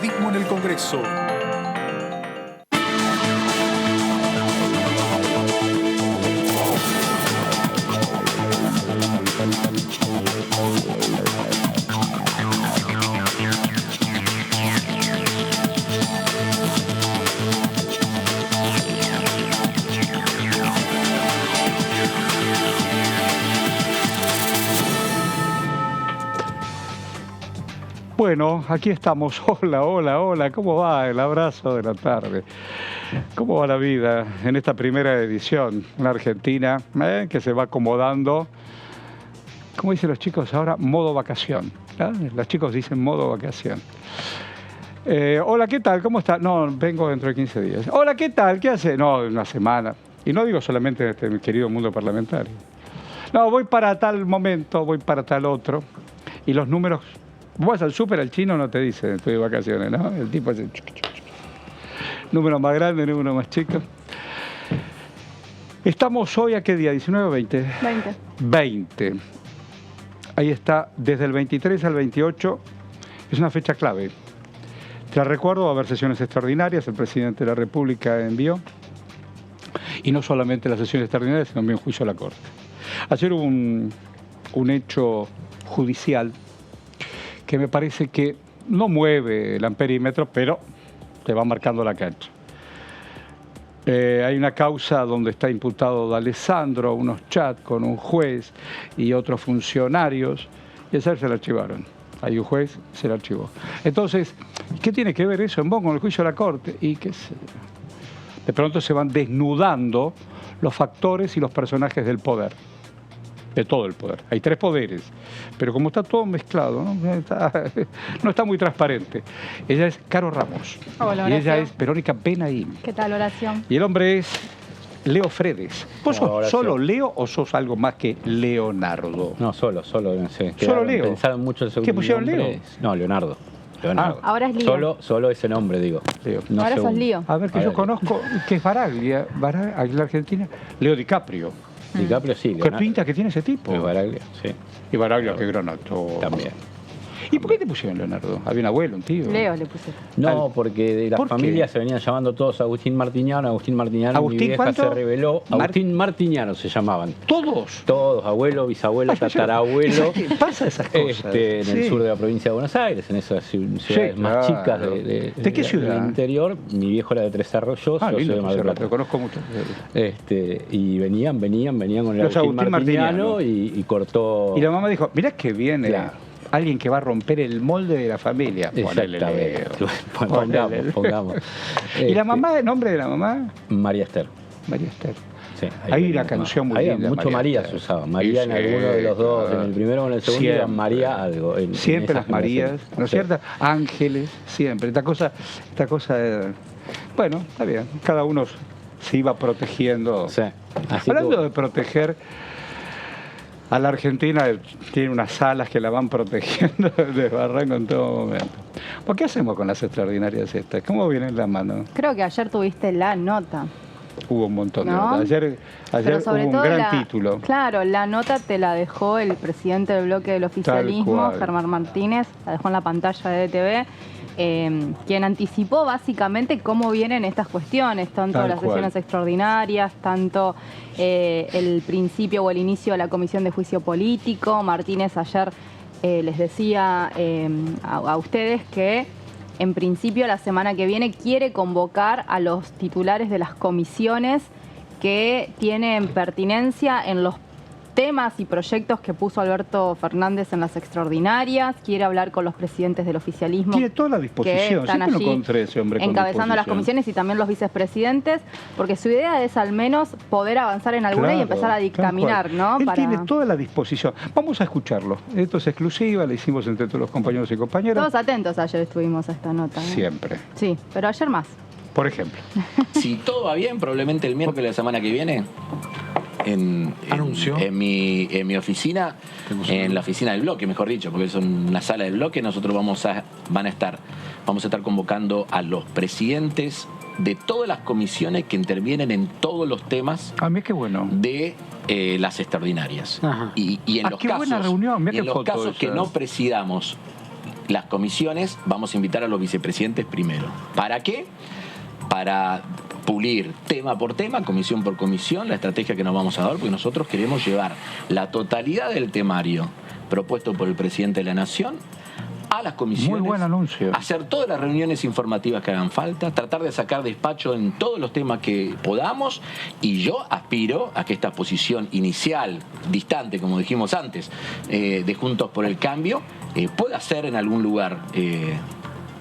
Ritmo en el Congreso. Bueno, aquí estamos. Hola, hola, hola. ¿Cómo va el abrazo de la tarde? ¿Cómo va la vida en esta primera edición? Una Argentina que se va acomodando. ¿Cómo dicen los chicos ahora? Modo vacación. Los chicos dicen modo vacación. Hola, ¿qué tal? ¿Cómo está? No, vengo dentro de 15 días. Hola, ¿qué tal? ¿Qué hace? No, una semana. Y no digo solamente en este querido mundo parlamentario. No, voy para tal momento, voy para tal otro. Y los números... Vas al súper, al chino no te dice estoy de vacaciones, ¿no? El tipo hace... Número más grande, número más chico. Estamos hoy, ¿a qué día? ¿19 o 20? 20. 20. Ahí está, desde el 23 al 28. Es una fecha clave. Te la recuerdo, va a haber sesiones extraordinarias, el presidente de la República envió. Y no solamente las sesiones extraordinarias, sino también juicio a la Corte. Ayer hubo un hecho judicial que me parece que no mueve el amperímetro, pero te va marcando la cancha. Hay una causa donde está imputado D'Alessandro, unos chats con un juez y otros funcionarios, y ayer se la archivaron. Hay un juez, se la archivó. Entonces, ¿qué tiene que ver eso en vos con el juicio a la Corte? Y que de pronto se van desnudando los factores y los personajes del poder. De todo el poder. Hay tres poderes, pero como está todo mezclado, no está muy transparente. Ella es Caro Ramos. Hola, y ella Horacio. es Verónica Benaim. ¿Qué tal, Horacio? Y el hombre es Leo Fredes. ¿Vos sos Hola, solo Leo o sos algo más que Leonardo? No, solo, no sé. ¿Solo Leo? Pensaron mucho el segundo ¿Qué pusieron nombre. Leo? No, Leonardo. Ahora es Lío. Solo ese nombre, digo. Leo. No Ahora sos segundo. Lío. A ver, que yo conozco, que es Baraglia, aquí en la Argentina, Leo DiCaprio. DiCaprio sí, ¿Qué Leonardo. pinta que tiene ese tipo? Es Baraglia, sí. Y Baraglia, qué gran actor. También. ¿Y por qué te pusieron Leonardo? ¿Había un abuelo, un tío? Leo le puse. No, porque de la ¿Por qué? familia se venían llamando todos Agustín Martiniano, mi ¿Agustín vieja cuánto? se reveló. Agustín Martiniano se llamaban. ¿Todos? Todos, abuelo, bisabuelo, tatarabuelo. ¿Qué pasa esas cosas? En el Sí. sur de la provincia de Buenos Aires, en esas ciudades Sí, más claro. chicas ¿De qué ciudad? del interior. Mi viejo era de Tres Arroyos, yo soy Lindo, de Mar del Plata. lo conozco mucho. Y venían con el Los Agustín Agustín Martiniano Martiniano. y cortó. Y la mamá dijo, mirá que viene Claro. alguien que va a romper el molde de la familia. Ponele Exactamente. Leo. Ponele. Pongamos. ¿Y la mamá, el nombre de la mamá? María Esther. María Esther. Sí, Hay venía una la canción muy mamá. linda. Mucho María Esther. se usaba. María en Sí, alguno de los dos, claro. en el primero o en el segundo, Siempre. era María algo. Siempre en las Marías, ¿no es Sí. cierto? Ángeles, siempre. Esta cosa bueno, está bien. Cada uno se iba protegiendo. Sí. Así Hablando que- de proteger, a la Argentina tiene unas alas que la van protegiendo de barranco en todo momento. ¿Por qué hacemos con las extraordinarias estas? ¿Cómo vienen la mano? Creo que ayer tuviste la nota. Hubo un montón de ¿No? notas. Ayer Pero sobre hubo un todo gran título. Claro, la nota te la dejó el presidente del bloque del oficialismo, cual. Germán Martínez, la dejó en la pantalla de DTV, quien anticipó básicamente cómo vienen estas cuestiones, tanto Tal las cual. sesiones extraordinarias, tanto el principio o el inicio de la comisión de juicio político. Martínez ayer les decía a ustedes que en principio la semana que viene quiere convocar a los titulares de las comisiones que tienen pertinencia en los temas y proyectos que puso Alberto Fernández en las extraordinarias, quiere hablar con los presidentes del oficialismo. Tiene toda la que disposición. están Siempre lo allí encontré ese hombre con encabezando las disposición. comisiones y también los vicepresidentes, porque su idea es al menos poder avanzar en alguna y Claro, empezar a tal dictaminar, cual. ¿no? Él tiene toda la disposición. Vamos a escucharlo. Esto es exclusiva, la hicimos entre todos los compañeros y compañeras. Todos atentos ayer estuvimos a esta nota. ¿eh? Siempre. Sí, pero ayer más. Por ejemplo. Si todo va bien, probablemente el miércoles de la semana que viene, Anuncio. en mi oficina, en la oficina del bloque, mejor dicho, porque es una sala del bloque, nosotros vamos a estar convocando a los presidentes de todas las comisiones que intervienen en todos los temas A mí qué bueno. de las extraordinarias. Ajá. Y en los qué buena casos, reunión, mirá y en qué los foto casos que esa. no presidamos las comisiones vamos a invitar a los vicepresidentes primero. ¿Para qué? Para pulir tema por tema, comisión por comisión, la estrategia que nos vamos a dar, porque nosotros queremos llevar la totalidad del temario propuesto por el presidente de la Nación a las comisiones. Muy buen anuncio. Hacer todas las reuniones informativas que hagan falta, tratar de sacar despacho en todos los temas que podamos, y yo aspiro a que esta posición inicial, distante, como dijimos antes, de Juntos por el Cambio, pueda ser en algún lugar,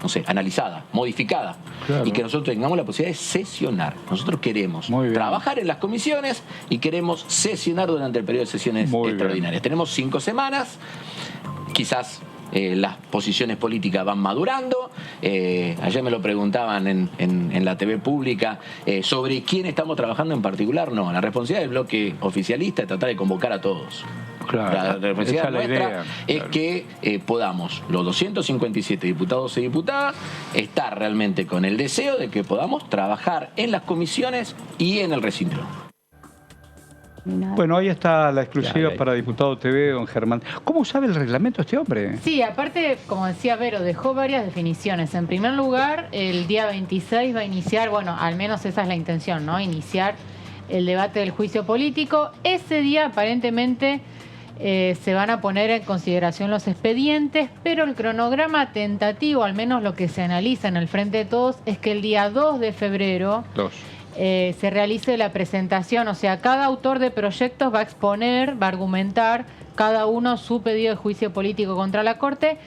no sé, analizada, modificada, claro, y que nosotros tengamos la posibilidad de sesionar. Nosotros queremos trabajar en las comisiones y queremos sesionar durante el periodo de sesiones extraordinarias. Tenemos 5 semanas, quizás las posiciones políticas van madurando. Ayer me lo preguntaban en la TV pública sobre quién estamos trabajando en particular. No, la responsabilidad del bloque oficialista es tratar de convocar a todos. Claro, la responsabilidad nuestra idea, es que podamos, los 257 diputados y diputadas, estar realmente con el deseo de que podamos trabajar en las comisiones y en el recinto. Bueno, ahí está la exclusiva para Diputado TV, don Germán. ¿Cómo sabe el reglamento este hombre? Sí, aparte, como decía Vero, dejó varias definiciones. En primer lugar, el día 26 va a iniciar, bueno, al menos esa es la intención, ¿no? Iniciar el debate del juicio político. Ese día, aparentemente, se van a poner en consideración los expedientes, pero el cronograma tentativo, al menos lo que se analiza en el Frente de Todos, es que el día 2 de febrero... se realice la presentación, o sea, cada autor de proyectos va a exponer, va a argumentar cada uno su pedido de juicio político contra la Corte,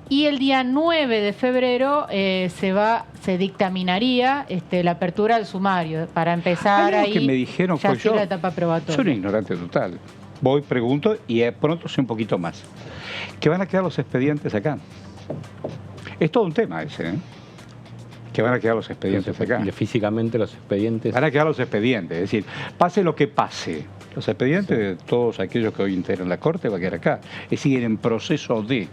y el día 9 de febrero se dictaminaría la apertura del sumario para empezar ahí que me dijeron ya fue la etapa probatoria. Soy un ignorante total. Voy, pregunto y pronto sé un poquito más. Que van a quedar los expedientes acá. Es todo un tema ese, ¿eh? Que van a quedar los expedientes acá. Físicamente los expedientes. Van a quedar los expedientes, es decir, pase lo que pase. Los expedientes de todos aquellos que hoy integran la Corte va a quedar acá. Es decir, en proceso de...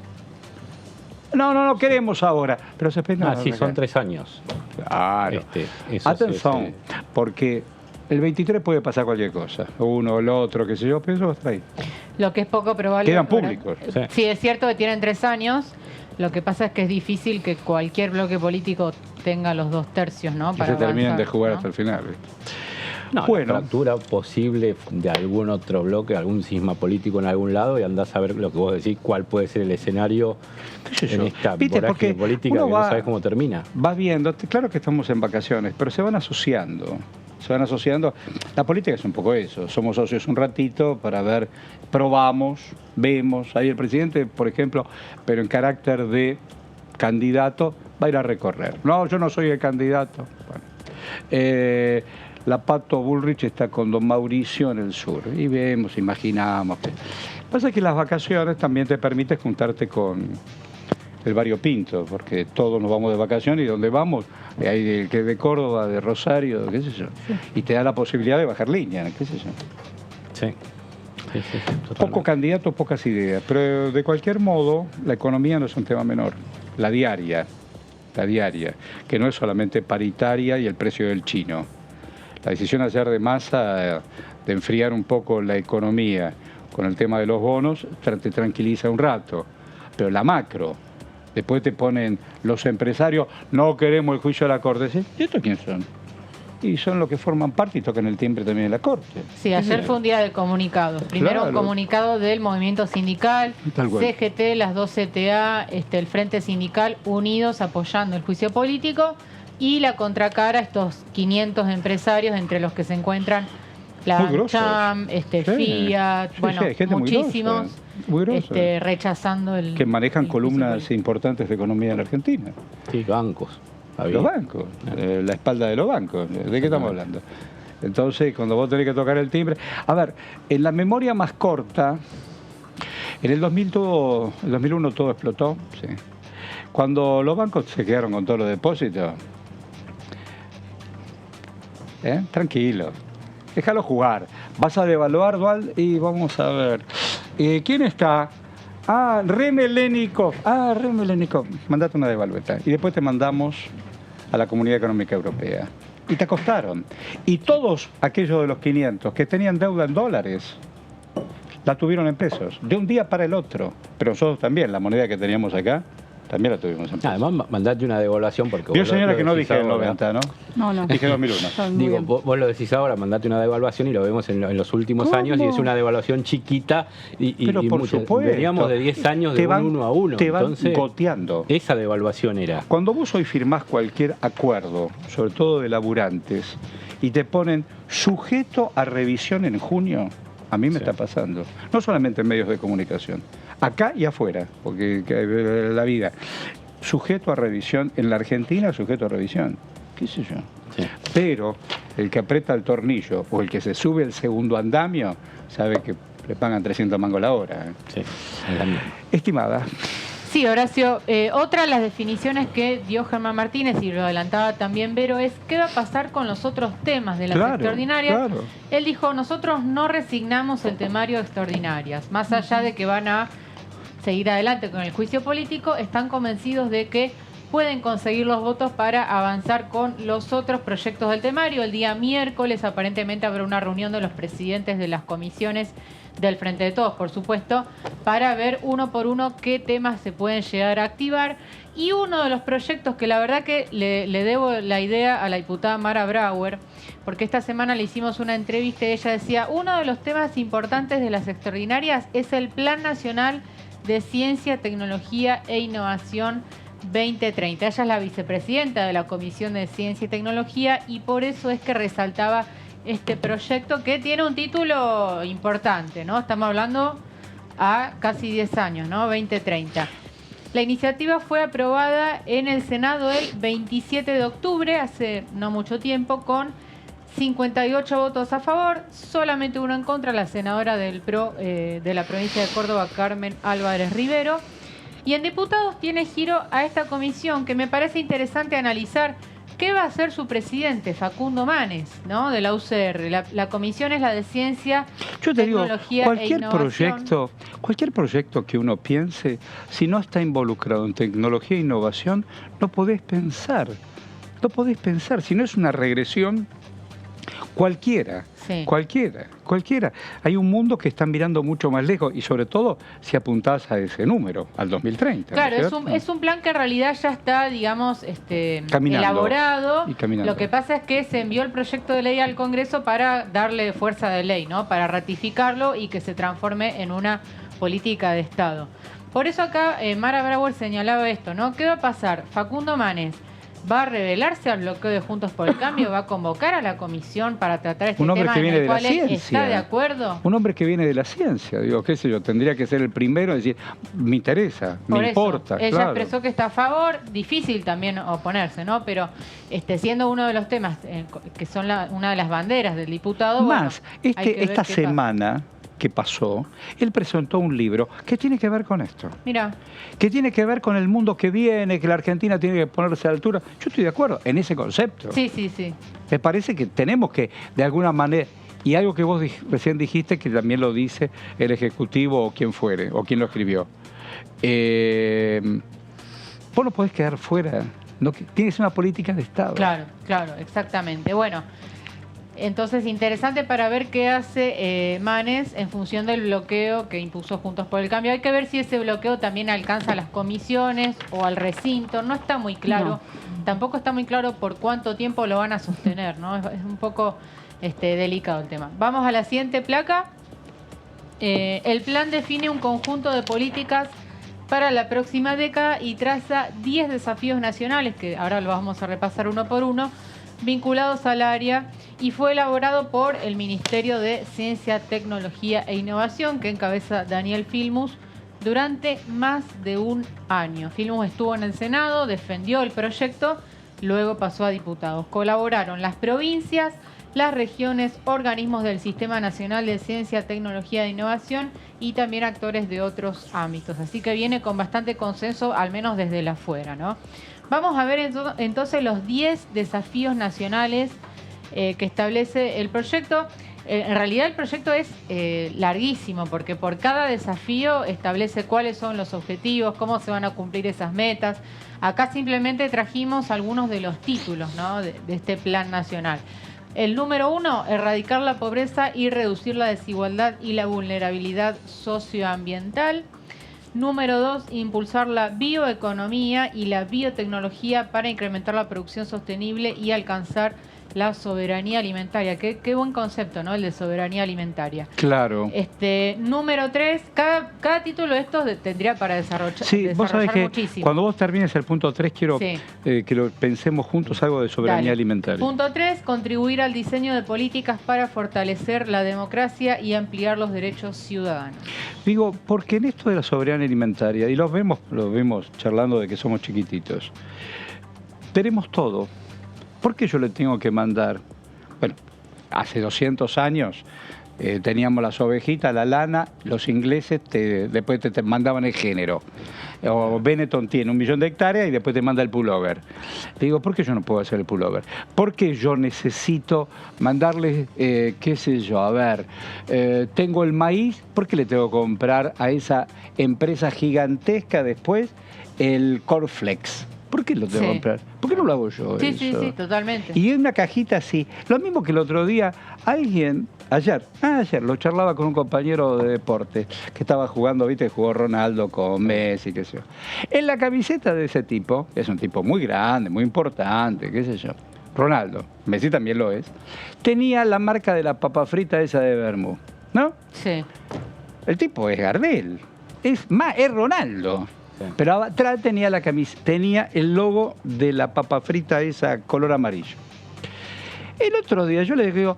No queremos ahora. Pero los expedientes sí, son 3 años. Claro. Atención, porque el 23 puede pasar cualquier cosa. Uno, el otro, qué sé yo, pero eso va a estar ahí. Lo que es poco probable... Quedan públicos. Sí, es cierto que tienen 3 años. Lo que pasa es que es difícil que cualquier bloque político tenga los 2/3, ¿no? Para que se terminen de jugar, ¿no?, hasta el final. No, bueno, la fractura posible de algún otro bloque, algún cisma político en algún lado, y andás a ver lo que vos decís, cuál puede ser el escenario en esta vorágine política que no sabés cómo termina. Vas viendo, claro que estamos en vacaciones, pero se van asociando. La política es un poco eso, somos socios un ratito para ver, probamos, vemos. Ahí el presidente, por ejemplo, pero en carácter de candidato, va a ir a recorrer. No, yo no soy el candidato. Bueno. La Pato Bullrich está con don Mauricio en el sur y vemos, imaginamos. Lo que pasa es que las vacaciones también te permiten juntarte con el Barrio Pinto, porque todos nos vamos de vacaciones y donde vamos, hay el que de Córdoba, de Rosario, qué sé yo, y te da la posibilidad de bajar línea, qué sé yo. Sí. Poco candidato, pocas ideas, pero de cualquier modo la economía no es un tema menor, la diaria, que no es solamente paritaria y el precio del chino. La decisión ayer de Massa de enfriar un poco la economía con el tema de los bonos te tranquiliza un rato, pero la macro, después te ponen los empresarios, no queremos el juicio de la Corte. ¿Y estos quiénes son? Y son los que forman parte y tocan el timbre también en la Corte. Sí, ayer fue un día de comunicados. Primero un comunicado del movimiento sindical, CGT, las 2 CTA, el Frente Sindical, unidos apoyando el juicio político, y la contracara, estos 500 empresarios, entre los que se encuentran la AmCham, Fiat, bueno, muchísimos, rechazando el... Que manejan columnas importantes de economía en la Argentina. Sí, bancos. Los bancos, la espalda de los bancos. ¿De qué estamos hablando? Entonces, cuando vos tenés que tocar el timbre... A ver, en la memoria más corta, en el 2001 todo explotó, sí. Cuando los bancos se quedaron con todos los depósitos, tranquilo, déjalo jugar. Vas a devaluar, Dual, y vamos a ver. ¿Quién está? Remelénikov. Remelénikov. Mandate una devalueta. Y después te mandamos a la Comunidad Económica Europea. Y te acostaron. Y todos aquellos de los 500 que tenían deuda en dólares, la tuvieron en pesos. De un día para el otro. Pero nosotros también, la moneda que teníamos acá, También la tuvimos en pesos. Además, mandate una devaluación porque... Vio, señora, que no dije el 90, ¿no? No. Dije 2001. Digo, vos lo decís ahora, mandate una devaluación y lo vemos en los últimos años y es una devaluación chiquita Pero por supuesto. Veníamos de 10 años de 1 a 1. Te van Entonces, goteando. Esa devaluación era. Cuando vos hoy firmás cualquier acuerdo, sobre todo de laburantes, y te ponen sujeto a revisión en junio, a mí me está pasando. No solamente en medios de comunicación, acá y afuera, porque la vida. Sujeto a revisión, en la Argentina sujeto a revisión, qué sé yo. Sí. Pero el que aprieta el tornillo o el que se sube el segundo andamio, sabe que le pagan 300 mangos la hora. Sí, también. Estimada. Sí, Horacio, otra de las definiciones que dio Germán Martínez, y lo adelantaba también Vero, es qué va a pasar con los otros temas de las extraordinarias. Claro. Él dijo, nosotros no resignamos el temario de extraordinarias, más allá de que van a seguir adelante con el juicio político, están convencidos de que pueden conseguir los votos para avanzar con los otros proyectos del temario. El día miércoles aparentemente habrá una reunión de los presidentes de las comisiones del Frente de Todos, por supuesto, para ver uno por uno qué temas se pueden llegar a activar. Y uno de los proyectos que la verdad que le debo la idea a la diputada Mara Brauer, porque esta semana le hicimos una entrevista y ella decía, uno de los temas importantes de las extraordinarias es el Plan Nacional de Ciencia, Tecnología e Innovación 2030. Ella es la vicepresidenta de la Comisión de Ciencia y Tecnología y por eso es que resaltaba este proyecto que tiene un título importante, ¿no? Estamos hablando a casi 10 años, ¿no? 2030. La iniciativa fue aprobada en el Senado el 27 de octubre, hace no mucho tiempo, con 58 votos a favor, solamente uno en contra, la senadora del PRO de la provincia de Córdoba, Carmen Álvarez Rivero. Y en diputados tiene giro a esta comisión que me parece interesante analizar qué va a hacer su presidente, Facundo Manes, ¿no? De la UCR. La comisión es la de Ciencia, Tecnología e Innovación. Cualquier proyecto que uno piense, si no está involucrado en tecnología e innovación, no podés pensar. No podés pensar, si no es una regresión. Cualquiera. Hay un mundo que está mirando mucho más lejos y sobre todo si apuntás a ese número, al 2030. Claro, es un plan que en realidad ya está, digamos, elaborado. Lo que pasa es que se envió el proyecto de ley al Congreso para darle fuerza de ley, ¿no? Para ratificarlo y que se transforme en una política de Estado. Por eso acá Mara Brauer señalaba esto, ¿no? ¿Qué va a pasar? Facundo Manes ¿va a rebelarse al bloqueo de Juntos por el Cambio? ¿Va a convocar a la comisión para tratar este tema en el cual él está de acuerdo? Un hombre que viene de la ciencia, digo, qué sé yo, tendría que ser el primero en decir, me interesa, me importa. Ella expresó que está a favor, difícil también oponerse, ¿no? Pero siendo uno de los temas que son una de las banderas del diputado... Más, esta semana que pasó, él presentó un libro que tiene que ver con esto. Mira. Que tiene que ver con el mundo que viene, que la Argentina tiene que ponerse a la altura. Yo estoy de acuerdo en ese concepto. Sí. Me parece que tenemos que, de alguna manera, y algo que vos recién dijiste, que también lo dice el Ejecutivo o quien fuere, o quien lo escribió. Vos no podés quedar fuera. No, tienes una política de Estado. Claro, exactamente. Bueno, entonces interesante para ver qué hace Manes en función del bloqueo que impuso Juntos por el Cambio. Hay que ver si ese bloqueo también alcanza a las comisiones o al recinto. No está muy claro. No. Tampoco está muy claro por cuánto tiempo lo van a sostener, ¿no? Es un poco delicado el tema. Vamos a la siguiente placa. El plan define un conjunto de políticas para la próxima década y traza 10 desafíos nacionales, que ahora los vamos a repasar uno por uno, vinculados al área, y fue elaborado por el Ministerio de Ciencia, Tecnología e Innovación, que encabeza Daniel Filmus, durante más de un año. Filmus estuvo en el Senado, defendió el proyecto, luego pasó a diputados. Colaboraron las provincias, las regiones, organismos del Sistema Nacional de Ciencia, Tecnología e Innovación y también actores de otros ámbitos. Así que viene con bastante consenso, al menos desde el afuera, ¿no? Vamos a ver entonces los 10 desafíos nacionales que establece el proyecto. En realidad el proyecto es larguísimo porque por cada desafío establece cuáles son los objetivos, cómo se van a cumplir esas metas. Acá simplemente trajimos algunos de los títulos, ¿no? de este plan nacional. El número 1, erradicar la pobreza y reducir la desigualdad y la vulnerabilidad socioambiental. Número 2, impulsar la bioeconomía y la biotecnología para incrementar la producción sostenible y alcanzar la soberanía alimentaria. Qué buen concepto, ¿no? El de soberanía alimentaria. Claro. Número 3, cada título de estos tendría para desarrollar, sí, vos sabés que muchísimo. Cuando vos termines el punto 3, quiero que lo pensemos juntos algo de soberanía alimentaria. Punto 3, contribuir al diseño de políticas para fortalecer la democracia y ampliar los derechos ciudadanos. Digo, porque en esto de la soberanía alimentaria, y lo vemos charlando de que somos chiquititos, tenemos todo. ¿Por qué yo le tengo que mandar? Bueno, hace 200 años teníamos las ovejitas, la lana, los ingleses después te mandaban el género. O Benetton tiene 1 millón de hectáreas y después te manda el pullover. Le digo, ¿por qué yo no puedo hacer el pullover? ¿Por qué yo necesito mandarle, qué sé yo, a ver, tengo el maíz, ¿por qué le tengo que comprar a esa empresa gigantesca después el cornflakes? ¿Por qué lo tengo que comprar? ¿Por qué no lo hago yo? Sí, totalmente. Y en una cajita así. Lo mismo que el otro día, ayer lo charlaba con un compañero de deporte que estaba jugando, viste, jugó Ronaldo con Messi, qué sé yo. En la camiseta de ese tipo, que es un tipo muy grande, muy importante, qué sé yo, Ronaldo, Messi también lo es, tenía la marca de la papa frita esa de Vermú, ¿no? Sí. El tipo es Gardel, es Ronaldo. Pero atrás tenía la camisa, tenía el logo de la papa frita esa color amarillo. El otro día yo le digo,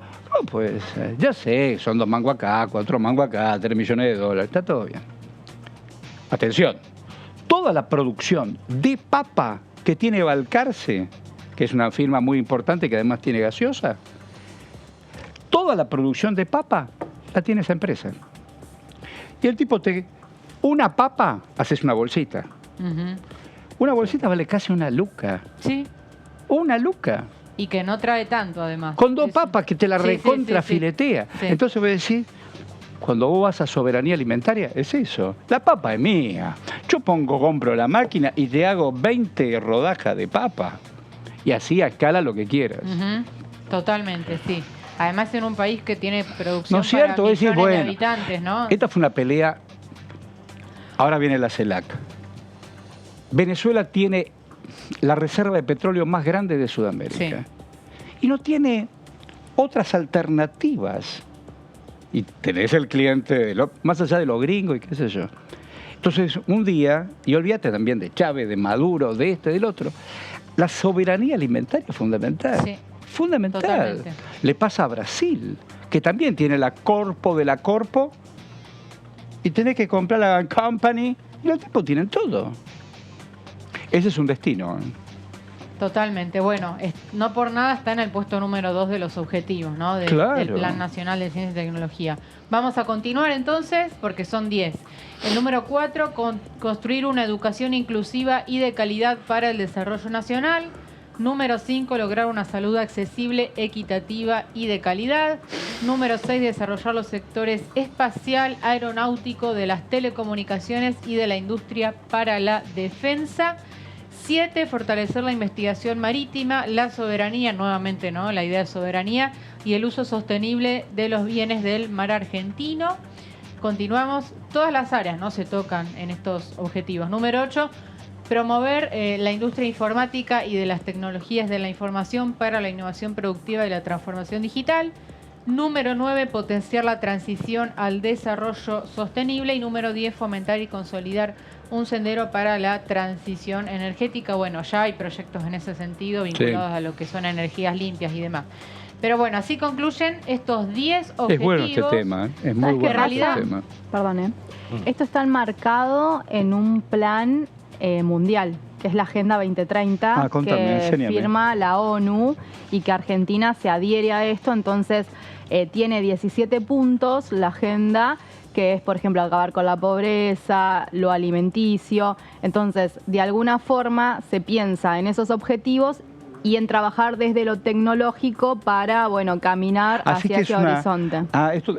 pues ya sé, son 2 mangos acá, 4 mangos acá, 3 millones de dólares, está todo bien. Atención, toda la producción de papa que tiene Balcarce, que es una firma muy importante que además tiene gaseosa, toda la producción de papa la tiene esa empresa. Y el tipo una papa, haces una bolsita. Una bolsita vale casi 1 luca. Sí. 1 luca. Y que no trae tanto, además. Con 2 papas que te la recontra filetea. Sí. Entonces voy a decir, cuando vos vas a soberanía alimentaria, es eso. La papa es mía. Yo compro la máquina y te hago 20 rodajas de papa. Y así a escala lo que quieras. Totalmente, sí. Además en un país que tiene producción ¿no es cierto? para millones de habitantes, ¿no? Esta fue una pelea. Ahora viene la CELAC. Venezuela tiene la reserva de petróleo más grande de Sudamérica. Sí. Y no tiene otras alternativas. Y tenés el cliente, más allá de los gringos y qué sé yo. Entonces, un día, y olvídate también de Chávez, de Maduro, de del otro, la soberanía alimentaria es fundamental. Sí. Fundamental. Totalmente. Le pasa a Brasil, que también tiene la Corpo de la Corpo, y tenés que comprar la Company, y los tipos tienen todo. Ese es un destino. Totalmente. Bueno, no por nada está en el puesto número 2 de los objetivos, ¿no? Del Plan Nacional de Ciencia y Tecnología. Vamos a continuar entonces, porque son 10. El número 4, construir una educación inclusiva y de calidad para el desarrollo nacional. Número 5, lograr una salud accesible, equitativa y de calidad. Número 6, desarrollar los sectores espacial, aeronáutico, de las telecomunicaciones y de la industria para la defensa. 7, fortalecer la investigación marítima, la soberanía, nuevamente, ¿no? La idea de soberanía y el uso sostenible de los bienes del mar argentino. Continuamos, todas las áreas, ¿no? Se tocan en estos objetivos. Número 8, promover la industria informática y de las tecnologías de la información para la innovación productiva y la transformación digital. Número 9, potenciar la transición al desarrollo sostenible. Y número 10, fomentar y consolidar un sendero para la transición energética. Bueno, ya hay proyectos en ese sentido vinculados a lo que son energías limpias y demás. Pero bueno, así concluyen estos 10 objetivos. Es bueno este tema, es muy bueno este tema. Perdón, esto está enmarcado en un plan mundial, que es la Agenda 2030, que firma la ONU y que Argentina se adhiere a esto. Entonces, tiene 17 puntos la agenda, que es, por ejemplo, acabar con la pobreza, lo alimenticio. Entonces, de alguna forma se piensa en esos objetivos y en trabajar desde lo tecnológico para, bueno, caminar hacia ese horizonte.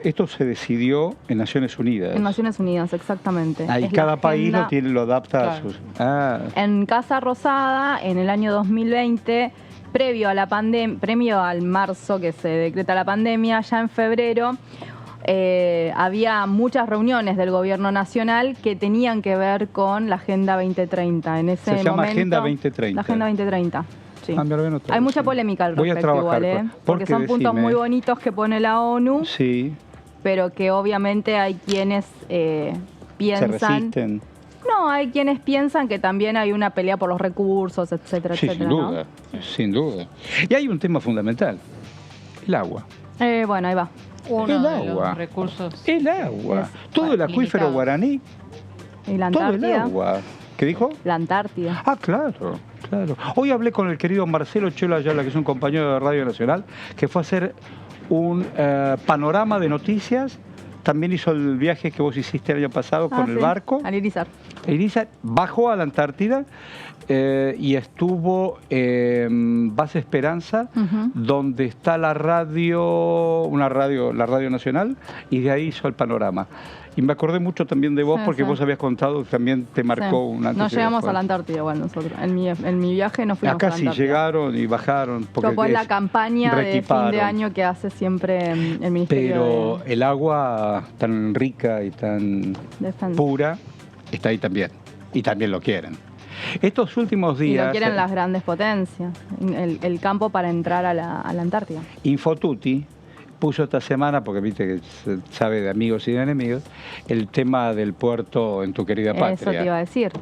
Esto se decidió en Naciones Unidas. En Naciones Unidas, exactamente. Ahí cada país lo adapta a sus... En Casa Rosada, en el año 2020, previo al marzo que se decreta la pandemia, ya en febrero, había muchas reuniones del gobierno nacional que tenían que ver con la Agenda 2030. En ese Se llama momento, Agenda 2030. La Agenda 2030. Sí. Hay mucha polémica al respecto igual, porque son puntos muy bonitos que pone la ONU, sí, pero que obviamente hay quienes piensan... Se resisten. No, hay quienes piensan que también hay una pelea por los recursos, etcétera, sí, etcétera. Sin duda, ¿no? Sin duda. Y hay un tema fundamental, el agua. Bueno, ahí va. Uno de los recursos. El agua. Todo el acuífero guaraní. Y la Antártida. Todo el agua. ¿Qué dijo? La Antártida. Ah, claro, claro. Hoy hablé con el querido Marcelo Chelo Ayala, que es un compañero de Radio Nacional, que fue a hacer un panorama de noticias. También hizo el viaje que vos hiciste el año pasado con el barco. Al Irizar. Irizar bajó a la Antártida y estuvo en Base Esperanza, donde está la radio nacional, y de ahí hizo el panorama. Y me acordé mucho también de vos, porque vos habías contado que también te marcó una... No llegamos a la Antártida igual nosotros. En mi viaje no fuimos a la Antártida. Acá sí llegaron y bajaron. Porque la campaña de fin de año que hace siempre el Ministerio. Pero el agua tan rica y tan pura está ahí también. Y también lo quieren. Estos últimos días... Y lo quieren las grandes potencias. El campo para entrar a la Antártida. Infotutti puso esta semana, porque viste que se sabe de amigos y de enemigos, el tema del puerto en tu querida patria. Eso te iba a decir.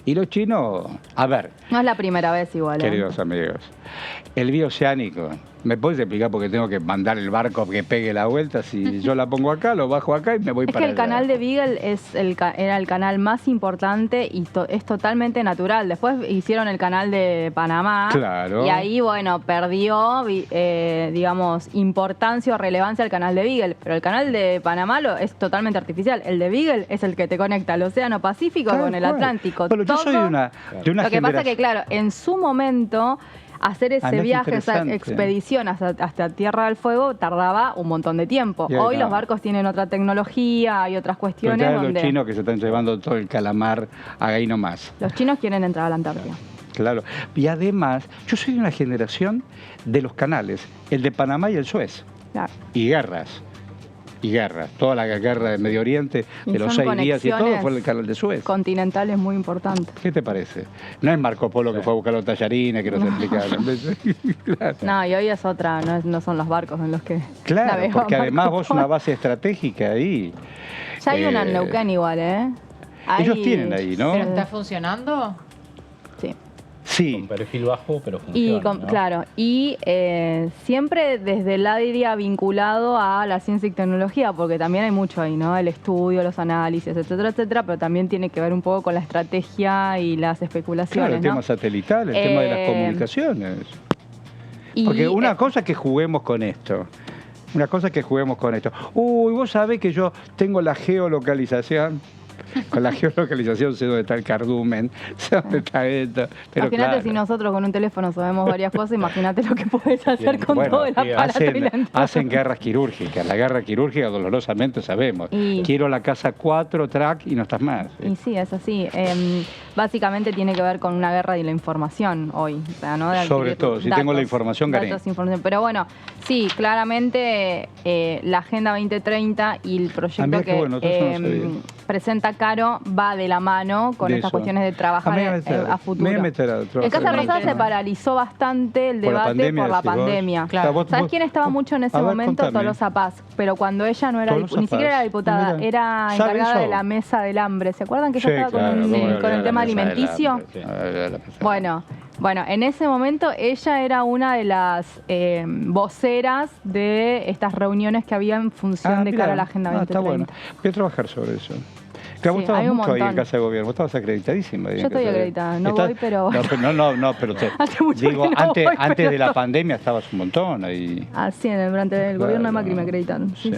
Y los chinos, a ver... No es la primera vez igual. Queridos amigos, el bioceánico, ¿me puedes explicar por qué tengo que mandar el barco que pegue la vuelta? Si yo la pongo acá, lo bajo acá y me voy para allá. Es que el canal de Beagle era el canal más importante y es totalmente natural. Después hicieron el canal de Panamá. Claro. Y ahí, bueno, perdió, digamos, importancia o relevancia el canal de Beagle. Pero el canal de Panamá es totalmente artificial. El de Beagle es el que te conecta al Océano Pacífico con el Atlántico. Bueno, yo soy de una Lo que pasa es que, claro, en su momento... Hacer ese viaje, esa expedición hasta Tierra del Fuego tardaba un montón de tiempo. Hoy los barcos tienen otra tecnología, hay otras cuestiones. Pero los chinos que se están llevando todo el calamar ahí nomás. Los chinos quieren entrar a la Antártida. Claro. Y además, yo soy de una generación de los canales, el de Panamá y el Suez. Claro. Y guerras. Toda la guerra del Medio Oriente, de los 6 días y todo, fue el canal de Suez. Continentales muy importantes. ¿Qué te parece? No es Marco Polo que fue a buscar los tallarines, que nos explicaron. Claro. No, y hoy es otra, no son los barcos en los que claro, porque además vos una base estratégica ahí. Ya hay una en Neuquén igual, Ellos tienen ahí, ¿no? ¿Pero está funcionando? Sí. Sí. Con perfil bajo, pero funciona. ¿no? Claro, y siempre desde el lado iría vinculado a la ciencia y tecnología, porque también hay mucho ahí, ¿no? El estudio, los análisis, etcétera, etcétera, pero también tiene que ver un poco con la estrategia y las especulaciones. Claro, el tema satelital, el tema de las comunicaciones. Porque una cosa es que juguemos con esto. Uy, vos sabés que yo tengo la geolocalización. Con la geolocalización sé dónde está el cardumen, sé dónde está esto. Imagínate si nosotros con un teléfono sabemos varias cosas, imagínate lo que podés hacer con todo el aparato. Hacen guerras quirúrgicas. La guerra quirúrgica dolorosamente sabemos. Quiero la casa 4, track y no estás más. Y sí, es así. Básicamente tiene que ver con una guerra de la información hoy. O sea, ¿no? Sobre todo, si tengo la información, gané. Pero bueno, sí, claramente la Agenda 2030 y el proyecto que presenta Caro va de la mano con estas cuestiones de trabajar a futuro. En Casa Rosada se paralizó bastante el debate por la pandemia. Claro. ¿Sabes quién estaba mucho en ese momento? Tolosa Paz. Pero cuando ella no era ni siquiera era diputada, era encargada de la mesa del hambre. ¿Se acuerdan que ella estaba con el tema alimenticio? Bueno, en ese momento ella era una de las voceras de estas reuniones que había en función de cara a la Agenda 2030. Está bueno. Voy a trabajar sobre eso. Te ha gustado mucho ahí en Casa de Gobierno. Vos estabas acreditadísima. Yo estoy acreditada. No voy, pero... No, pero digo, antes de la pandemia estabas un montón ahí. Sí, durante el gobierno de Macri me acreditaron. Sí.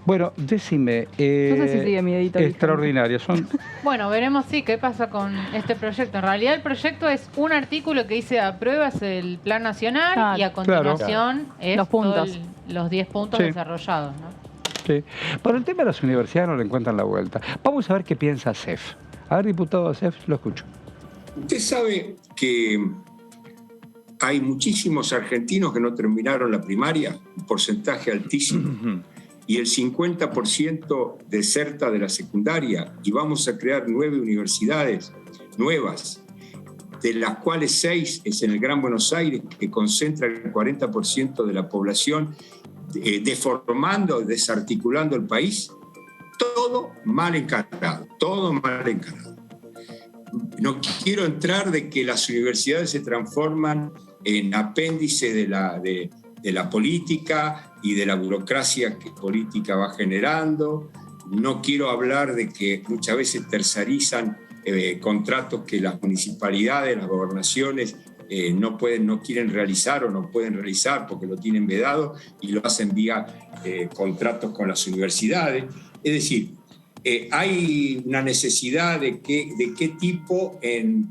Bueno, decime... no sé si sigue mi dedito. Extraordinarias. Bueno, veremos qué pasa con este proyecto. En realidad el proyecto es un artículo que dice apruebas el Plan Nacional y a continuación es los puntos. Los 10 puntos desarrollados, ¿no? Sí. Para el tema de las universidades no le encuentran la vuelta. Vamos a ver qué piensa CEF. A ver, diputado CEF, lo escucho. Usted sabe que hay muchísimos argentinos que no terminaron la primaria, un porcentaje altísimo. y el 50% deserta de la secundaria, y vamos a crear 9 universidades nuevas, de las cuales 6 es en el Gran Buenos Aires, que concentra el 40% de la población, deformando, desarticulando el país, todo mal encarado, todo mal encarado. No quiero entrar de que las universidades se transforman en apéndice de la política y de la burocracia que política va generando. No quiero hablar de que muchas veces tercerizan contratos que las municipalidades, las gobernaciones no quieren realizar o no pueden realizar porque lo tienen vedado y lo hacen vía contratos con las universidades. Es decir, hay una necesidad de qué tipo,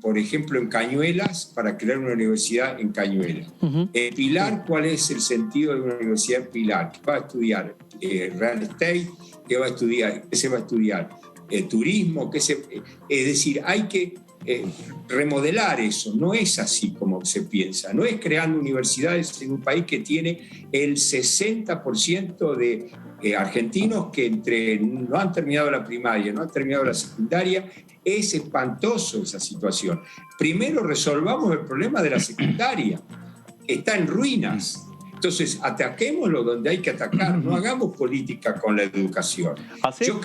por ejemplo, en Cañuelas, para crear una universidad en Cañuelas. En Pilar, ¿cuál es el sentido de una universidad en Pilar? ¿Qué va a estudiar? Real estate, ¿qué va a estudiar? ¿Qué se va a estudiar? Turismo, es decir, hay que remodelar eso. No es así como se piensa. No es creando universidades en un país que tiene el 60% de argentinos que no han terminado la primaria, no han terminado la secundaria. Es espantoso esa situación. Primero resolvamos el problema de la secundaria. Está en ruinas. Entonces, ataquémoslo donde hay que atacar, no hagamos política con la educación.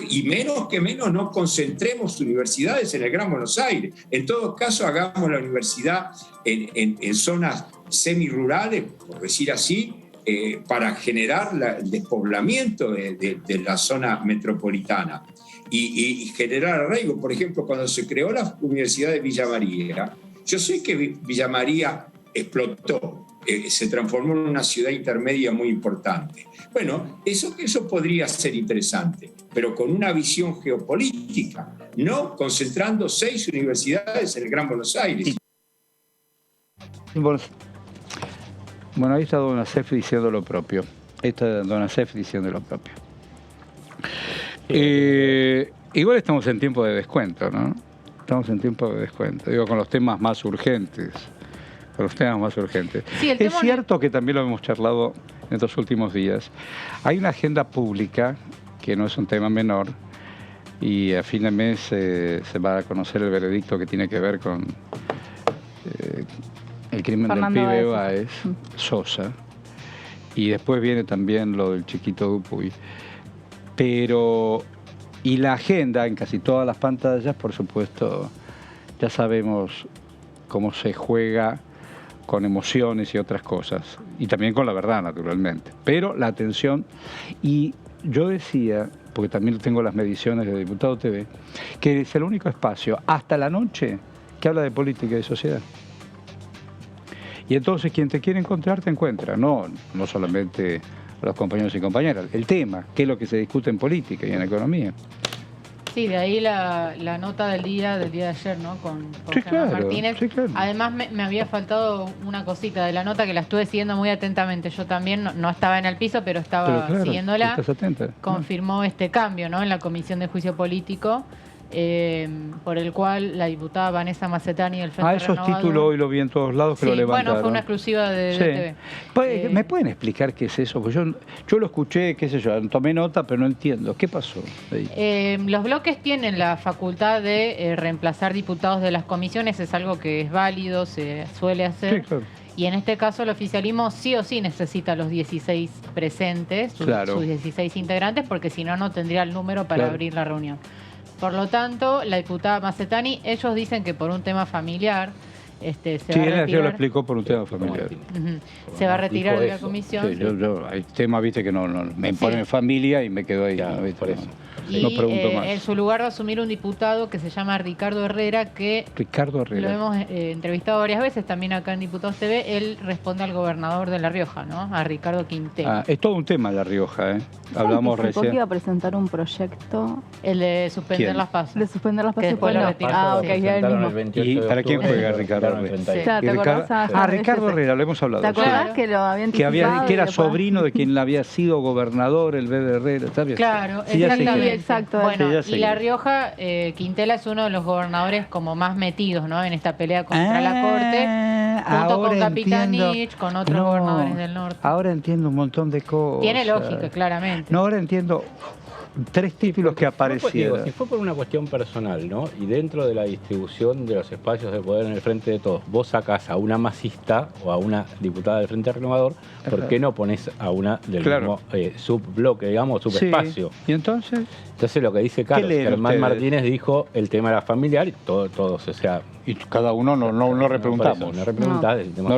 Y menos no concentremos universidades en el Gran Buenos Aires. En todo caso, hagamos la universidad en zonas semirurales, por decir así, para generar el despoblamiento de la zona metropolitana y generar arraigo. Por ejemplo, cuando se creó la Universidad de Villa María, yo sé que Villa María explotó, se transformó en una ciudad intermedia muy importante. Bueno, eso podría ser interesante, pero con una visión geopolítica, no concentrando 6 universidades en el Gran Buenos Aires. Bueno, ahí está Don Asef diciendo lo propio. Igual estamos en tiempo de descuento, ¿no? Estamos en tiempo de descuento, digo, con los temas más urgentes. Sí, es cierto que también lo hemos charlado en estos últimos días. Hay una agenda pública, que no es un tema menor, y a fin de mes se va a conocer el veredicto que tiene que ver con el crimen Fernando del pibe Báez, Sosa, y después viene también lo del chiquito Dupuy. Y la agenda en casi todas las pantallas, por supuesto, ya sabemos cómo se juega con emociones y otras cosas, y también con la verdad, naturalmente. Pero la atención, y yo decía, porque también tengo las mediciones de Diputado TV, que es el único espacio, hasta la noche, que habla de política y de sociedad. Y entonces quien te quiere encontrar, te encuentra, no solamente a los compañeros y compañeras, el tema, qué es lo que se discute en política y en economía. Sí, de ahí la nota del día de ayer, ¿no? Con sí, claro, Martínez. Sí, claro. Además me había faltado una cosita de la nota que la estuve siguiendo muy atentamente. Yo también no estaba en el piso, pero estaba siguiéndola. Estás atenta. Confirmó este cambio, ¿no? En la Comisión de Juicio Político, por el cual la diputada Vanessa Macetani del Frente Renovador. Esos títulos hoy lo vi en todos lados que lo levantaron. Bueno, fue una exclusiva de TV. ¿Me pueden explicar qué es eso? Porque yo lo escuché, qué sé yo, tomé nota, pero no entiendo. ¿Qué pasó ahí? Los bloques tienen la facultad de reemplazar diputados de las comisiones, es algo que es válido, se suele hacer. Sí, claro. Y en este caso el oficialismo sí o sí necesita los 16 presentes, sus 16 integrantes, porque si no, no tendría el número para abrir la reunión. Por lo tanto, la diputada Macetani, ellos dicen que por un tema familiar se va a retirar. Sí, ella lo explicó por un tema familiar. Se va a retirar de la comisión. Sí, yo hay temas, viste, que no me ponen familia y me quedo ahí. Ya, por eso. Y no pregunto más. En su lugar va a asumir un diputado que se llama Ricardo Herrera, lo hemos entrevistado varias veces también acá en Diputados TV. Él responde al gobernador de La Rioja, ¿no? A Ricardo Quintela. Es todo un tema La Rioja, ¿eh? Hablamos recién. Que iba a presentar un proyecto. El de suspender las PASO. De suspender las PASO. Después lo retiró. Ok, ya el mismo. ¿Y para quién juega Ricardo Herrera? ¿Te acordás? Ricardo Herrera, lo hemos hablado. ¿Te acordás que lo habían que era sobrino de quien había sido gobernador, el Bebe Herrera? ¿Está bien? Claro, sí, exacto. Bueno, y La Rioja, Quintela es uno de los gobernadores como más metidos, ¿no? En esta pelea contra la Corte. junto con Capitanich, con otros gobernadores del norte. Ahora entiendo un montón de cosas. Tiene lógica, claramente. No, ahora entiendo 3 títulos que aparecieron. Si fue por una cuestión personal, ¿no? Y dentro de la distribución de los espacios de poder en el Frente de Todos, vos sacás a una masista o a una diputada del Frente Renovador, ¿por qué no pones a una del mismo subbloque, digamos, subespacio? Sí. ¿Y entonces? Entonces lo que dice Carlos, Germán Martínez dijo el tema era familiar y todos, o sea... Y cada uno no repreguntamos. No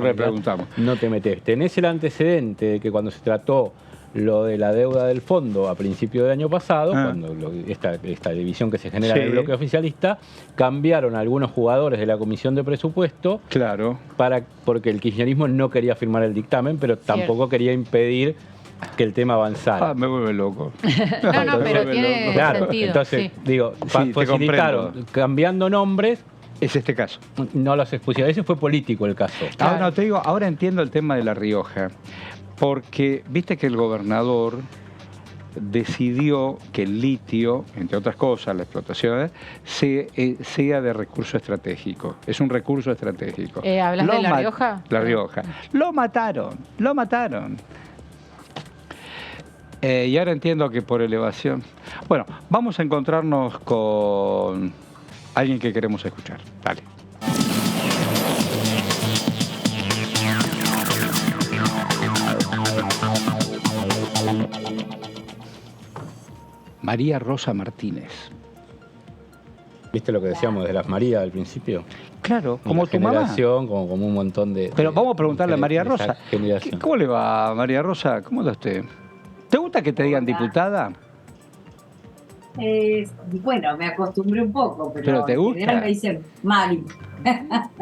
repreguntamos. No te metes. Tenés el antecedente de que cuando se trató lo de la deuda del fondo a principio del año pasado, cuando esta división que se genera en el bloque oficialista, cambiaron a algunos jugadores de la Comisión de Presupuesto, porque el kirchnerismo no quería firmar el dictamen, pero tampoco quería impedir que el tema avanzara. Me vuelve loco. No, pero tiene sentido. Entonces, digo, facilitaron cambiando nombres. Es este caso. No los expusieron. Ese fue político el caso. Te digo, ahora entiendo el tema de La Rioja. Porque viste que el gobernador decidió que el litio, entre otras cosas, la explotación, sea de recurso estratégico. Es un recurso estratégico. ¿Hablas de La Rioja? La Rioja. Lo mataron. Y ahora entiendo que por elevación... Bueno, vamos a encontrarnos con alguien que queremos escuchar. Dale. María Rosa Martínez. ¿Viste lo que decíamos de las Marías al principio? Claro, como tu mamá. Como un montón de... Pero vamos a preguntarle a María Rosa. ¿Cómo le va, María Rosa? ¿Cómo está usted? ¿Te gusta que te digan diputada? Bueno, me acostumbré un poco, pero ¿te gusta? En general me dicen Mari.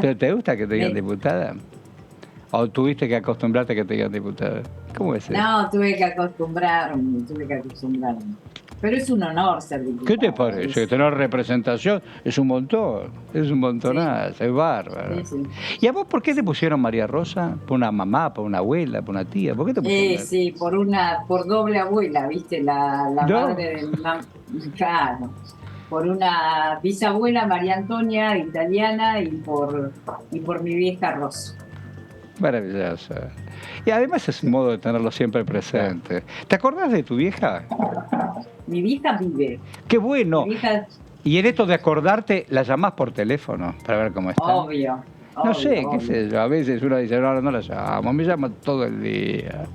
¿Pero te gusta que te digan diputada? ¿O tuviste que acostumbrarte a que te digan diputada? ¿Cómo es eso? No, tuve que acostumbrarme. Pero es un honor ser diputada. ¿Qué te parece? Tener representación es un montón, es un montonazo, es bárbaro. Sí. ¿Y a vos por qué te pusieron María Rosa? ¿Por una mamá, por una abuela, por una tía? ¿Por qué te pusieron? Sí, por doble abuela, ¿viste? La madre del claro. Por una bisabuela María Antonia, italiana, y por mi vieja Rosa. Maravilloso. Y además es un modo de tenerlo siempre presente. ¿Te acordás de tu vieja? Mi vieja vive. ¡Qué bueno! Y en esto de acordarte, la llamás por teléfono para ver cómo está. Obvio. No sé, qué sé yo. A veces uno dice, no la llamo, me llama todo el día.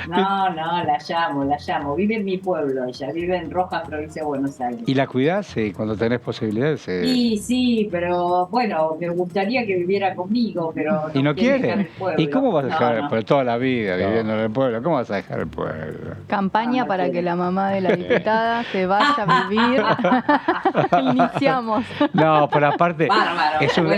No, la llamo. Vive en mi pueblo ella, vive en Rojas, provincia de Buenos Aires. ¿Y la cuidás? Sí, cuando tenés posibilidades. Sí, pero bueno, me gustaría que viviera conmigo, pero no quiere dejar el pueblo. ¿Y cómo vas a dejar el pueblo? Toda la vida viviendo en el pueblo, ¿cómo vas a dejar el pueblo? Campaña para que la mamá de la diputada se vaya a vivir. Iniciamos. No, pero aparte bárbaro, es un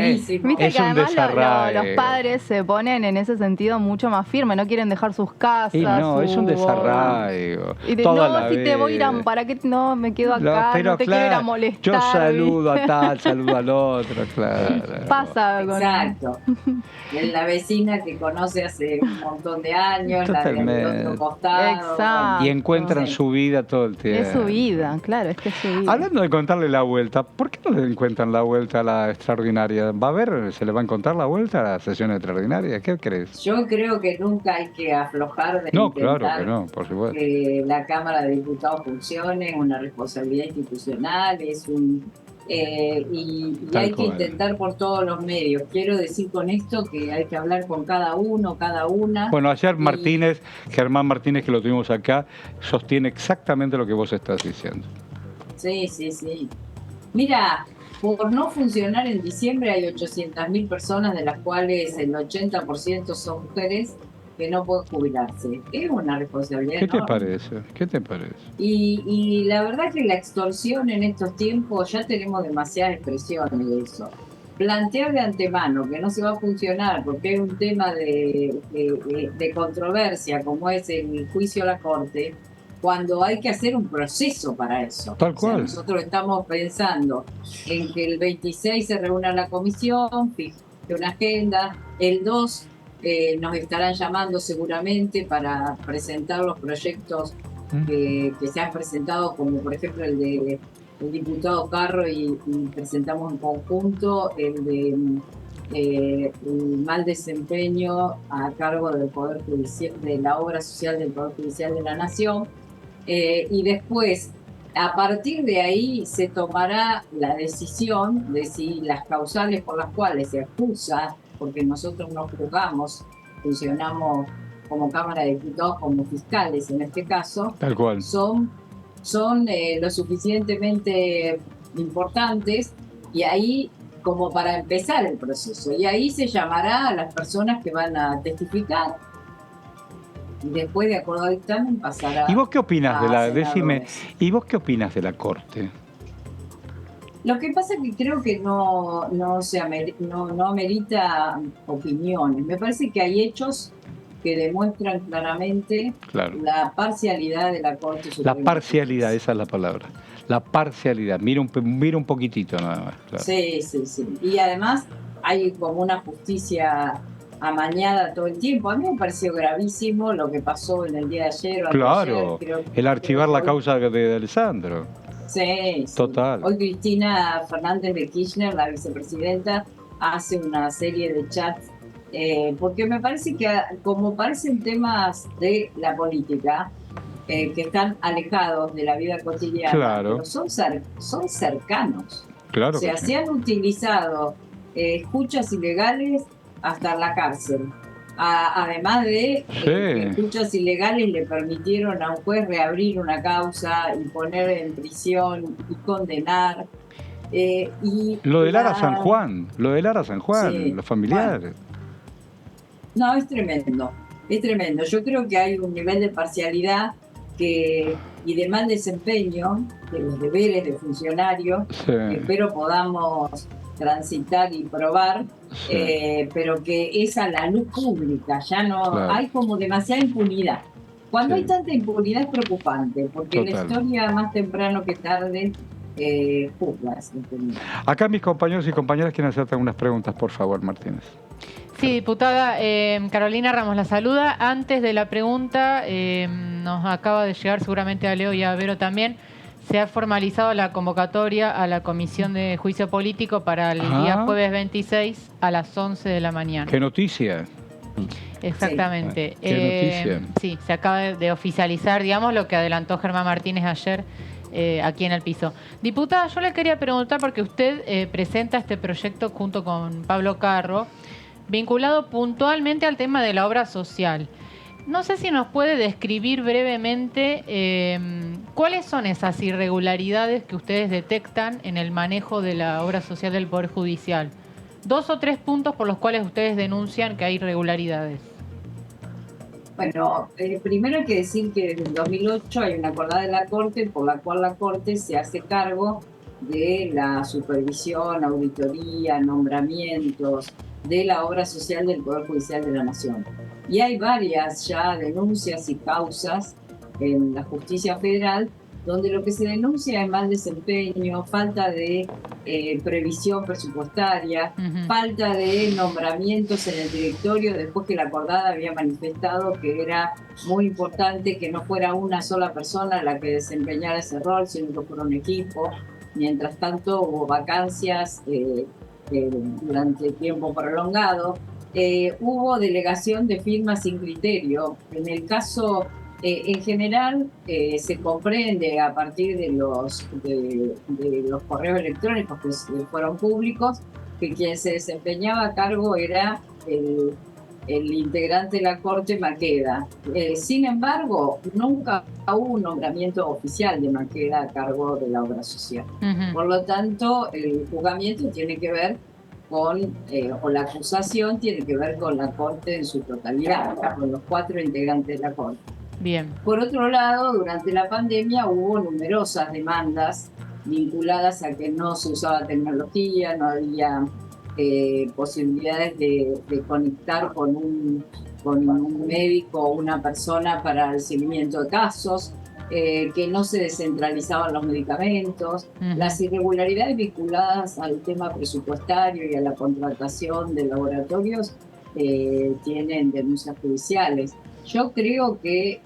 desarraigo. Los padres se ponen en ese sentido mucho más firmes, no quieren dejar sus casas. Y no, es un desarraigo. Y si te voy a ir a... ¿Para qué no me quedo acá? Pero no te quiero ir a molestar. Yo saludo a tal, saludo al otro, claro. Pasa. Exacto. Es la vecina que conoce hace un montón de años, totalmente. La del otro costado. Exacto. Y encuentran su vida todo el tiempo. Es su vida, claro, es que es su vida. Hablando de contarle la vuelta, ¿por qué no le encuentran la vuelta a la extraordinaria? ¿Se le va a encontrar la vuelta a la sesión extraordinaria? ¿Qué crees? Yo creo que nunca hay que aflojar de no, claro que no, por supuesto. Que la Cámara de Diputados funcione, es una responsabilidad institucional, y hay que intentar por todos los medios. Quiero decir con esto que hay que hablar con cada uno, cada una. Bueno, ayer Germán Martínez, que lo tuvimos acá, sostiene exactamente lo que vos estás diciendo. Sí. Mira, por no funcionar en diciembre hay 800.000 personas, de las cuales el 80% son mujeres, que no pueden jubilarse. Es una responsabilidad enorme. ¿Qué te parece? Y la verdad que la extorsión en estos tiempos, ya tenemos demasiadas expresiones de eso. Plantear de antemano que no se va a funcionar porque es un tema de controversia, como es el juicio a la Corte, cuando hay que hacer un proceso para eso. Tal cual. Nosotros estamos pensando en que el 26 se reúna la comisión, fije una agenda, el 2 nos estarán llamando seguramente para presentar los proyectos que se han presentado, como por ejemplo el del diputado Carro, y presentamos en conjunto el de el mal desempeño a cargo del Poder Judicial, de la obra social del Poder Judicial de la Nación, y después, a partir de ahí, se tomará la decisión de si las causales por las cuales se acusa, porque nosotros no juzgamos, funcionamos como Cámara de Diputados, como fiscales en este caso, tal cual, son lo suficientemente importantes, y ahí, como para empezar el proceso, y ahí se llamará a las personas que van a testificar, y después, de acuerdo al dictamen, pasará. ¿Y vos qué opinas de la, senadores. ¿y vos qué opinas de la Corte? Lo que pasa es que creo que no amerita opiniones. Me parece que hay hechos que demuestran claramente la parcialidad de la Corte Suprema. La parcialidad, esa es la palabra. La parcialidad. Mira un poquitito nada más. Claro. Sí. Y además hay como una justicia amañada todo el tiempo. A mí me pareció gravísimo lo que pasó en el día de ayer. Claro, el archivar la causa de Alessandro. Sí. Total. Hoy Cristina Fernández de Kirchner, la vicepresidenta, hace una serie de chats, porque me parece que, como parecen temas de la política, que están alejados de la vida cotidiana, pero son cercanos. Claro. O sea, se han utilizado escuchas ilegales hasta la cárcel. Además de escuchas ilegales, le permitieron a un juez reabrir una causa y poner en prisión y condenar. Lo de Lara San Juan, sí, los familiares. Bueno, no, es tremendo. Yo creo que hay un nivel de parcialidad y de mal desempeño de los deberes de funcionarios, que espero podamos transitar y probar, pero que es a la luz pública, ya no hay como demasiada impunidad. Cuando hay tanta impunidad es preocupante, porque la historia más temprano que tarde juzga esa impunidad. Acá mis compañeros y compañeras quieren hacerte algunas preguntas, por favor, Martínez. Sí, diputada, Carolina Ramos la saluda. Antes de la pregunta, nos acaba de llegar seguramente a Leo y a Vero también. Se ha formalizado la convocatoria a la Comisión de Juicio Político para el día jueves 26 a las 11 de la mañana. ¡Qué noticia! Exactamente. ¿Qué noticia? Sí, se acaba de oficializar, digamos, lo que adelantó Germán Martínez ayer aquí en el piso. Diputada, yo le quería preguntar, porque usted presenta este proyecto junto con Pablo Carro, vinculado puntualmente al tema de la obra social. No sé si nos puede describir brevemente cuáles son esas irregularidades que ustedes detectan en el manejo de la obra social del Poder Judicial. 2 o 3 puntos por los cuales ustedes denuncian que hay irregularidades. Bueno, primero hay que decir que desde el 2008 hay una acordada de la Corte por la cual la Corte se hace cargo de la supervisión, auditoría, nombramientos de la obra social del Poder Judicial de la Nación. Y hay varias ya denuncias y causas en la justicia federal donde lo que se denuncia es mal desempeño, falta de previsión presupuestaria, falta de nombramientos en el directorio, después que la acordada había manifestado que era muy importante que no fuera una sola persona la que desempeñara ese rol, sino que fuera un equipo. Mientras tanto hubo vacancias durante tiempo prolongado. Hubo delegación de firmas sin criterio. En el caso, en general, se comprende a partir de los correos electrónicos que fueron públicos que quien se desempeñaba a cargo era el integrante de la Corte, Maqueda. Sin embargo, nunca hubo un nombramiento oficial de Maqueda a cargo de la obra social. Por lo tanto, el juzgamiento tiene que ver con, o la acusación tiene que ver con la Corte en su totalidad, con los 4 integrantes de la Corte. Bien. Por otro lado, durante la pandemia hubo numerosas demandas vinculadas a que no se usaba tecnología, no había posibilidades de conectar con un médico o una persona para el seguimiento de casos, que no se descentralizaban los medicamentos, las irregularidades vinculadas al tema presupuestario y a la contratación de laboratorios tienen denuncias judiciales. Yo creo que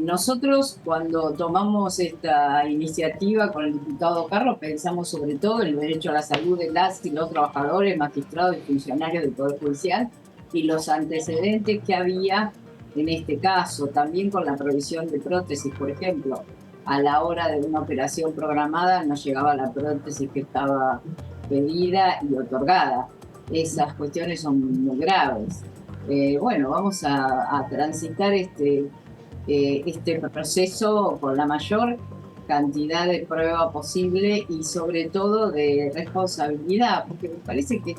nosotros cuando tomamos esta iniciativa con el diputado Carlos pensamos sobre todo en el derecho a la salud de las y los trabajadores, magistrados y funcionarios del Poder Judicial y los antecedentes que había en este caso, también con la provisión de prótesis, por ejemplo. A la hora de una operación programada no llegaba la prótesis que estaba pedida y otorgada. Esas cuestiones son muy graves. Bueno, vamos a transitar este proceso con la mayor cantidad de prueba posible y sobre todo de responsabilidad, porque me parece que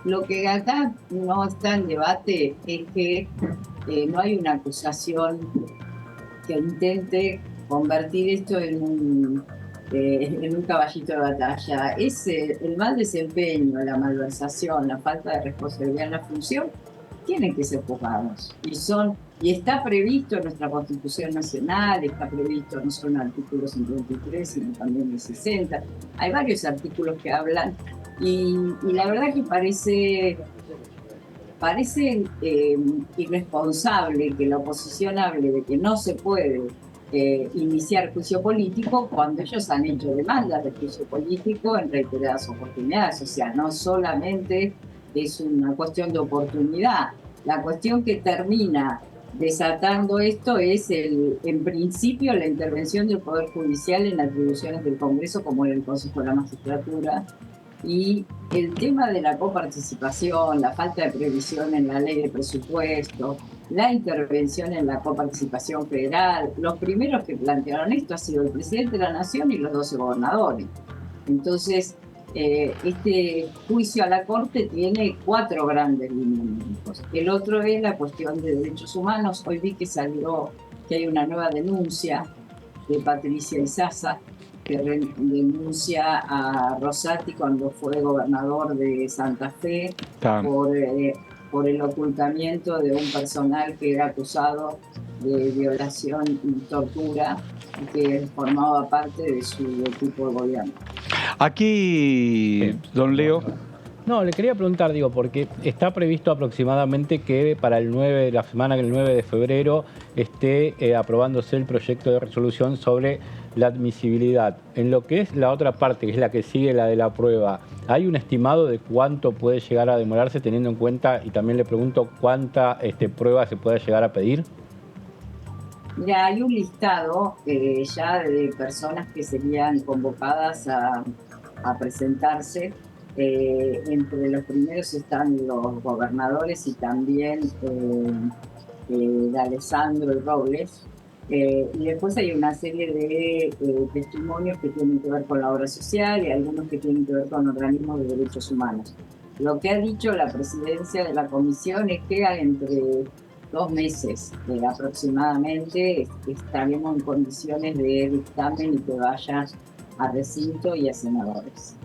lo que acá no está en debate es que no hay una acusación que intente convertir esto en un caballito de batalla. Es el mal desempeño, la malversación, la falta de responsabilidad en la función, tienen que ser juzgados. Y está previsto en nuestra Constitución Nacional, está previsto no solo en el artículo 53, sino también el 60. Hay varios artículos que hablan y la verdad que parece irresponsable que la oposición hable de que no se puede iniciar juicio político cuando ellos han hecho demandas de juicio político en reiteradas oportunidades. O sea, no solamente es una cuestión de oportunidad. La cuestión que termina desatando esto es, en principio, la intervención del Poder Judicial en atribuciones del Congreso, como en el Consejo de la Magistratura, y el tema de la coparticipación, la falta de previsión en la ley de presupuesto, la intervención en la coparticipación federal. Los primeros que plantearon esto ha sido el presidente de la Nación y los 12 gobernadores. Entonces, este juicio a la Corte tiene 4 grandes lineamientos. El otro es la cuestión de derechos humanos. Hoy vi que que hay una nueva denuncia de Patricia Izaza, que denuncia a Rosati cuando fue gobernador de Santa Fe por el ocultamiento de un personal que era acusado de violación y tortura y que formaba parte de su equipo de gobierno. Aquí, don Leo. No, le quería preguntar, porque está previsto aproximadamente que para la semana del 9 de febrero esté aprobándose el proyecto de resolución sobre la admisibilidad. En lo que es la otra parte, que es la que sigue la de la prueba, ¿hay un estimado de cuánto puede llegar a demorarse teniendo en cuenta, y también le pregunto, cuánta prueba se puede llegar a pedir? Mira, hay un listado ya de personas que serían convocadas a presentarse. Entre los primeros están los gobernadores y también de Alessandro y Robles. Y después hay una serie de testimonios que tienen que ver con la obra social y algunos que tienen que ver con organismos de derechos humanos. Lo que ha dicho la presidencia de la comisión es que entre 2 meses aproximadamente estaremos en condiciones de dictamen y que vaya a recinto y a senadores.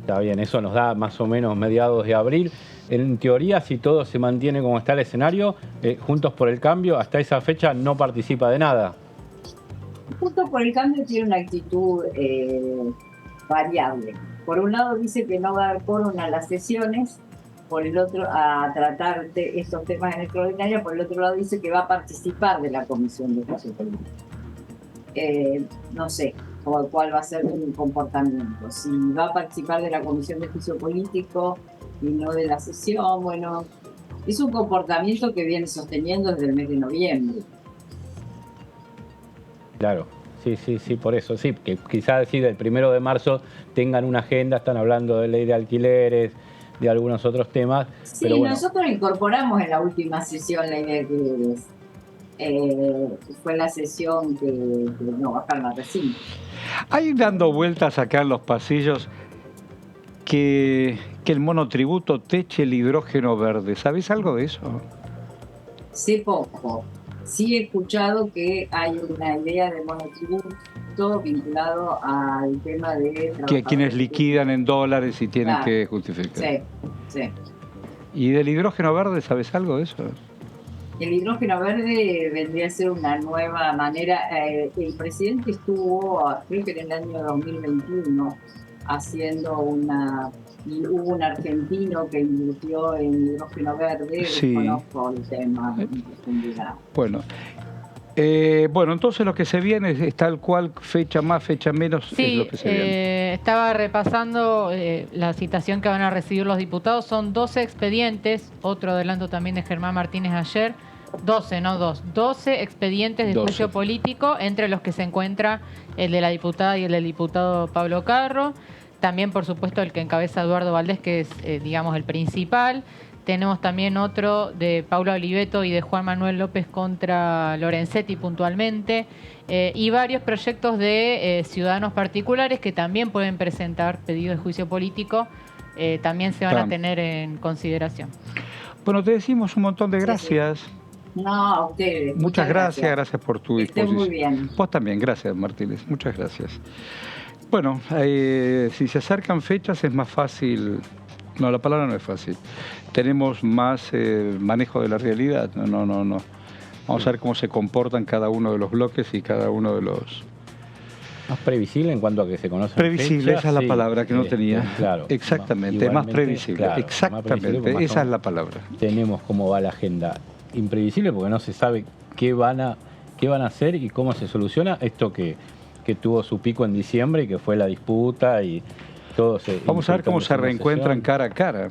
Está bien, eso nos da más o menos mediados de abril. En teoría, si todo se mantiene como está el escenario, Juntos por el Cambio hasta esa fecha no participa de nada. Juntos por el Cambio tiene una actitud variable. Por un lado dice que no va a dar quórum a las sesiones, por el otro a tratar estos temas en extraordinaria, por el otro lado dice que va a participar de la Comisión de Juicio Político. No sé cuál va a ser el comportamiento. Si va a participar de la Comisión de Juicio Político y no de la sesión, bueno, es un comportamiento que viene sosteniendo desde el mes de noviembre. Claro, sí, por eso, sí, que quizás sí, del 1 de marzo tengan una agenda, están hablando de ley de alquileres, de algunos otros temas. Sí, pero bueno. Nosotros incorporamos en la última sesión ley de alquileres. Fue la sesión que no bajaron al recinto. Hay dando vueltas acá en los pasillos que el monotributo teche el hidrógeno verde. ¿Sabes algo de eso? Sé poco. Sí he escuchado que hay una idea de monotributo vinculado al tema de... Que quienes liquidan en dólares y tienen que justificar. Sí. ¿Y del hidrógeno verde sabes algo de eso? El hidrógeno verde vendría a ser una nueva manera. El presidente estuvo, creo que en el año 2021, hubo un argentino que invirtió en hidrógeno verde. Sí. Desconozco el tema en profundidad. Bueno, Bueno, entonces lo que se viene es tal cual, fecha más, fecha menos, sí, es lo que se viene. Estaba repasando la citación que van a recibir los diputados. Son 12 expedientes, otro adelanto también de Germán Martínez ayer, 12, no 12 expedientes de juicio político, entre los que se encuentra el de la diputada y el del diputado Pablo Carro. También, por supuesto, el que encabeza Eduardo Valdés, que es, digamos, el principal. Tenemos también otro de Paula Oliveto y de Juan Manuel López contra Lorenzetti puntualmente, y varios proyectos de ciudadanos particulares que también pueden presentar pedidos de juicio político, también se van a tener en consideración. Bueno, te decimos un montón de gracias. No, a ustedes. Muchas gracias por tu disposición. Muy bien. Vos también, gracias Martínez, muchas gracias. Bueno, si se acercan fechas es más fácil. No, la palabra no es fácil. Tenemos más manejo de la realidad. No. Vamos a ver cómo se comportan cada uno de los bloques y cada uno de los... Más previsible en cuanto a que se conoce. Previsible, esa es la palabra que no tenía. Claro. Exactamente, más previsible. Claro, exactamente, más previsible, esa es la palabra. Tenemos cómo va la agenda. Imprevisible porque no se sabe qué van a hacer y cómo se soluciona esto que tuvo su pico en diciembre y que fue la disputa y... Vamos a ver cómo se reencuentran cara a cara.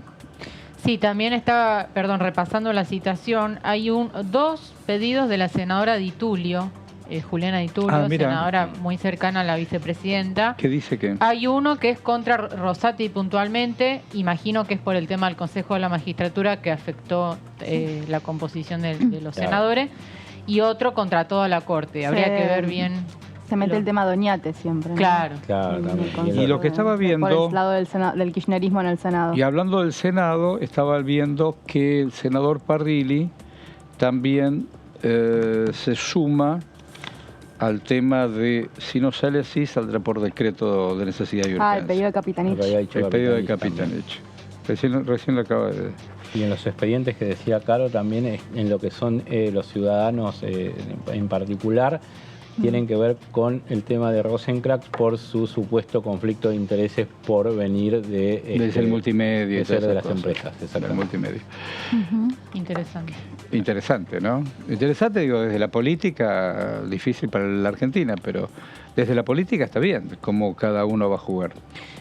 Sí, también estaba, repasando la citación, hay dos pedidos de la senadora Di Tulio, Juliana Di Tulio, senadora muy cercana a la vicepresidenta. ¿Qué dice que? Hay uno que es contra Rosati puntualmente, imagino que es por el tema del Consejo de la Magistratura que afectó la composición de los senadores, y otro contra toda la Corte. Habría que ver bien... Se mete el tema Doñate siempre, ¿no? Claro. Y lo que estaba viendo... Por el lado del kirchnerismo en el Senado. Y hablando del Senado, estaba viendo que el senador Parrilli también se suma al tema de, si no sale así, saldrá por decreto de necesidad y urgencia. El pedido de Capitanich. El pedido de Capitanich. Recién lo acaba de... Y en los expedientes que decía Caro, también en lo que son los ciudadanos en particular, tienen que ver con el tema de Rosenkrantz por su supuesto conflicto de intereses por venir de ser multimedia, de ser de las empresas, del multimedia. Interesante. Interesante, ¿no? Interesante, digo, desde la política, difícil para la Argentina, pero desde la política está bien, cómo cada uno va a jugar.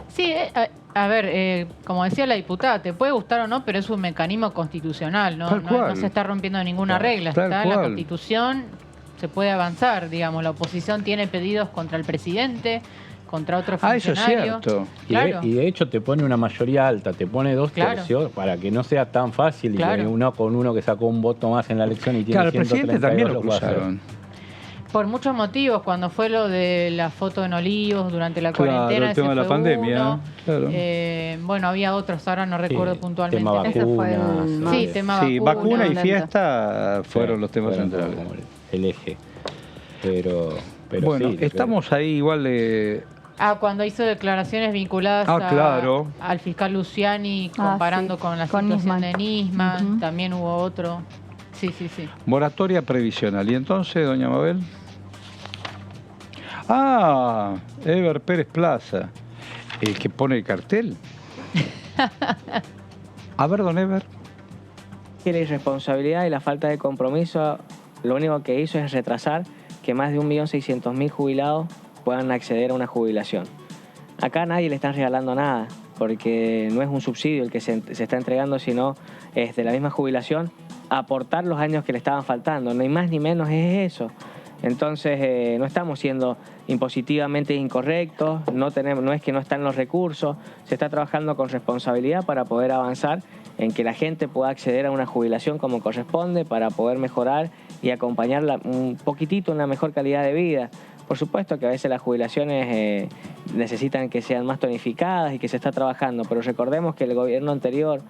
Sí, a ver, como decía la diputada, te puede gustar o no, pero es un mecanismo constitucional, ¿no? No se está rompiendo ninguna regla, está en la Constitución. Se puede avanzar, digamos, la oposición tiene pedidos contra el presidente, contra otro funcionario. Eso es cierto. Claro. Y de hecho te pone una mayoría alta, te pone 2 tercios para que no sea tan fácil y que uno que sacó un voto más en la elección y tiene 132 el presidente también lo acusaron. Por muchos motivos, cuando fue lo de la foto en Olivos durante la cuarentena, el tema de la pandemia. Bueno, había otros, ahora no recuerdo puntualmente. Tema vacuna. Tema vacuna y fiesta fueron los temas centrales. El eje. Pero bueno, estamos ahí igual de... Cuando hizo declaraciones vinculadas al fiscal Luciani, comparando con la situación de Nisman, también hubo otro. Sí. Moratoria previsional. ¿Y entonces, doña Mabel? Eber Pérez Plaza, el que pone el cartel. A ver, don Eber. La irresponsabilidad y la falta de compromiso lo único que hizo es retrasar que más de 1.600.000 jubilados puedan acceder a una jubilación. Acá a nadie le están regalando nada, porque no es un subsidio el que se está entregando, sino es de la misma jubilación aportar los años que le estaban faltando. No hay más ni menos, es eso. Entonces no estamos siendo impositivamente incorrectos, no es que no están los recursos, se está trabajando con responsabilidad para poder avanzar en que la gente pueda acceder a una jubilación como corresponde, para poder mejorar y acompañarla un poquitito en una mejor calidad de vida. Por supuesto que a veces las jubilaciones necesitan que sean más tonificadas y que se está trabajando, pero recordemos que el gobierno anterior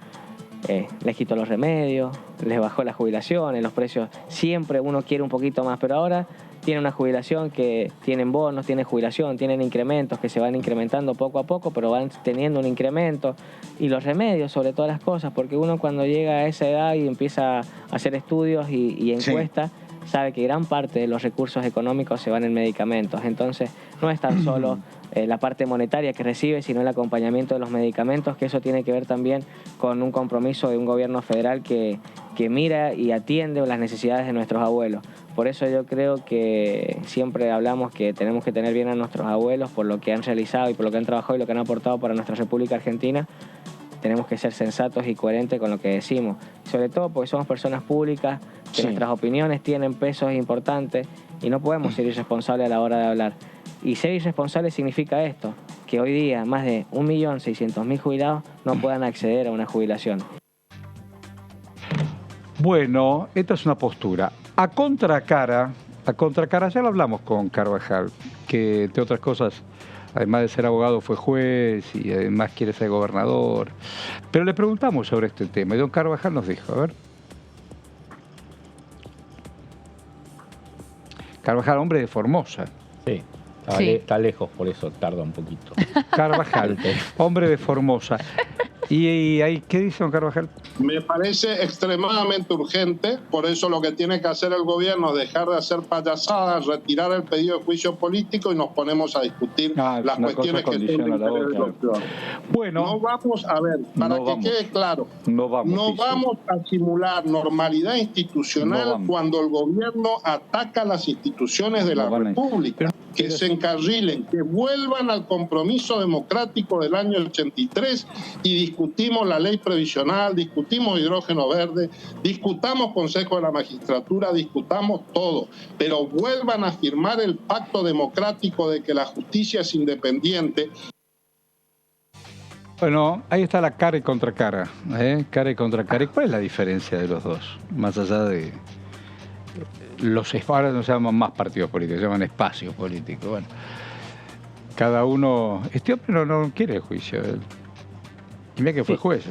les quitó los remedios, les bajó las jubilaciones, los precios, siempre uno quiere un poquito más, pero ahora tiene una jubilación que tienen bonos, tienen jubilación, tienen incrementos que se van incrementando poco a poco, pero van teniendo un incremento, y los remedios sobre todas las cosas, porque uno cuando llega a esa edad y empieza a hacer estudios y encuestas, sabe que gran parte de los recursos económicos se van en medicamentos. Entonces no es tan solo la parte monetaria que recibe, sino el acompañamiento de los medicamentos, que eso tiene que ver también con un compromiso de un gobierno federal que mira y atiende las necesidades de nuestros abuelos. Por eso yo creo que siempre hablamos que tenemos que tener bien a nuestros abuelos por lo que han realizado y por lo que han trabajado y lo que han aportado para nuestra República Argentina. Tenemos que ser sensatos y coherentes con lo que decimos. Sobre todo porque somos personas públicas, que nuestras opiniones tienen pesos importantes y no podemos ser irresponsables a la hora de hablar. Y ser irresponsable significa esto, que hoy día más de 1.600.000 jubilados no puedan acceder a una jubilación. Bueno, esta es una postura. A contracara, ya lo hablamos con Carvajal, que entre otras cosas, además de ser abogado, fue juez y además quiere ser gobernador. Pero le preguntamos sobre este tema y don Carvajal nos dijo, a ver. Carvajal, hombre de Formosa. Sí, está lejos, por eso tarda un poquito. Carvajal, hombre de Formosa. ¿Y ahí qué dice don Carvajal? Me parece extremadamente urgente, por eso lo que tiene que hacer el gobierno es dejar de hacer payasadas, retirar el pedido de juicio político y nos ponemos a discutir las cuestiones que son de interés de los ciudadanos. Bueno, no vamos a ver, para que quede claro, no vamos a simular normalidad institucional cuando el gobierno ataca las instituciones de la República. Que se encarrilen, que vuelvan al compromiso democrático del año 83 y discutimos la ley previsional, discutimos hidrógeno verde, discutamos Consejo de la Magistratura, discutamos todo, pero vuelvan a firmar el pacto democrático de que la justicia es independiente. Bueno, ahí está la cara y contra cara, cara y contra cara. ¿Y cuál es la diferencia de los dos? Más allá de... ahora no se llaman más partidos políticos, se llaman espacios políticos. Bueno, cada uno... Este hombre no quiere el juicio. Y mira que fue juez.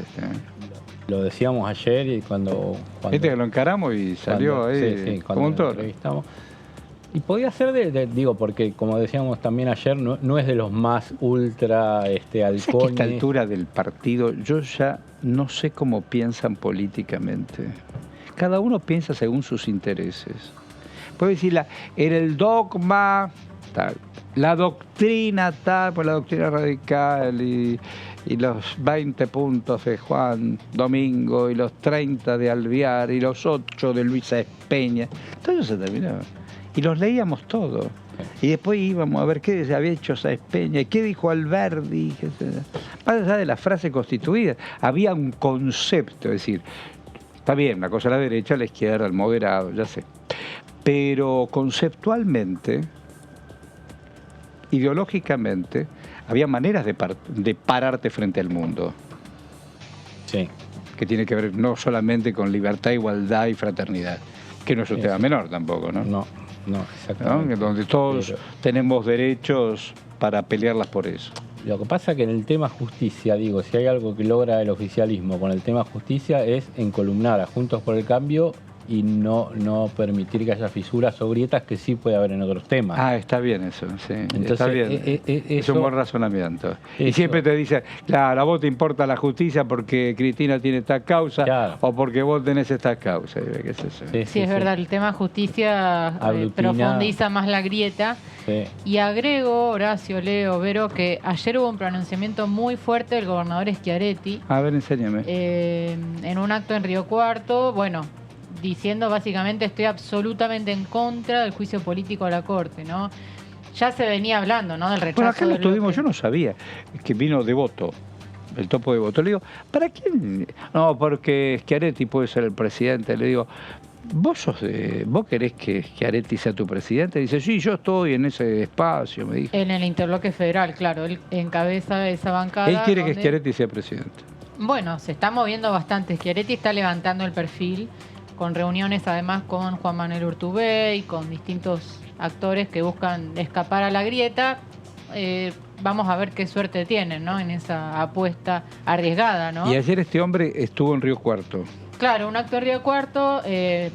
Lo decíamos ayer y cuando Viste que lo encaramos y salió ahí como un toro. Y podía ser digo, porque como decíamos también ayer, no es de los más ultra halcones. Que a esta altura del partido yo ya no sé cómo piensan políticamente. Cada uno piensa según sus intereses. Puede decir, era el dogma tal, la doctrina tal, pues la doctrina radical y los 20 puntos de Juan Domingo y los 30 de Alvear y los 8 de Luisa Espeña. Todo eso se terminaba. Y los leíamos todos. Y después íbamos a ver qué se había hecho esa Espeña, qué dijo Alberdi. Más allá de la frase constituida, había un concepto, es decir, está bien, la cosa a la derecha, a la izquierda, al moderado, ya sé. Pero conceptualmente, ideológicamente, había maneras de pararte frente al mundo. Sí. Que tiene que ver no solamente con libertad, igualdad y fraternidad, que no es un tema menor tampoco, ¿no? No, exactamente. ¿No? Donde todos tenemos derechos para pelearlas por eso. Lo que pasa es que en el tema justicia, digo, si hay algo que logra el oficialismo con el tema justicia es encolumnar a Juntos por el Cambio y no permitir que haya fisuras o grietas que sí puede haber en otros temas. Está bien eso, sí. Entonces, está bien. Es un buen razonamiento. Y siempre te dice, claro, a vos te importa la justicia porque Cristina tiene esta causa o porque vos tenés esta causa. ¿Qué es eso? Sí, es verdad, el tema justicia profundiza más la grieta. Sí. Y agrego, Horacio, Leo, Vero, que ayer hubo un pronunciamiento muy fuerte del gobernador Schiaretti. A ver, enséñame. En un acto en Río Cuarto, diciendo básicamente estoy absolutamente en contra del juicio político a la Corte, ¿no? Ya se venía hablando, ¿no? Del rechazo. Bueno, acá lo tuvimos, yo no sabía que vino Devoto, el topo Devoto. Le digo, ¿para quién? No, porque Schiaretti puede ser el presidente. Le digo, ¿vos querés que Schiaretti sea tu presidente? Dice, sí, yo estoy en ese espacio, me dijo. En el Interbloque Federal, claro, él encabeza esa bancada. Él quiere que Schiaretti sea presidente. Bueno, se está moviendo bastante. Schiaretti está levantando el perfil, con reuniones además con Juan Manuel Urtubey y con distintos actores que buscan escapar a la grieta. Vamos a ver qué suerte tienen, ¿no? En esa apuesta arriesgada, ¿no? Y ayer este hombre estuvo en Río Cuarto. Claro, un acto de Río Cuarto,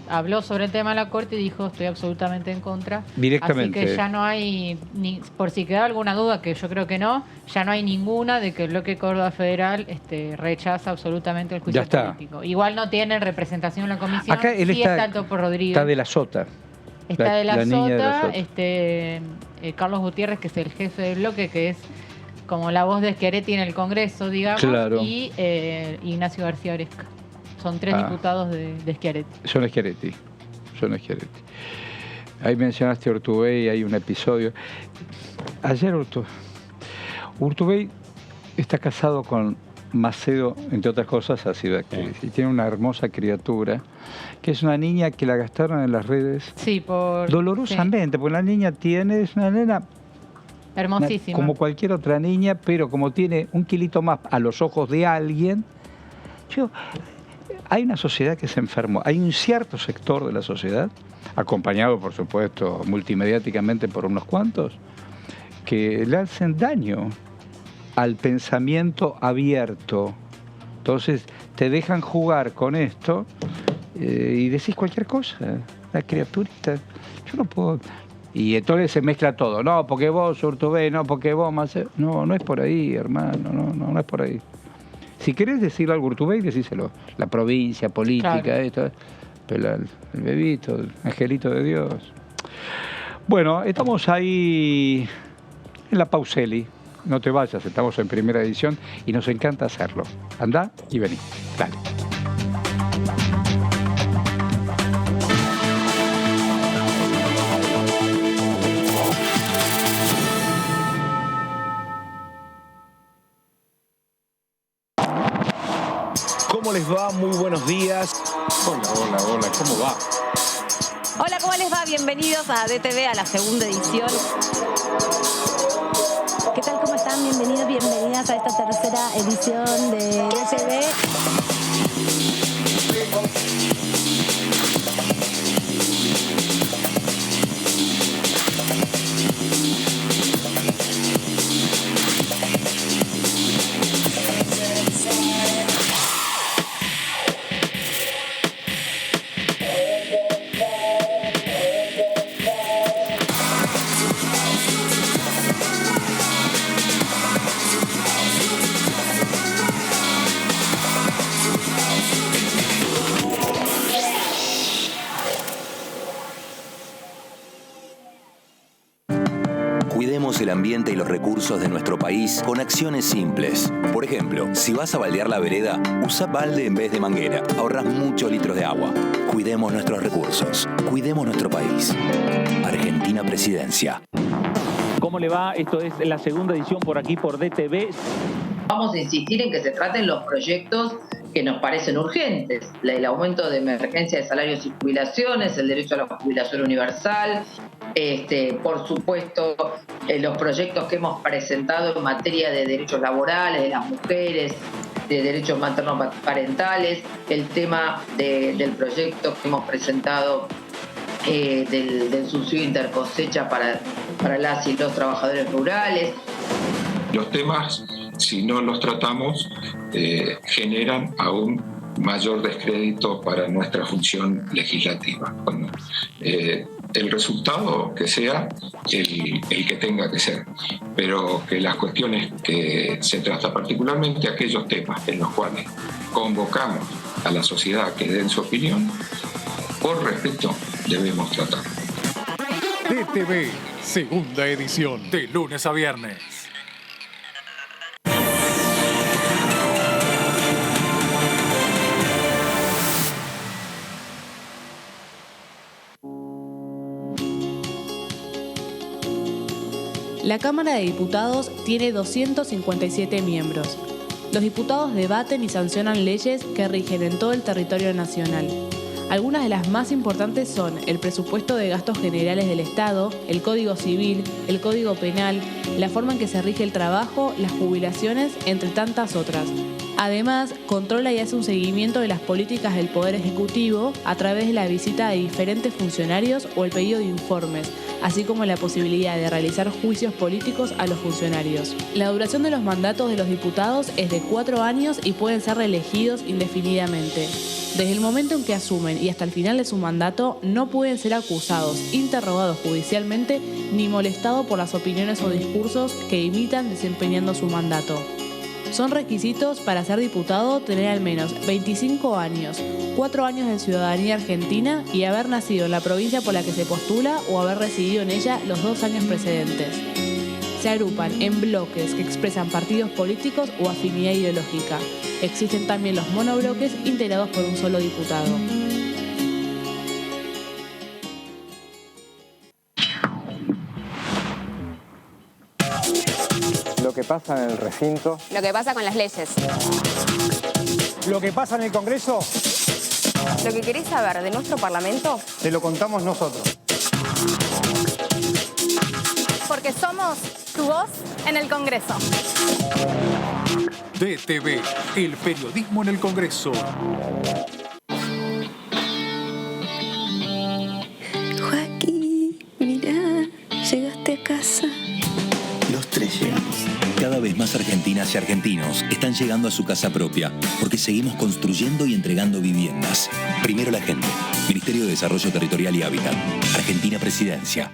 habló sobre el tema de la Corte y dijo estoy absolutamente en contra. Directamente. Así que ya no hay, por si queda alguna duda, que yo creo que no, ya no hay ninguna de que el bloque Córdoba Federal rechaza absolutamente el juicio político. Igual no tienen representación en la comisión. Acá él está el Topo Rodríguez. Está de la Sota. Está de la Sota, Carlos Gutiérrez, que es el jefe del bloque, que es como la voz de Schiaretti en el Congreso, digamos, y Ignacio García Oresca. Son 3 diputados de Schiaretti. Son Schiaretti. Ahí mencionaste Urtubey, hay un episodio. Ayer Urtubey está casado con Macedo, entre otras cosas, ha sido actriz. Y tiene una hermosa criatura, que es una niña que la gastaron en las redes. Sí, dolorosamente, porque la niña es una nena hermosísima. Como cualquier otra niña, pero como tiene un kilito más a los ojos de alguien. Hay una sociedad que se enfermó. Hay un cierto sector de la sociedad, acompañado, por supuesto, multimediáticamente por unos cuantos, que le hacen daño al pensamiento abierto. Entonces te dejan jugar con esto y decís cualquier cosa. La criaturita, yo no puedo... Y entonces se mezcla todo. No, porque vos, Urtubey, no, porque vos, Macedo. No es por ahí, hermano, no es por ahí. Si querés decirle algo a Urtubey, decíselo. La provincia, política, claro. Esto, el bebito, el angelito de Dios. Bueno, estamos ahí en la Pauseli. No te vayas, estamos en primera edición y nos encanta hacerlo. Andá y vení. Dale. ¿Cómo les va? Muy buenos días. Hola, ¿cómo va? Hola, ¿cómo les va? Bienvenidos a DTV, a la segunda edición. ¿Qué tal? ¿Cómo están? Bienvenidos, bienvenidas a esta tercera edición de DTV. El ambiente y los recursos de nuestro país con acciones simples. Por ejemplo, si vas a baldear la vereda, usa balde en vez de manguera. Ahorras muchos litros de agua. Cuidemos nuestros recursos. Cuidemos nuestro país. Argentina Presidencia. ¿Cómo le va? Esto es la segunda edición por aquí por DTV. Vamos a insistir en que se traten los proyectos que nos parecen urgentes. El aumento de emergencia de salarios y jubilaciones, el derecho a la jubilación universal, por supuesto, los proyectos que hemos presentado en materia de derechos laborales, de las mujeres, de derechos maternos parentales, el tema del proyecto que hemos presentado del subsidio intercosecha para las y los trabajadores rurales. Los temas, si no los tratamos, generan aún mayor descrédito para nuestra función legislativa. Bueno, el resultado que sea el que tenga que ser, pero que las cuestiones que se trata, particularmente aquellos temas en los cuales convocamos a la sociedad que den su opinión, por respeto debemos tratar. DTV, segunda edición, de lunes a viernes. La Cámara de Diputados tiene 257 miembros. Los diputados debaten y sancionan leyes que rigen en todo el territorio nacional. Algunas de las más importantes son el presupuesto de gastos generales del Estado, el Código Civil, el Código Penal, la forma en que se rige el trabajo, las jubilaciones, entre tantas otras. Además, controla y hace un seguimiento de las políticas del Poder Ejecutivo a través de la visita de diferentes funcionarios o el pedido de informes, así como la posibilidad de realizar juicios políticos a los funcionarios. La duración de los mandatos de los diputados es de 4 años y pueden ser reelegidos indefinidamente. Desde el momento en que asumen y hasta el final de su mandato, no pueden ser acusados, interrogados judicialmente, ni molestados por las opiniones o discursos que imitan desempeñando su mandato. Son requisitos para ser diputado tener al menos 25 años, 4 años de ciudadanía argentina y haber nacido en la provincia por la que se postula o haber residido en ella los 2 años precedentes. Se agrupan en bloques que expresan partidos políticos o afinidad ideológica. Existen también los monobloques integrados por un solo diputado. que pasa en el recinto. Lo que pasa con las leyes. Lo que pasa en el Congreso. Lo que querés saber de nuestro Parlamento. Te lo contamos nosotros. Porque somos tu voz en el Congreso. DTV, el periodismo en el Congreso. Joaquín, mirá, llegaste a casa. Los tres llegamos. Cada vez más argentinas y argentinos están llegando a su casa propia porque seguimos construyendo y entregando viviendas. Primero la gente. Ministerio de Desarrollo Territorial y Hábitat. Argentina Presidencia.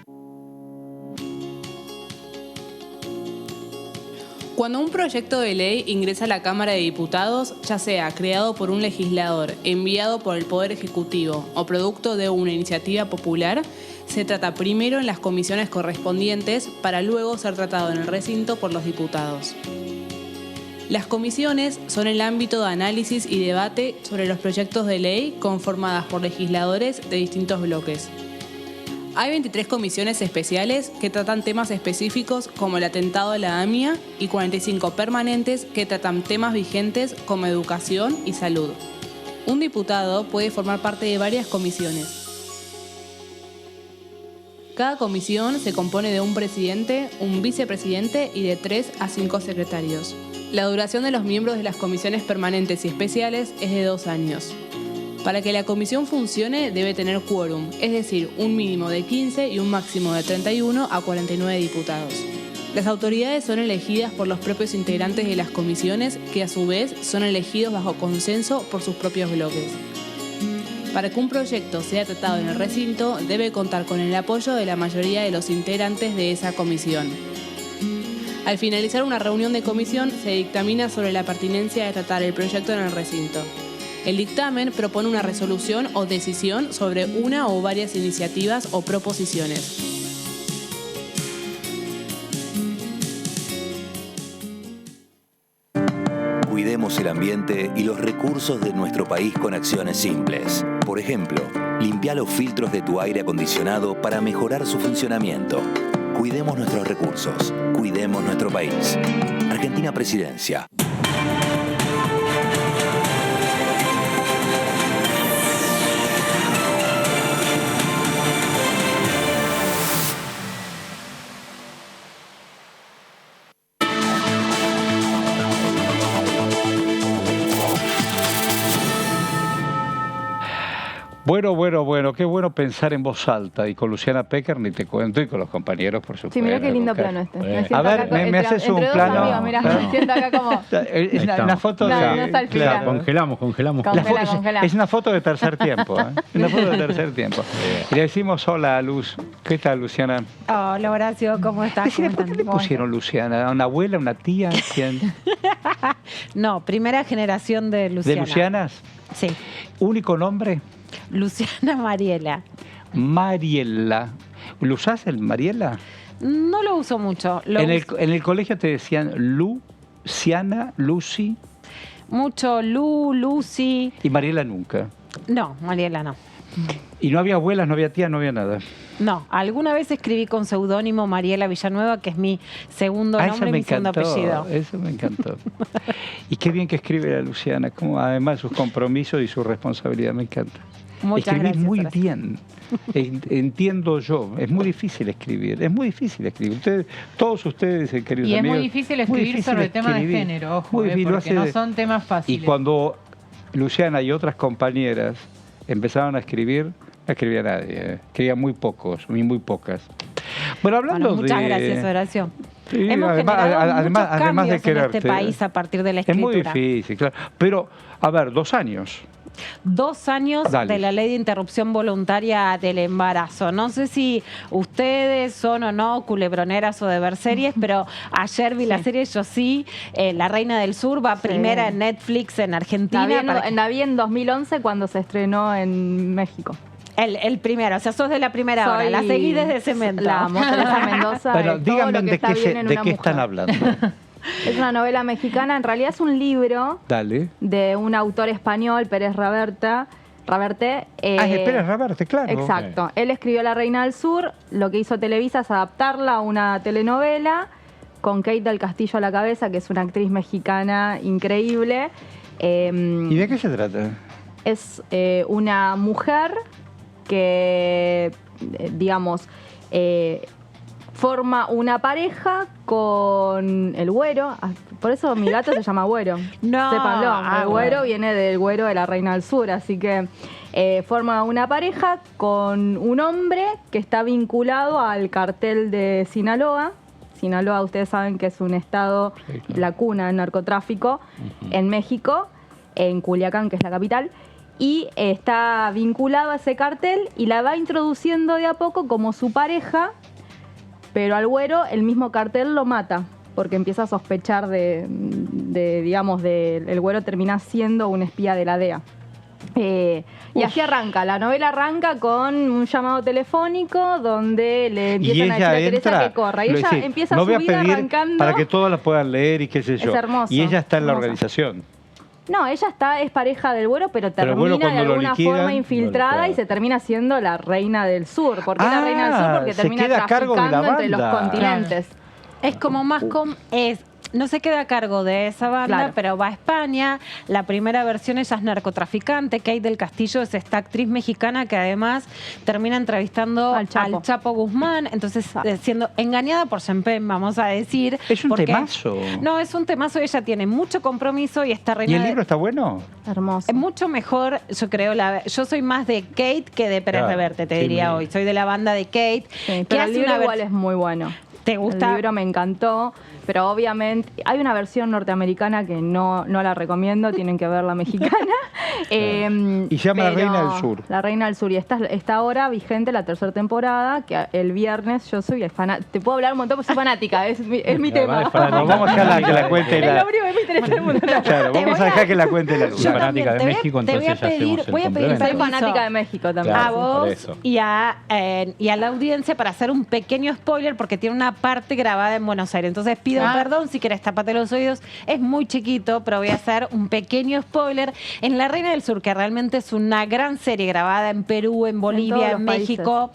Cuando un proyecto de ley ingresa a la Cámara de Diputados, ya sea creado por un legislador, enviado por el Poder Ejecutivo o producto de una iniciativa popular, se trata primero en las comisiones correspondientes para luego ser tratado en el recinto por los diputados. Las comisiones son el ámbito de análisis y debate sobre los proyectos de ley conformadas por legisladores de distintos bloques. Hay 23 comisiones especiales que tratan temas específicos como el atentado a la AMIA y 45 permanentes que tratan temas vigentes como educación y salud. Un diputado puede formar parte de varias comisiones. Cada comisión se compone de un presidente, un vicepresidente y de 3 a 5 secretarios. La duración de los miembros de las comisiones permanentes y especiales es de 2 años. Para que la comisión funcione debe tener quórum, es decir, un mínimo de 15 y un máximo de 31 a 49 diputados. Las autoridades son elegidas por los propios integrantes de las comisiones, que a su vez son elegidos bajo consenso por sus propios bloques. Para que un proyecto sea tratado en el recinto, debe contar con el apoyo de la mayoría de los integrantes de esa comisión. Al finalizar una reunión de comisión, se dictamina sobre la pertinencia de tratar el proyecto en el recinto. El dictamen propone una resolución o decisión sobre una o varias iniciativas o proposiciones. Cuidemos el ambiente y los recursos de nuestro país con acciones simples. Por ejemplo, limpia los filtros de tu aire acondicionado para mejorar su funcionamiento. Cuidemos nuestros recursos. Cuidemos nuestro país. Argentina Presidencia. Bueno, qué bueno pensar en voz alta. Y con Luciana Pecker ni te cuento, y con los compañeros, por supuesto. Sí, mira qué lindo plano este. A ver, me haces un plano. Amigos, mirá, me siento acá como... Es una foto de... Claro, congelamos. Es una foto de tercer tiempo. Una foto de tercer tiempo. Y le decimos hola a Luz. ¿Qué tal, Luciana? Hola, Horacio, ¿cómo estás? Decime, ¿por qué le pusieron Luciana? ¿Una abuela, una tía? ¿Quién? No, primera generación de Luciana. ¿De Lucianas? Sí. ¿Único nombre? Luciana Mariela. Mariela. ¿Lo usás el Mariela? No lo uso mucho. En el colegio te decían Luciana, Lucy. Mucho Lucy. ¿Y Mariela nunca? No, Mariela no. ¿Y no había abuelas, no había tías, no había nada? No, alguna vez escribí con seudónimo Mariela Villanueva, que es mi segundo nombre y mi segundo apellido. Eso me encantó. Y qué bien que escribe la Luciana, como además sus compromisos y su responsabilidad, me encanta. Muchas Escribís gracias, muy Horacio. bien. Entiendo yo. Es muy difícil escribir. Todos ustedes, queridos y amigos. Y es muy difícil escribir sobre temas de género, ojo, porque no son temas fáciles. Y cuando Luciana y otras compañeras empezaron a escribir, no escribía nadie. Escribía muy pocas. Bueno, hablando muchas gracias, Horacio. Sí, hemos generado muchos cambios de quererte, en este país a partir de la escritura. Es muy difícil, claro. Pero, a ver, 2 años. 2 años de la ley de interrupción voluntaria del embarazo. No sé si ustedes son o no culebroneras o de ver series, pero ayer vi la serie, yo sí, La Reina del Sur, va primera en Netflix en Argentina. La vi en 2011 cuando se estrenó en México. El primero, o sea, sos de la primera hora, la seguí desde Cemento. La amo, Teresa Mendoza. Pero díganme de qué están hablando. Es una novela mexicana, en realidad es un libro de un autor español, Pérez Reverte. Es de Pérez Reverte, claro. Exacto. Él escribió La Reina del Sur, lo que hizo Televisa es adaptarla a una telenovela, con Kate del Castillo a la cabeza, que es una actriz mexicana increíble. ¿Y de qué se trata? Es una mujer que, digamos, forma una pareja con el güero. Por eso mi gato se llama Güero. No. Sépanlo. El güero viene del güero de la Reina del Sur. Así que forma una pareja con un hombre que está vinculado al cartel de Sinaloa. Sinaloa, ustedes saben que es un estado, sí, claro, la cuna del narcotráfico en México, en Culiacán, que es la capital. Y está vinculado a ese cartel y la va introduciendo de a poco como su pareja, pero al güero el mismo cartel lo mata, porque empieza a sospechar el güero termina siendo un espía de la DEA. Y así arranca, la novela arranca con un llamado telefónico donde le empiezan a decir a Teresa que corra. Y ella empieza su vida arrancando. Para que todos la puedan leer y qué sé yo. Es hermoso. Y ella está en la organización. No, ella es pareja del güero, pero termina de alguna forma infiltrada y se termina siendo la reina del sur. ¿Por qué la reina del sur? Porque termina traficando entre los continentes. Es como más no se queda a cargo de esa banda, claro, pero va a España. La primera versión ella es narcotraficante. Kate del Castillo es esta actriz mexicana que además termina entrevistando al Chapo Guzmán. Entonces, siendo engañada por Sempen, vamos a decir. Es un temazo. No, es un temazo. Ella tiene mucho compromiso y está reina. ¿Y el libro está bueno? Hermoso. Es mucho mejor, yo creo. Yo soy más de Kate que de Pérez Reverte, te diría hoy. Soy de la banda de Kate. Sí, pero el libro igual es muy bueno. ¿Te gusta? El libro me encantó, pero obviamente hay una versión norteamericana que no la recomiendo, tienen que ver la mexicana. Y se llama La Reina del Sur. La Reina del Sur, y está ahora vigente la tercera temporada, que el viernes yo soy fanática. Te puedo hablar un montón porque soy fanática, es mi tema. Vamos a dejar que la cuente la... Es lo único que me interesa en el mundo. Claro, vamos a dejar que la cuente la Luz. Fanática de México, entonces ya hacemos el complemento. Soy fanática de México también. A vos y a la audiencia para hacer un pequeño spoiler, porque tiene una parte grabada en Buenos Aires. Entonces pido perdón, si querés tapate los oídos. Es muy chiquito, pero voy a hacer un pequeño spoiler. En La Reina del Sur, que realmente es una gran serie grabada en Perú, en Bolivia, en México,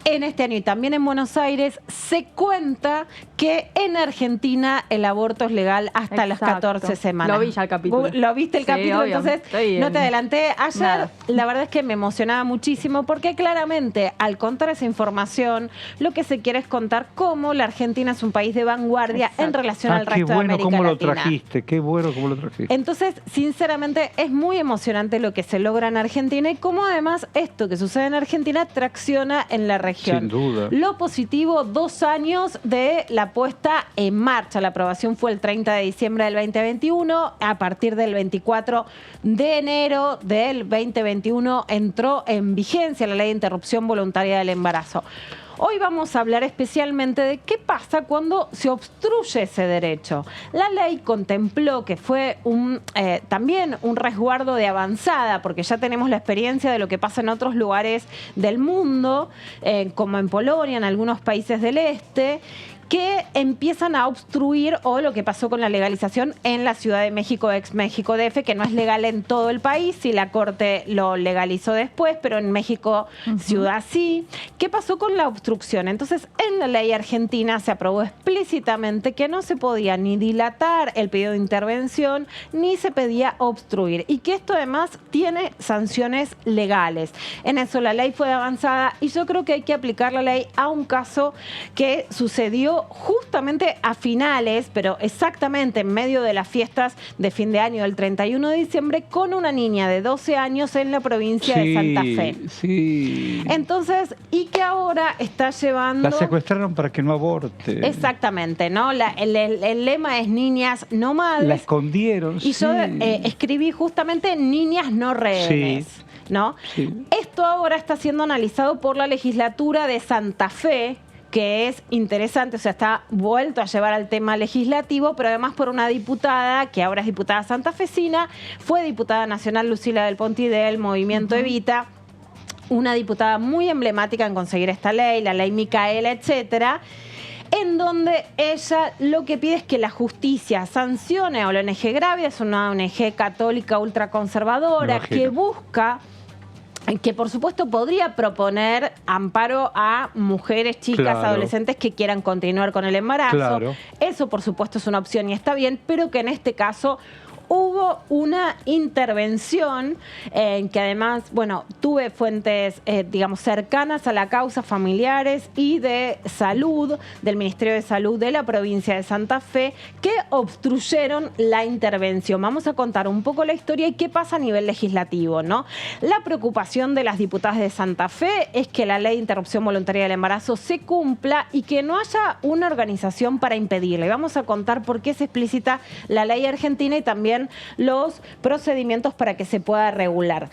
en este año y también en Buenos Aires, se cuenta que en Argentina el aborto es legal hasta las 14 semanas. Lo vi ya el capítulo. ¿Lo viste el capítulo? Obvio. Entonces no te adelanté. Ayer, la verdad es que me emocionaba muchísimo porque claramente al contar esa información, lo que se quiere es contar cómo la Argentina es un país de vanguardia en relación al resto de América Latina. Qué bueno cómo lo trajiste, qué bueno cómo lo trajiste. Entonces, sinceramente, es muy emocionante lo que se logra en Argentina y cómo además esto que sucede en Argentina tracciona en la región. Sin duda. Lo positivo, 2 años de la puesta en marcha. La aprobación fue el 30 de diciembre del 2021. A partir del 24 de enero del 2021 entró en vigencia la ley de interrupción voluntaria del embarazo. Hoy vamos a hablar especialmente de qué pasa cuando se obstruye ese derecho. La ley contempló que fue también un resguardo de avanzada, porque ya tenemos la experiencia de lo que pasa en otros lugares del mundo, como en Polonia, en algunos países del este, que empiezan a obstruir, o lo que pasó con la legalización en la Ciudad de México, ex México DF, que no es legal en todo el país, y la Corte lo legalizó después, pero en México ciudad sí. ¿Qué pasó con la obstrucción? Entonces, en la ley argentina se aprobó explícitamente que no se podía ni dilatar el pedido de intervención, ni se pedía obstruir, y que esto además tiene sanciones legales. En eso la ley fue avanzada, y yo creo que hay que aplicar la ley a un caso que sucedió justamente a finales, pero exactamente en medio de las fiestas de fin de año del 31 de diciembre, con una niña de 12 años en la provincia de Santa Fe. Sí. Entonces, y que ahora está llevando... La secuestraron para que no aborte. Exactamente, ¿no? El lema es niñas no madres. La escondieron, y yo escribí justamente niñas no rehenes. Sí. ¿No? Sí. Esto ahora está siendo analizado por la legislatura de Santa Fe, que es interesante, o sea, está vuelto a llevar al tema legislativo, pero además por una diputada, que ahora es diputada santafesina, fue diputada nacional Lucila del Ponti del Movimiento Evita, una diputada muy emblemática en conseguir esta ley, la ley Micaela, etcétera, en donde ella lo que pide es que la justicia sancione a la ONG Gravia, es una ONG católica ultraconservadora que busca que por supuesto podría proponer amparo a mujeres, chicas, adolescentes que quieran continuar con el embarazo. Eso por supuesto es una opción y está bien, pero que en este caso hubo una intervención que además, bueno, tuve fuentes, digamos, cercanas a la causa, familiares y de salud, del Ministerio de Salud de la provincia de Santa Fe, que obstruyeron la intervención. Vamos a contar un poco la historia y qué pasa a nivel legislativo, ¿no? La preocupación de las diputadas de Santa Fe es que la ley de interrupción voluntaria del embarazo se cumpla y que no haya una organización para impedirla. Y vamos a contar por qué se explicita la ley argentina y también los procedimientos para que se pueda regular.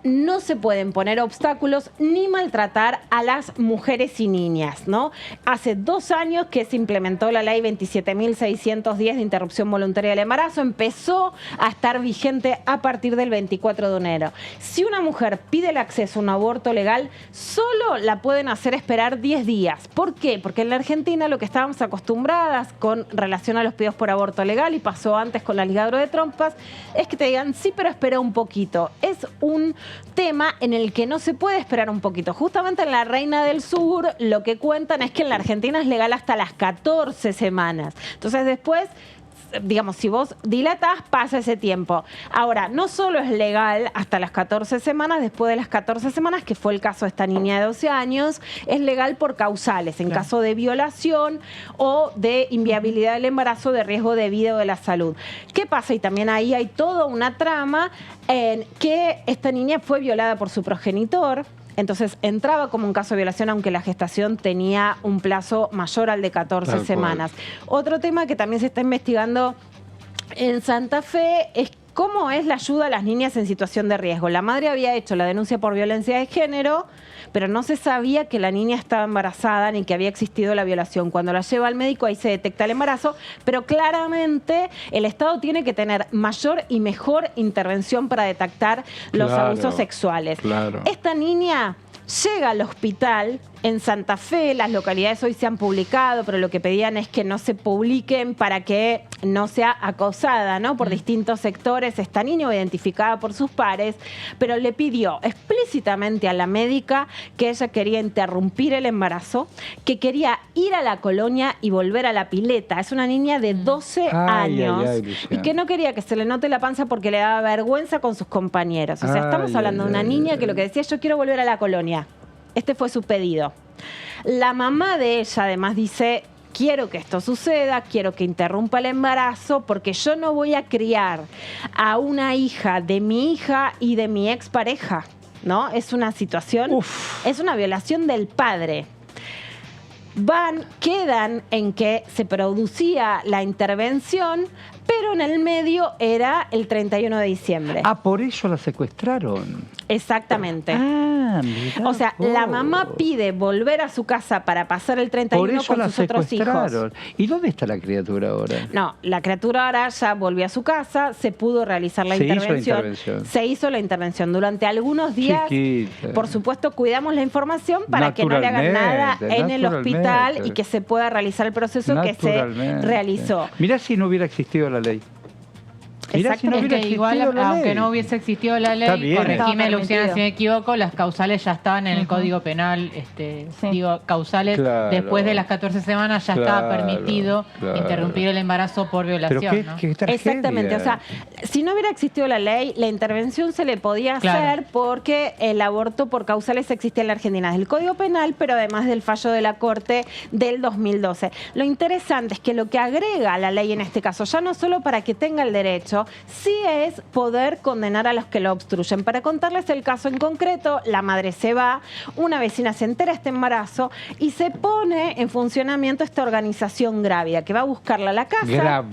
No se pueden poner obstáculos ni maltratar a las mujeres y niñas, ¿no? Hace 2 años que se implementó la ley 27.610 de interrupción voluntaria del embarazo, empezó a estar vigente a partir del 24 de enero. Si una mujer pide el acceso a un aborto legal, solo la pueden hacer esperar 10 días. ¿Por qué? Porque en la Argentina lo que estábamos acostumbradas con relación a los pedidos por aborto legal, y pasó antes con la ligadura de trompas, es que te digan, sí, pero espera un poquito. Es un tema en el que no se puede esperar un poquito. Justamente en la Reina del Sur lo que cuentan es que en la Argentina es legal hasta las 14 semanas. Entonces después, digamos, si vos dilatás, pasa ese tiempo. Ahora, no solo es legal hasta las 14 semanas, después de las 14 semanas, que fue el caso de esta niña de 12 años, es legal por causales, en caso de violación o de inviabilidad del embarazo, de riesgo de vida o de la salud. ¿Qué pasa? Y también ahí hay toda una trama en que esta niña fue violada por su progenitor. Entonces entraba como un caso de violación, aunque la gestación tenía un plazo mayor al de 14 semanas. Otro tema que también se está investigando en Santa Fe es cómo es la ayuda a las niñas en situación de riesgo. La madre había hecho la denuncia por violencia de género, pero no se sabía que la niña estaba embarazada ni que había existido la violación. Cuando la lleva al médico, ahí se detecta el embarazo, pero claramente el Estado tiene que tener mayor y mejor intervención para detectar los abusos sexuales. Esta niña llega al hospital en Santa Fe, las localidades hoy se han publicado, pero lo que pedían es que no se publiquen para que no sea acosada, ¿no?, por distintos sectores. Esta niña identificada por sus pares, pero le pidió explícitamente a la médica que ella quería interrumpir el embarazo, que quería ir a la colonia y volver a la pileta. Es una niña de 12 años y que no quería que se le note la panza porque le daba vergüenza con sus compañeros. O sea, estamos hablando de una niña que lo que decía, yo quiero volver a la colonia. Este fue su pedido. La mamá de ella además dice, quiero que esto suceda, quiero que interrumpa el embarazo porque yo no voy a criar a una hija de mi hija y de mi expareja, ¿no? Es una situación, es una violación del padre. Quedan en que se producía la intervención, pero en el medio era el 31 de diciembre. Ah, por eso la secuestraron. Exactamente. O sea, la mamá pide volver a su casa para pasar el 31 con sus otros hijos. ¿Y dónde está la criatura ahora? No, la criatura ahora ya volvió a su casa, se pudo realizar la intervención. Se hizo la intervención. Durante algunos días, por supuesto, cuidamos la información para que no le hagan nada en el hospital y que se pueda realizar el proceso que se realizó. Mirá si no hubiera existido la ley. Mirá, si no es que igual, aunque no hubiese existido la ley, corregime, Luciana, si me equivoco, las causales ya estaban en el Código Penal, digo, causales después de las 14 semanas ya estaba permitido interrumpir el embarazo por violación, ¿no? Exactamente, o sea, si no hubiera existido la ley, la intervención se le podía hacer porque el aborto por causales existe en la Argentina, del Código Penal, pero además del fallo de la Corte del 2012. Lo interesante es que lo que agrega la ley en este caso, ya no solo para que tenga el derecho, sí es poder condenar a los que lo obstruyen. Para contarles el caso en concreto, la madre se va, una vecina se entera de este embarazo y se pone en funcionamiento esta organización Grávida, que va a buscarla a la casa.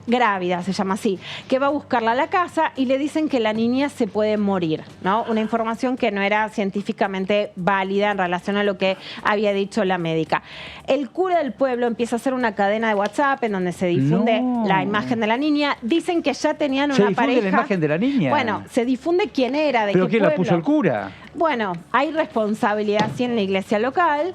Grávida se llama así, que va a buscarla a la casa y le dicen que la niña se puede morir, ¿no? Una información que no era científicamente válida en relación a lo que había dicho la médica. El cura del pueblo empieza a hacer una cadena de WhatsApp en donde se difunde la imagen de la niña. Dicen que ya tenían una pareja. ¿Se difunde la imagen de la niña? Bueno, se difunde quién era, de ¿Pero qué quién pueblo. la puso el cura? Bueno, hay responsabilidad sí en la iglesia local.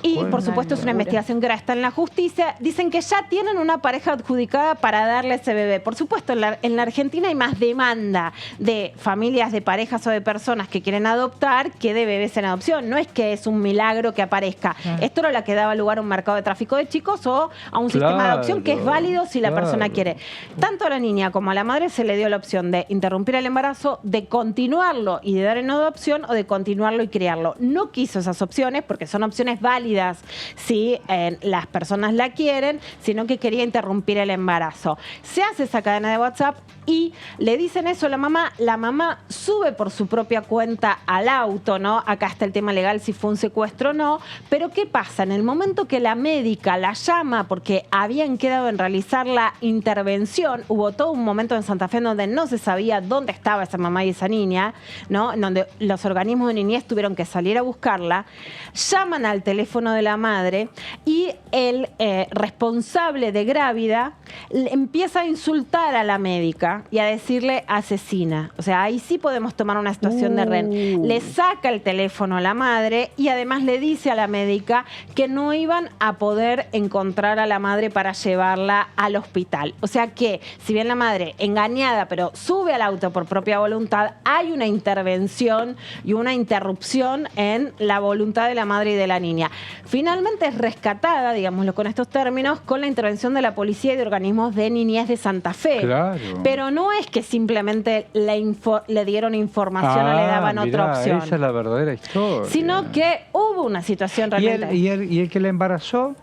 Y por supuesto es una investigación que ahora está en la justicia. Dicen que ya tienen una pareja adjudicada para darle ese bebé. Por supuesto, en la Argentina hay más demanda de familias, de parejas o de personas que quieren adoptar que de bebés en adopción. No es que es un milagro que aparezca. Esto era lo que daba lugar a un mercado de tráfico de chicos o a un sistema de adopción que es válido si la persona quiere. Tanto a la niña como a la madre se le dio la opción de interrumpir el embarazo, de continuarlo y de dar en adopción o de continuarlo y criarlo. No quiso esas opciones porque son opciones válidas si las personas la quieren, sino que quería interrumpir el embarazo. Se hace esa cadena de WhatsApp y le dicen eso a la mamá sube por su propia cuenta al auto, ¿no? Acá está el tema legal si fue un secuestro o no, pero ¿qué pasa? En el momento que la médica la llama porque habían quedado en realizar la intervención, hubo todo un momento en Santa Fe donde no se sabía dónde estaba esa mamá y esa niña, ¿no? En donde los organismos de niñez tuvieron que salir a buscarla, llaman al teléfono de la madre y el responsable de Grávida empieza a insultar a la médica y a decirle asesina. O sea, ahí sí podemos tomar una situación de rehén. Le saca el teléfono a la madre y además le dice a la médica que no iban a poder encontrar a la madre para llevarla al hospital. O sea que, si bien la madre engañada, pero sube al auto por propia voluntad, hay una intervención y una interrupción en la voluntad de la madre y de la niña. Finalmente es rescatada, digámoslo con estos términos, con la intervención de la policía y de organismos de niñez de Santa Fe. Claro. Pero no es que simplemente le dieron información o le daban otra opción. Esa es la verdadera historia. Sino que hubo una situación realmente. ¿Y el que la embarazó?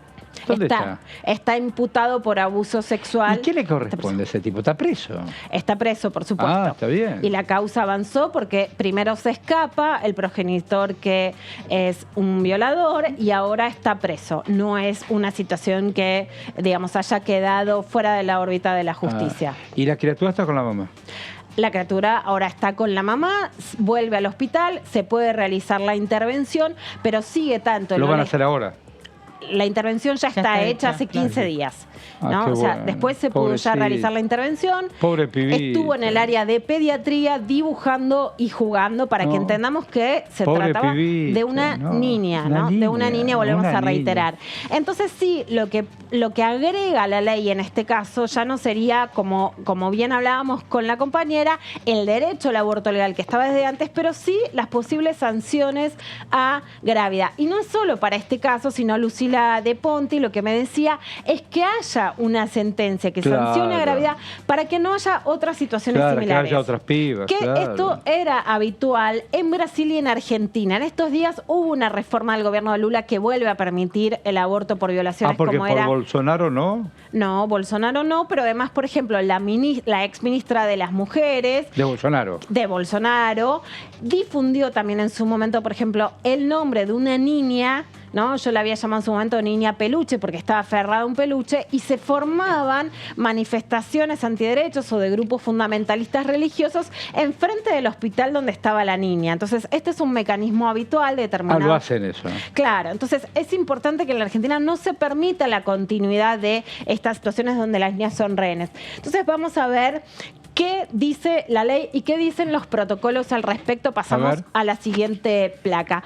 ¿Dónde está? Está imputado por abuso sexual. ¿Y qué le corresponde a ese tipo? ¿Está preso? Está preso, por supuesto. Está bien. Y la causa avanzó porque primero se escapa el progenitor que es un violador y ahora está preso. No es una situación que, digamos, haya quedado fuera de la órbita de la justicia. ¿Y la criatura está con la mamá? La criatura ahora está con la mamá, vuelve al hospital, se puede realizar la intervención, pero sigue tanto... ¿Lo van a hacer ahora? La intervención ya está hecha hace 15 días. ¿no? O sea, después se pudo ya realizar la intervención. Pobre pibito. Estuvo en el área de pediatría dibujando y jugando para que entendamos que se trataba de una niña, ¿no? De una niña, volvemos a reiterar. Entonces sí, lo que agrega la ley en este caso ya no sería, como bien hablábamos con la compañera, el derecho al aborto legal que estaba desde antes, pero sí las posibles sanciones a Grávida. Y no es solo para este caso, sino Lucila de Ponti lo que me decía es que haya una sentencia que sancione a Grávida para que no haya otras situaciones similares. Que haya otras pibas. Esto era habitual en Brasil y en Argentina. En estos días hubo una reforma del gobierno de Lula que vuelve a permitir el aborto por violaciones porque como por era. Bolsonaro no. No, Bolsonaro no, pero además, por ejemplo, la ex ministra de las Mujeres. De Bolsonaro. De Bolsonaro. Difundió también en su momento, por ejemplo, el nombre de una niña, ¿no? Yo la había llamado en su momento niña peluche porque estaba aferrada a un peluche y se formaban manifestaciones antiderechos o de grupos fundamentalistas religiosos enfrente del hospital donde estaba la niña. Entonces, este es un mecanismo habitual determinado. Lo hacen eso. Claro, entonces es importante que en la Argentina no se permita la continuidad de estas situaciones donde las niñas son rehenes. Entonces, vamos a ver qué dice la ley y qué dicen los protocolos al respecto. Pasamos a la siguiente placa.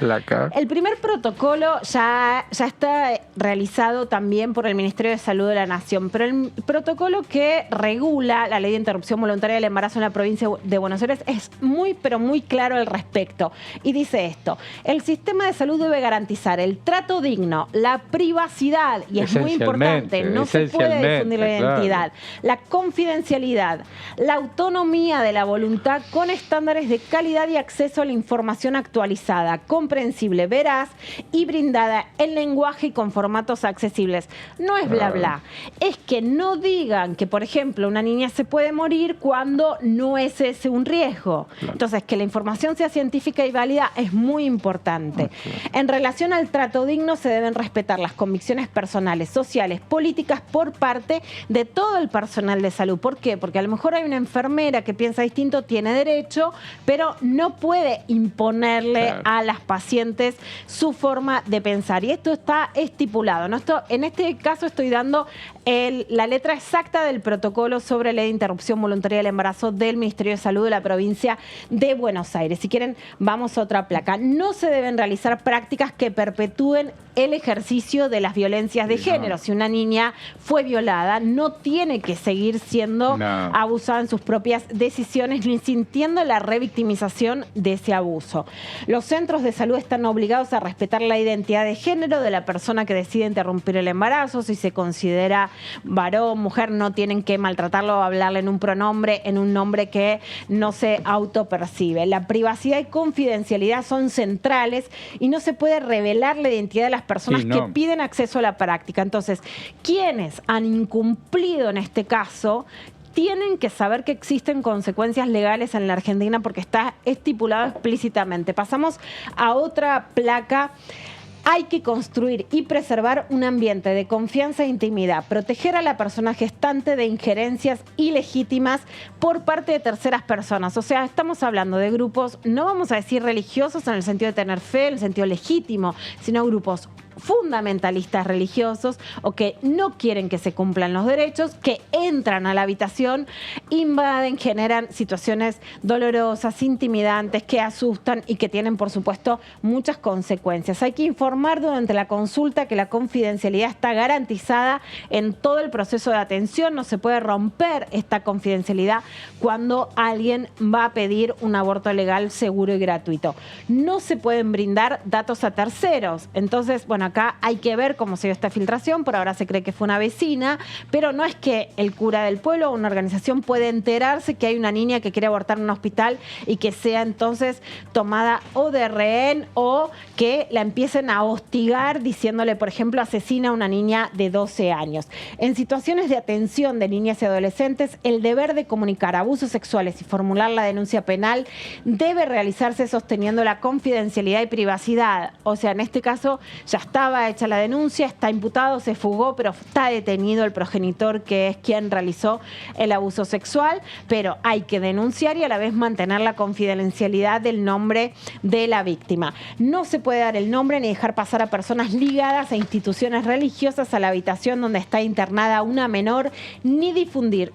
El primer protocolo ya está realizado también por el Ministerio de Salud de la Nación, pero el protocolo que regula la ley de interrupción voluntaria del embarazo en la provincia de Buenos Aires es muy, pero muy claro al respecto. Y dice esto: el sistema de salud debe garantizar el trato digno, la privacidad, y es muy importante, no se puede difundir la identidad, la confidencialidad, la autonomía de la voluntad con estándares de calidad y acceso a la información actualizada, comprensible, veraz y brindada en lenguaje y con formatos accesibles. No es bla bla, es que no digan que, por ejemplo, una niña se puede morir cuando no es ese un riesgo. Entonces, que la información sea científica y válida es muy importante. En relación al trato digno, se deben respetar las convicciones personales, sociales, políticas por parte de todo el personal de salud. ¿Por qué? Porque a lo mejor hay una enfermedad enfermera que piensa distinto tiene derecho, pero no puede imponerle a las pacientes su forma de pensar. Y esto está estipulado, ¿no? En este caso estoy dando la letra exacta del protocolo sobre ley de interrupción voluntaria del embarazo del Ministerio de Salud de la provincia de Buenos Aires. Si quieren, vamos a otra placa. No se deben realizar prácticas que perpetúen el ejercicio de las violencias de género. Si una niña fue violada, no tiene que seguir siendo abusada en sus propias decisiones ni sintiendo la revictimización de ese abuso. Los centros de salud están obligados a respetar la identidad de género de la persona que decide interrumpir el embarazo. Si se considera varón, mujer, no tienen que maltratarlo o hablarle en un pronombre, en un nombre que no se autopercibe. La privacidad y confidencialidad son centrales y no se puede revelar la identidad de las personas que piden acceso a la práctica. Entonces, quienes han incumplido en este caso tienen que saber que existen consecuencias legales en la Argentina porque está estipulado explícitamente. Pasamos a otra placa. Hay que construir y preservar un ambiente de confianza e intimidad, proteger a la persona gestante de injerencias ilegítimas por parte de terceras personas. O sea, estamos hablando de grupos, no vamos a decir religiosos en el sentido de tener fe, en el sentido legítimo, sino grupos fundamentalistas religiosos o que no quieren que se cumplan los derechos, que entran a la habitación, invaden, generan situaciones dolorosas, intimidantes, que asustan y que tienen, por supuesto, muchas consecuencias. Hay que informar durante la consulta que la confidencialidad está garantizada en todo el proceso de atención. No se puede romper esta confidencialidad cuando alguien va a pedir un aborto legal, seguro y gratuito. No se pueden brindar datos a terceros. Entonces, bueno, acá hay que ver cómo se dio esta filtración. Por ahora se cree que fue una vecina, pero no es que el cura del pueblo o una organización puede enterarse que hay una niña que quiere abortar en un hospital y que sea entonces tomada o de rehén o que la empiecen a hostigar diciéndole, por ejemplo, asesina a una niña de 12 años. En situaciones de atención de niñas y adolescentes, el deber de comunicar abusos sexuales y formular la denuncia penal debe realizarse sosteniendo la confidencialidad y privacidad. O sea, en este caso ya estaba hecha la denuncia, está imputado, se fugó, pero está detenido el progenitor que es quien realizó el abuso sexual, pero hay que denunciar y a la vez mantener la confidencialidad del nombre de la víctima. No se puede dar el nombre ni dejar pasar a personas ligadas a instituciones religiosas a la habitación donde está internada una menor, ni difundir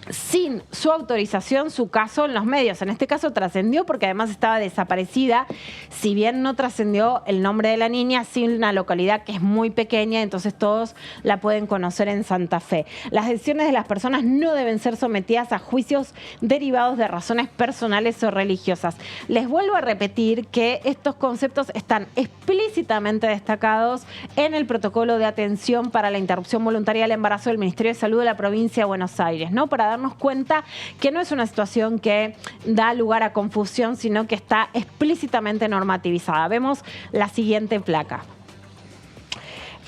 sin su autorización su caso en los medios. En este caso trascendió porque además estaba desaparecida, si bien no trascendió el nombre de la niña, sí una localidad que es muy pequeña, entonces todos la pueden conocer en Santa Fe. Las decisiones de las personas no deben ser sometidas a juicios derivados de razones personales o religiosas. Les vuelvo a repetir que estos conceptos están explícitamente destacados en el protocolo de atención para la interrupción voluntaria del embarazo del Ministerio de Salud de la provincia de Buenos Aires, ¿no? Para darnos cuenta que no es una situación que da lugar a confusión, sino que está explícitamente normativizada. Vemos la siguiente placa.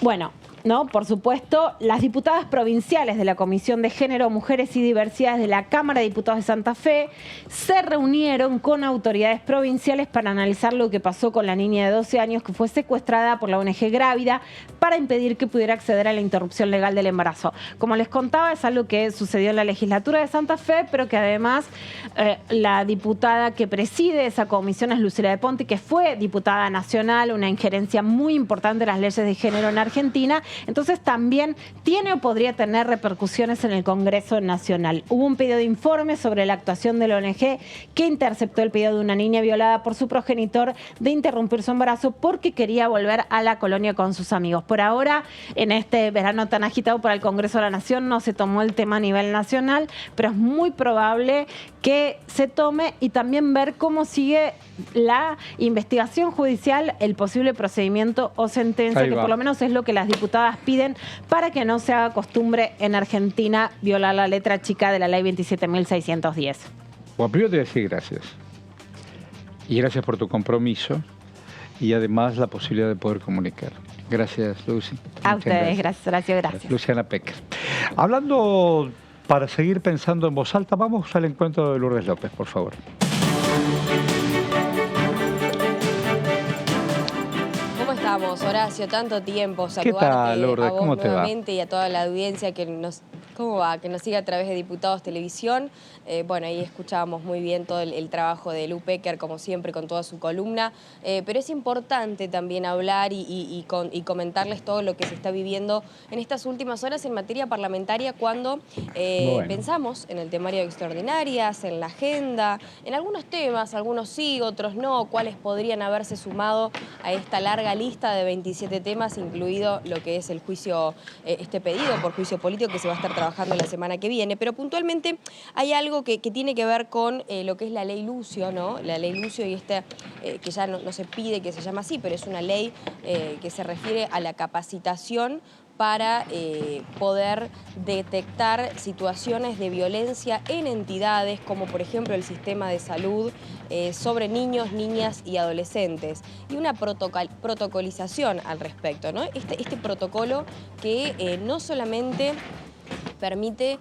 Bueno, ¿no? Por supuesto, las diputadas provinciales de la Comisión de Género, Mujeres y Diversidades de la Cámara de Diputados de Santa Fe se reunieron con autoridades provinciales para analizar lo que pasó con la niña de 12 años que fue secuestrada por la ONG Grávida para impedir que pudiera acceder a la interrupción legal del embarazo. Como les contaba, es algo que sucedió en la legislatura de Santa Fe, pero que además la diputada que preside esa comisión es Lucila de Ponti, que fue diputada nacional, una injerencia muy importante en las leyes de género en Argentina. Entonces también tiene o podría tener repercusiones en el Congreso Nacional. Hubo un pedido de informe sobre la actuación de la ONG que interceptó el pedido de una niña violada por su progenitor de interrumpir su embarazo porque quería volver a la colonia con sus amigos. Por ahora, en este verano tan agitado para el Congreso de la Nación, no se tomó el tema a nivel nacional, pero es muy probable que se tome y también ver cómo sigue la investigación judicial, el posible procedimiento o sentencia, que por lo menos es lo que las diputadas piden para que no se haga costumbre en Argentina violar la letra chica de la ley 27.610. Bueno, primero te voy a decir gracias. Y gracias por tu compromiso y además la posibilidad de poder comunicar. Gracias, Lucy. A ustedes, gracias. Luciana Pecker. Hablando, para seguir pensando en voz alta, vamos al encuentro de Lourdes López, por favor. Horacio, tanto tiempo, saludarte. ¿Qué tal, Lourdes? a vos ¿Cómo te nuevamente va? Y a toda la audiencia que nos ¿Cómo va? Que nos siga a través de Diputados Televisión. Bueno, ahí escuchábamos muy bien todo el trabajo de Lu Pecker, como siempre, con toda su columna. Pero es importante también hablar y comentarles todo lo que se está viviendo en estas últimas horas en materia parlamentaria cuando pensamos en el temario de extraordinarias, en la agenda, en algunos temas, algunos sí, otros no, cuáles podrían haberse sumado a esta larga lista de 27 temas, incluido lo que es el juicio, este pedido por juicio político que se va a estar trabajando la semana que viene. Pero puntualmente hay algo que tiene que ver con lo que es la ley Lucio, ¿no? La ley Lucio y que ya no se pide que se llame así, pero es una ley que se refiere a la capacitación para poder detectar situaciones de violencia en entidades como por ejemplo el sistema de salud sobre niños, niñas y adolescentes y una protocolización al respecto, ¿no? Este protocolo que no solamente permite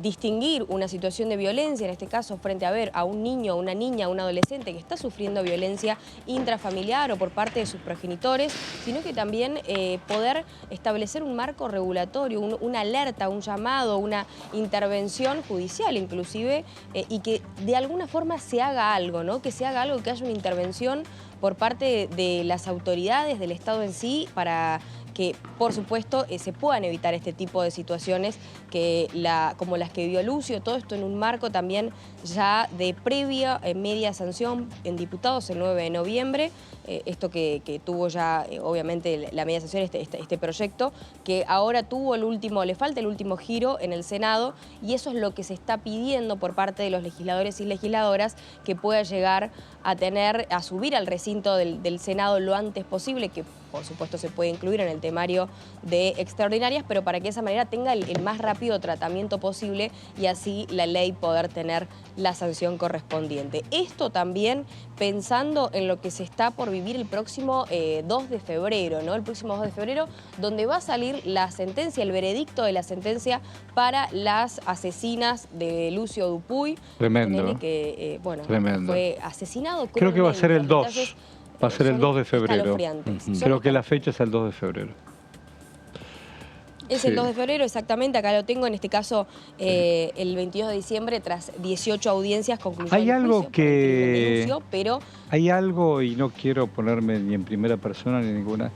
distinguir una situación de violencia, en este caso frente a un niño, una niña, un adolescente que está sufriendo violencia intrafamiliar o por parte de sus progenitores, sino que también poder establecer un marco regulatorio, una alerta, un llamado, una intervención judicial inclusive, y que de alguna forma se haga algo, ¿no? Que se haga algo, que haya una intervención por parte de las autoridades del Estado en sí para que, por supuesto, se puedan evitar este tipo de situaciones como las que vivió Lucio, todo esto en un marco también ya de previa media sanción en diputados el 9 de noviembre, esto que tuvo ya, obviamente, la media sanción, este proyecto, que ahora le falta el último giro en el Senado, y eso es lo que se está pidiendo por parte de los legisladores y legisladoras, que pueda llegar a subir al recinto del Senado lo antes posible, que por supuesto se puede incluir en el temario de extraordinarias, pero para que de esa manera tenga el más rápido tratamiento posible y así la ley poder tener la sanción correspondiente. Esto también pensando en lo que se está por vivir el próximo 2 de febrero, ¿no? El próximo 2 de febrero, donde va a salir la sentencia, el veredicto de la sentencia para las asesinas de Lucio Dupuy. Tremendo. Que, tremendo. Fue asesinado. Creo que va a ser el 2. Va a ser el 2 de febrero. Creo que la fecha es el 2 de febrero. Es el 2 de febrero, exactamente. Acá lo tengo, en este caso, el 22 de diciembre, tras 18 audiencias concluidas. Hay algo que... pero... Hay algo, y no quiero ponerme ni en primera persona ni ninguna,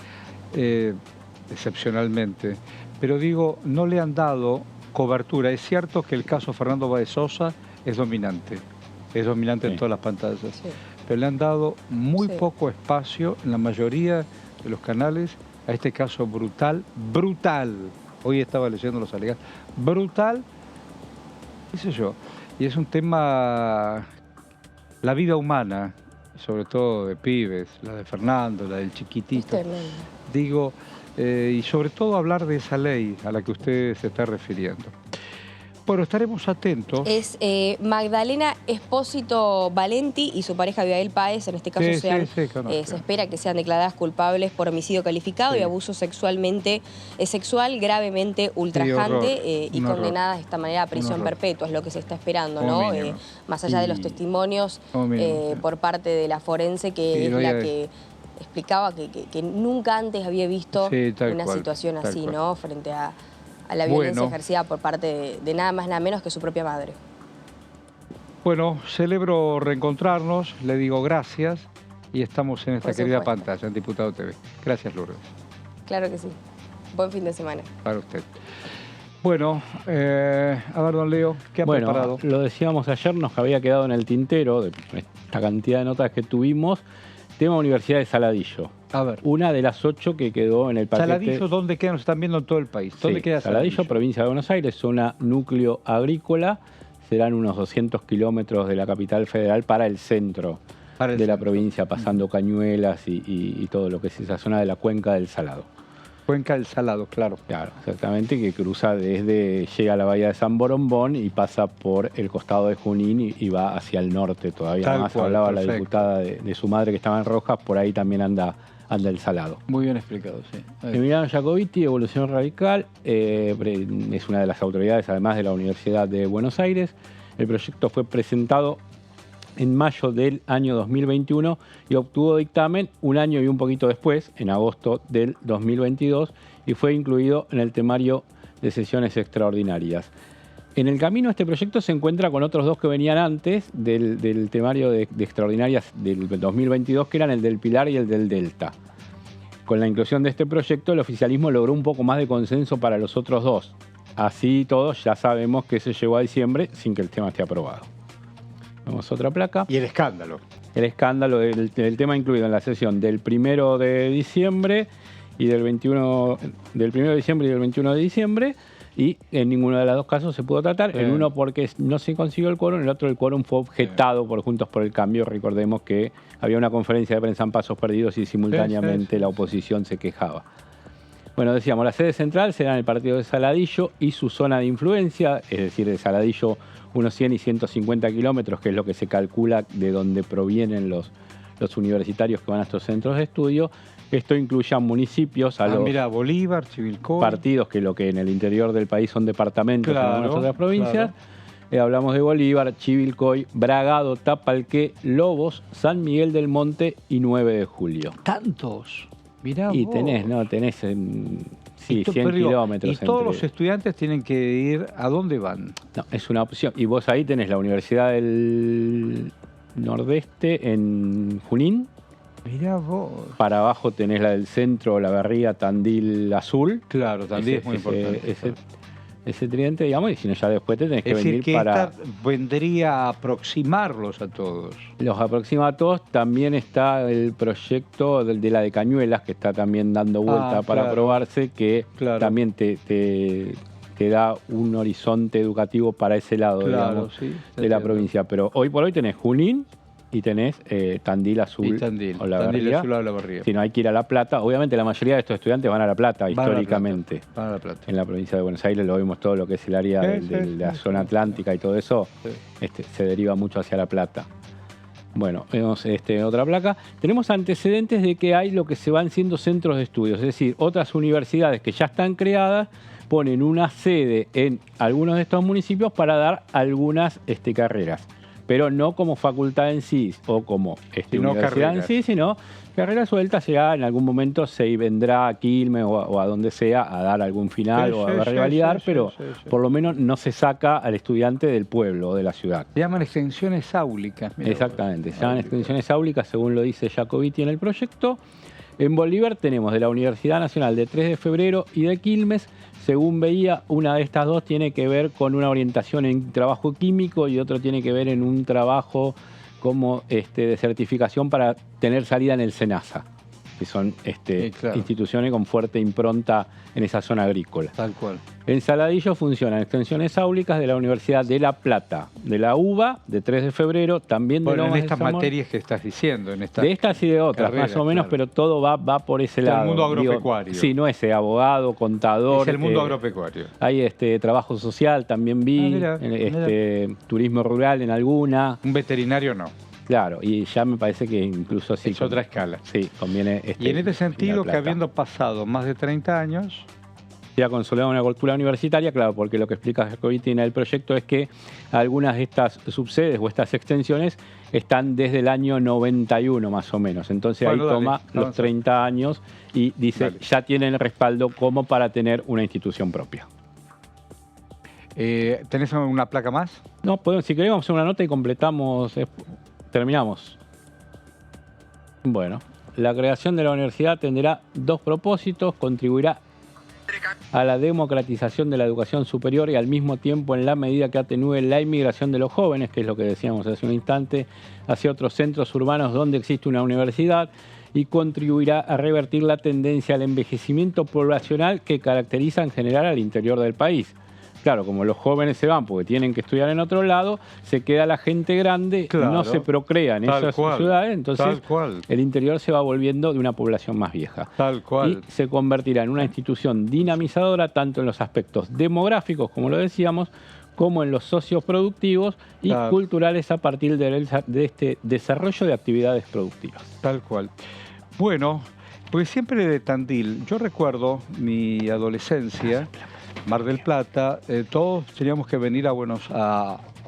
excepcionalmente, pero digo, no le han dado cobertura. Es cierto que el caso Fernando Báez Sosa es dominante en todas las pantallas. Sí. Pero le han dado muy poco espacio en la mayoría de los canales a este caso brutal. Hoy estaba leyendo los alegatos. Brutal, qué sé yo. Y es un tema, la vida humana, sobre todo de pibes, la de Fernando, la del chiquitito. Digo, y sobre todo hablar de esa ley a la que usted se está refiriendo. Bueno, estaremos atentos. Es Magdalena Espósito Valenti y su pareja Abigail Páez, en este caso se espera que sean declaradas culpables por homicidio calificado y abuso sexual gravemente ultrajante y condenadas de esta manera a prisión perpetua, es lo que se está esperando, ¿no? Más allá de los testimonios por parte de la forense, que es la que explicaba que nunca antes había visto una situación así, ¿no? Frente a la violencia ejercida por parte de nada más nada menos que su propia madre. Bueno, celebro reencontrarnos, le digo gracias y estamos en esta querida pantalla, en Diputado TV. Gracias, Lourdes. Claro que sí. Buen fin de semana. Para usted. Bueno, a ver, don Leo, ¿qué ha preparado? Lo decíamos ayer, nos había quedado en el tintero de esta cantidad de notas que tuvimos, tema Universidad de Saladillo. A ver. Una de las 8 que quedó en el paquete. ¿Saladillo dónde queda? Nos están viendo en todo el país. ¿Dónde queda Saladillo? Provincia de Buenos Aires, zona núcleo agrícola. Serán unos 200 kilómetros de la capital federal para el centro de la provincia, pasando Cañuelas y todo lo que es esa zona de la Cuenca del Salado. Cuenca del Salado, claro. Claro, exactamente, que cruza llega a la bahía de San Borombón y pasa por el costado de Junín y va hacia el norte todavía. Además hablaba la diputada de su madre que estaba en Rojas, por ahí también anda el Salado. Muy bien explicado, sí. Emiliano Jacobiti, Evolución Radical, es una de las autoridades, además de la Universidad de Buenos Aires. El proyecto fue presentado en mayo del año 2021 y obtuvo dictamen un año y un poquito después, en agosto del 2022, y fue incluido en el temario de sesiones extraordinarias. En el camino este proyecto se encuentra con otros dos que venían antes del temario de extraordinarias del 2022, que eran el del Pilar y el del Delta. Con la inclusión de este proyecto, el oficialismo logró un poco más de consenso para los otros dos. Así todos ya sabemos que se llegó a diciembre sin que el tema esté aprobado. Vamos a otra placa. Y el escándalo. El escándalo del tema incluido en la sesión del 1 de diciembre y del 1 de diciembre y del 21 de diciembre. Y en ninguno de los dos casos se pudo tratar. En uno porque no se consiguió el quórum, en el otro el quórum fue objetado por Juntos por el Cambio. Recordemos que había una conferencia de prensa en pasos perdidos y simultáneamente la oposición se quejaba. Bueno, decíamos, la sede central será en el partido de Saladillo y su zona de influencia, es decir, de Saladillo unos 100 y 150 kilómetros, que es lo que se calcula de donde provienen los universitarios que van a estos centros de estudio. Esto incluye a municipios, a los Bolívar, Chivilcoy, partidos que lo que en el interior del país son departamentos en algunas otras provincias. Hablamos de Bolívar, Chivilcoy, Bragado, Tapalqué, Lobos, San Miguel del Monte y 9 de Julio. ¿Tantos? Mirá y vos. tenés 100 kilómetros. ¿Y todos los estudiantes tienen que ir a dónde van? No, es una opción. Y vos ahí tenés la Universidad del Nordeste en Junín. Mirá vos. Para abajo tenés la del centro, la Berría, Tandil Azul. Claro, Tandil es muy importante. Ese tridente, digamos, y si no ya después te tenés que venir que para... esta vendría a aproximarlos a todos. Los aproxima a todos. También está el proyecto de la de Cañuelas, que está también dando vuelta para aprobarse, que también te da un horizonte educativo para ese lado, digamos, de la provincia. Pero hoy por hoy tenés Junín y tenés Tandil Azul o la Berría. Si no, hay que ir a La Plata. Obviamente la mayoría de estos estudiantes van a La Plata, históricamente. Van a La Plata. En la provincia de Buenos Aires lo vimos todo lo que es el área de la zona atlántica y todo eso, se deriva mucho hacia La Plata. Bueno, vemos otra placa. Tenemos antecedentes de que hay lo que se van siendo centros de estudios, es decir, otras universidades que ya están creadas ponen una sede en algunos de estos municipios para dar algunas carreras. Pero no como facultad en sí o como universidad en sí, sino carreras sueltas. Ya en algún momento se vendrá a Quilmes o a donde sea a dar algún final o a revalidar, pero por lo menos no se saca al estudiante del pueblo o de la ciudad. Se llaman extensiones áulicas. Exactamente, se llaman extensiones áulicas según lo dice Jacobiti en el proyecto. En Bolívar tenemos de la Universidad Nacional de 3 de Febrero y de Quilmes. Según veía, una de estas dos tiene que ver con una orientación en trabajo químico y otro tiene que ver en un trabajo como de certificación para tener salida en el SENASA, que son instituciones con fuerte impronta en esa zona agrícola. Tal cual. En Saladillo funcionan extensiones áulicas de la Universidad de La Plata, de la UBA, de 3 de Febrero, también de Lomas en estas materias que estás diciendo. De estas y de otras, más o menos, pero todo va por ese lado. El mundo agropecuario. Sí, no es abogado, contador. Es el mundo agropecuario. Hay trabajo social, también vi, turismo rural en alguna. Un veterinario no. Claro, y ya me parece que incluso así... Es otra escala. Sí, conviene... y en este sentido, que habiendo pasado más de 30 años... Se ha consolidado una cultura universitaria, claro, porque lo que explica Jacobiti en el proyecto es que algunas de estas subsedes o estas extensiones están desde el año 91 más o menos. Entonces ahí toma los 30 años y dice, ya tienen respaldo como para tener una institución propia. ¿Tenés una placa más? No, si queremos hacer una nota y completamos... Terminamos. Bueno, la creación de la universidad tendrá dos propósitos: contribuirá a la democratización de la educación superior y al mismo tiempo, en la medida que atenúe la inmigración de los jóvenes, que es lo que decíamos hace un instante, hacia otros centros urbanos donde existe una universidad, y contribuirá a revertir la tendencia al envejecimiento poblacional que caracteriza en general al interior del país. Claro, como los jóvenes se van porque tienen que estudiar en otro lado, se queda la gente grande, no se procrea en esas ciudades, entonces el interior se va volviendo de una población más vieja. Tal cual. Y se convertirá en una institución dinamizadora tanto en los aspectos demográficos, como lo decíamos, como en los socioproductivos y culturales a partir de este desarrollo de actividades productivas. Tal cual. Bueno, porque siempre de Tandil, yo recuerdo mi adolescencia... Mar del Plata, todos teníamos que venir o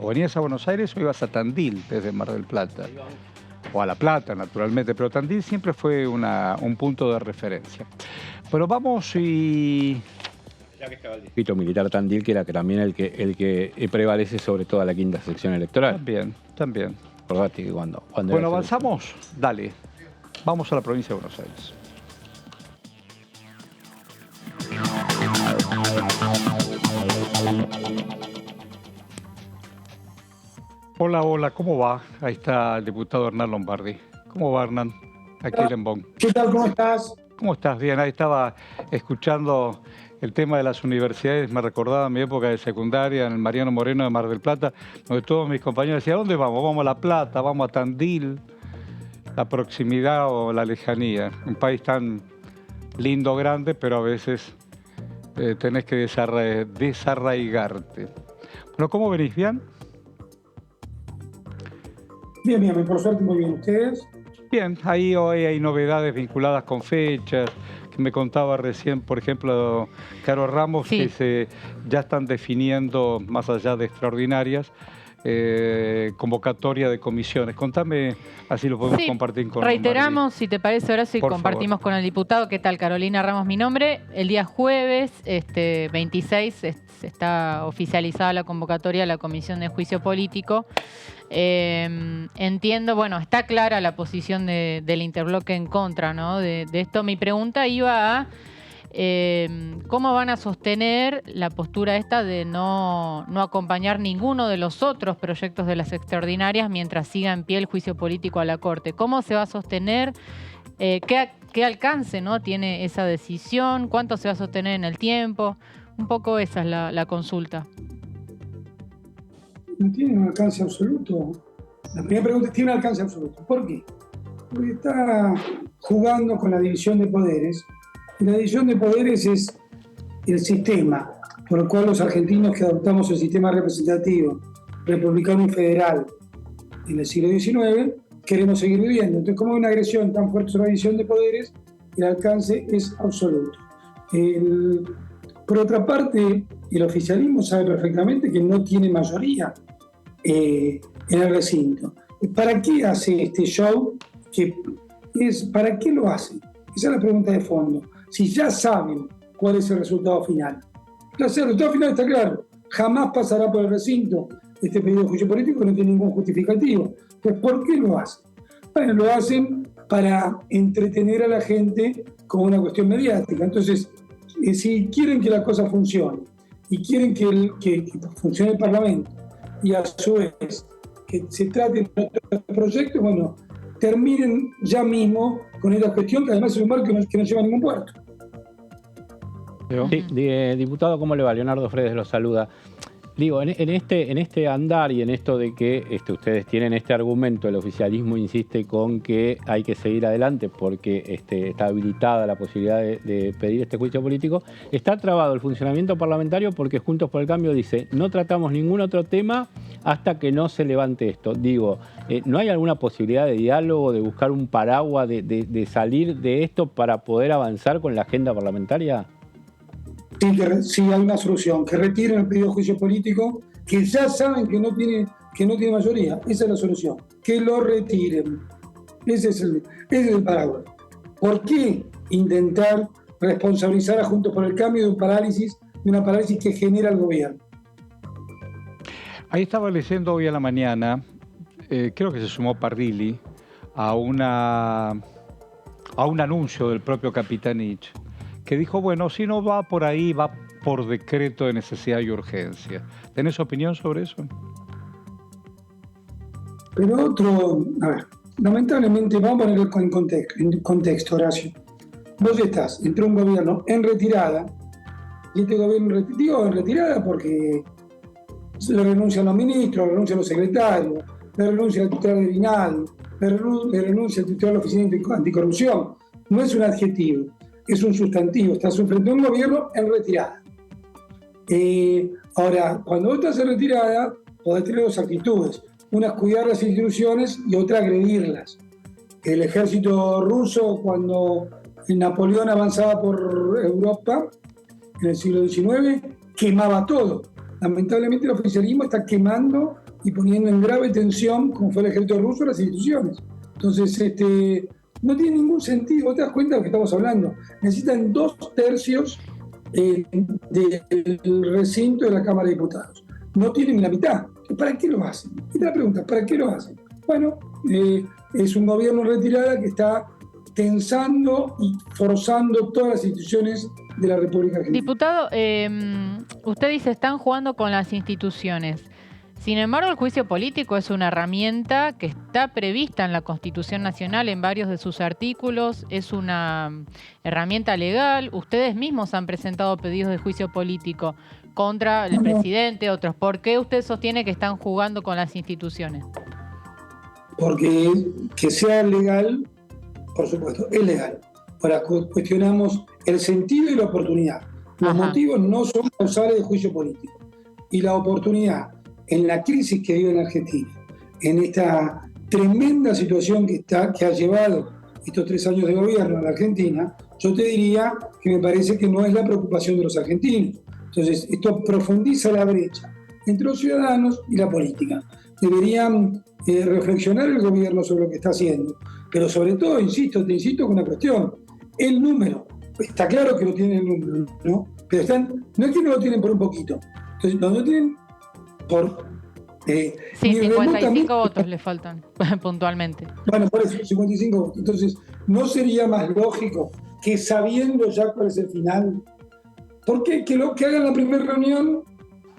venías a Buenos Aires o ibas a Tandil desde Mar del Plata. O a La Plata, naturalmente, pero Tandil siempre fue un punto de referencia. Pero vamos y Ya que estaba el distrito militar Tandil, que era también el que prevalece sobre toda la quinta sección electoral. También. Acordate que cuando bueno, avanzamos. Dale. Vamos a la provincia de Buenos Aires. Hola, ¿cómo va? Ahí está el diputado Hernán Lombardi. ¿Cómo va, Hernán? Aquí en Lembón. ¿Qué tal? ¿Cómo estás? ¿Cómo estás? Bien, ahí estaba escuchando el tema de las universidades. Me recordaba mi época de secundaria en el Mariano Moreno de Mar del Plata, donde todos mis compañeros decían, ¿a dónde vamos? Vamos a La Plata, vamos a Tandil. La proximidad o la lejanía. Un país tan lindo, grande, pero a veces tenés que desarraigarte. Bueno, ¿cómo venís? ¿Bien? Bien, por suerte muy bien. ¿Ustedes? Bien, ahí hoy hay novedades vinculadas con fechas, que me contaba recién, por ejemplo, Caro Ramos, sí, que ya están definiendo, más allá de extraordinarias, convocatoria de comisiones. Contame, así lo podemos compartir con reiteramos, Martí. Si te parece, Horacio, y compartimos con el diputado. ¿Qué tal? Carolina Ramos, mi nombre. El día jueves 26 está oficializada la convocatoria a la Comisión de Juicio Político. Entiendo, bueno, está clara la posición del interbloque en contra, ¿no? de esto. Mi pregunta iba a ¿cómo van a sostener la postura esta de no acompañar ninguno de los otros proyectos de las extraordinarias mientras siga en pie el juicio político a la Corte? ¿Cómo se va a sostener? ¿Qué alcance, ¿no?, tiene esa decisión? ¿Cuánto se va a sostener en el tiempo? Un poco esa es la consulta. No tiene un alcance absoluto. La primera pregunta es, ¿tiene un alcance absoluto? ¿Por qué? Porque está jugando con la división de poderes. Y la división de poderes es el sistema por el cual los argentinos que adoptamos el sistema representativo, republicano y federal en el siglo XIX, queremos seguir viviendo. Entonces, como hay una agresión tan fuerte sobre la división de poderes, el alcance es absoluto. Por otra parte, el oficialismo sabe perfectamente que no tiene mayoría en el recinto. ¿Para qué hace este show? ¿Para qué lo hace? Esa es la pregunta de fondo. Si ya saben cuál es el resultado final. El resultado final está claro. Jamás pasará por el recinto este pedido de juicio político que no tiene ningún justificativo. Pues, ¿por qué lo hacen? Bueno, lo hacen para entretener a la gente con una cuestión mediática. Entonces, si quieren que la cosa funcione y quieren que funcione el Parlamento y a su vez que se trate de otros proyectos, bueno, terminen ya mismo con esta cuestión, que además es un barco que no lleva a ningún puerto. Sí, diputado, ¿cómo le va? Leonardo Fredes lo saluda. Digo, en este andar y en esto de que ustedes tienen este argumento, el oficialismo insiste con que hay que seguir adelante porque está habilitada la posibilidad de pedir este juicio político, está trabado el funcionamiento parlamentario porque Juntos por el Cambio dice, no tratamos ningún otro tema hasta que no se levante esto. Digo, ¿no hay alguna posibilidad de diálogo, de buscar un paraguas, de salir de esto para poder avanzar con la agenda parlamentaria? Sí, hay una solución, que retiren el pedido de juicio político, que ya saben que no tiene mayoría. Esa es la solución, que lo retiren. Ese es el paraguas. ¿Por qué intentar responsabilizar a Juntos por el Cambio de una parálisis que genera el gobierno? Ahí estaba leyendo hoy a la mañana, creo que se sumó Parrilli, a un anuncio del propio Capitanich, que dijo, bueno, si no va por ahí, va por decreto de necesidad y urgencia. ¿Tenés opinión sobre eso? Pero lamentablemente, vamos a ponerlo en contexto, Horacio. Vos estás entre un gobierno en retirada, y este gobierno en retirada porque le renuncian los ministros, le renuncian los secretarios, le renuncia al titular de Vinal, le renuncia al titular de la Oficina Anticorrupción. No es un adjetivo. Es un sustantivo, estás frente a un gobierno en retirada. Ahora, cuando vos estás en retirada, podés tener dos actitudes. Una es cuidar las instituciones y otra agredirlas. El ejército ruso, cuando Napoleón avanzaba por Europa en el siglo XIX, quemaba todo. Lamentablemente el oficialismo está quemando y poniendo en grave tensión, como fue el ejército ruso, las instituciones. Entonces, no tiene ningún sentido. ¿Vos te das cuenta de lo que estamos hablando? Necesitan 2/3 del recinto de la Cámara de Diputados. No tienen la mitad. ¿Para qué lo hacen? Y te la pregunta, ¿para qué lo hacen? Bueno, es un gobierno en retirada que está tensando y forzando todas las instituciones de la República Argentina. Diputado, usted dice están jugando con las instituciones. Sin embargo, el juicio político es una herramienta que está prevista en la Constitución Nacional en varios de sus artículos, es una herramienta legal. Ustedes mismos han presentado pedidos de juicio político contra el presidente, otros. ¿Por qué usted sostiene que están jugando con las instituciones? Porque que sea legal, por supuesto, es legal. Ahora cuestionamos el sentido y la oportunidad. Los motivos no son causales de juicio político. Y la oportunidad, en la crisis que vive en Argentina, en esta tremenda situación que ha llevado estos 3 años de gobierno en la Argentina, yo te diría que me parece que no es la preocupación de los argentinos. Entonces, esto profundiza la brecha entre los ciudadanos y la política. Deberían reflexionar el gobierno sobre lo que está haciendo, pero sobre todo, te insisto con una cuestión, el número. Está claro que no tienen el número, ¿no? Pero no es que no lo tienen por un poquito. Entonces, no tienen por... sí, 55 votos le faltan, puntualmente. Bueno, por eso, 55 votos. Entonces, ¿no sería más lógico que sabiendo ya cuál es el final? Porque que hagan la primera reunión,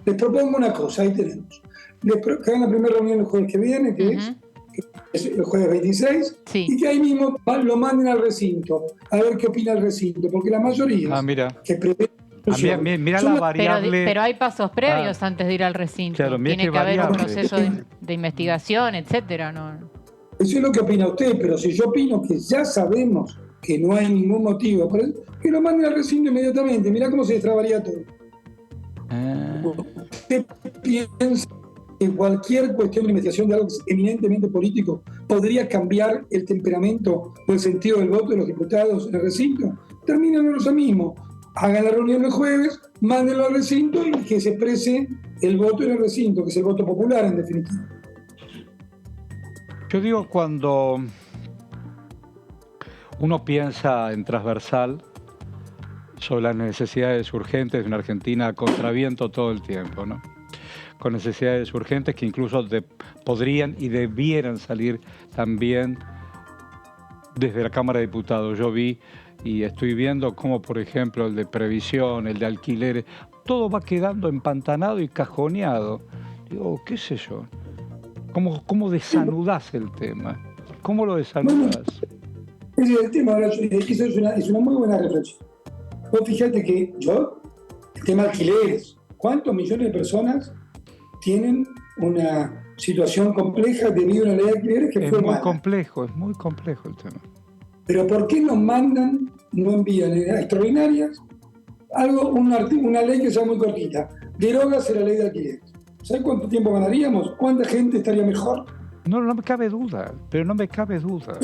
les propongo una cosa, ahí tenemos. Que hagan la primera reunión el jueves que viene, que es el jueves 26, y que ahí mismo lo manden al recinto, a ver qué opina el recinto, porque la mayoría que prevé... Mira la variable... Pero hay pasos previos antes de ir al recinto. Claro, tiene que haber un proceso de investigación, etcétera, ¿no? Eso es lo que opina usted, pero si yo opino que ya sabemos que no hay ningún motivo para eso, que lo manden al recinto inmediatamente. Mirá cómo se destrabaría todo. ¿Usted piensa que cualquier cuestión de investigación de algo que es eminentemente político podría cambiar el temperamento o el sentido del voto de los diputados en el recinto? Termínenlo eso mismo. Hagan la reunión el jueves, mándenlo al recinto y que se exprese el voto en el recinto, que es el voto popular en definitiva. Yo digo, cuando uno piensa en transversal sobre las necesidades urgentes de una Argentina a contraviento todo el tiempo, ¿no? Con necesidades urgentes que incluso podrían y debieran salir también desde la Cámara de Diputados. Yo vi y estoy viendo cómo, por ejemplo, el de previsión, el de alquileres, todo va quedando empantanado y cajoneado. Digo, qué sé yo, ¿cómo desanudás el tema? ¿Cómo lo desanudás? Ese es el tema, ahora eso es una muy buena reflexión. Vos fíjate que el tema alquileres, ¿cuántos millones de personas tienen una situación compleja debido a una ley de alquileres que fue mala? Es muy complejo el tema. Pero ¿por qué no envían extraordinarias una ley que sea muy cortita? Derógase la ley de alquileres. ¿Sabes cuánto tiempo ganaríamos? ¿Cuánta gente estaría mejor? No me cabe duda, pero no me cabe duda.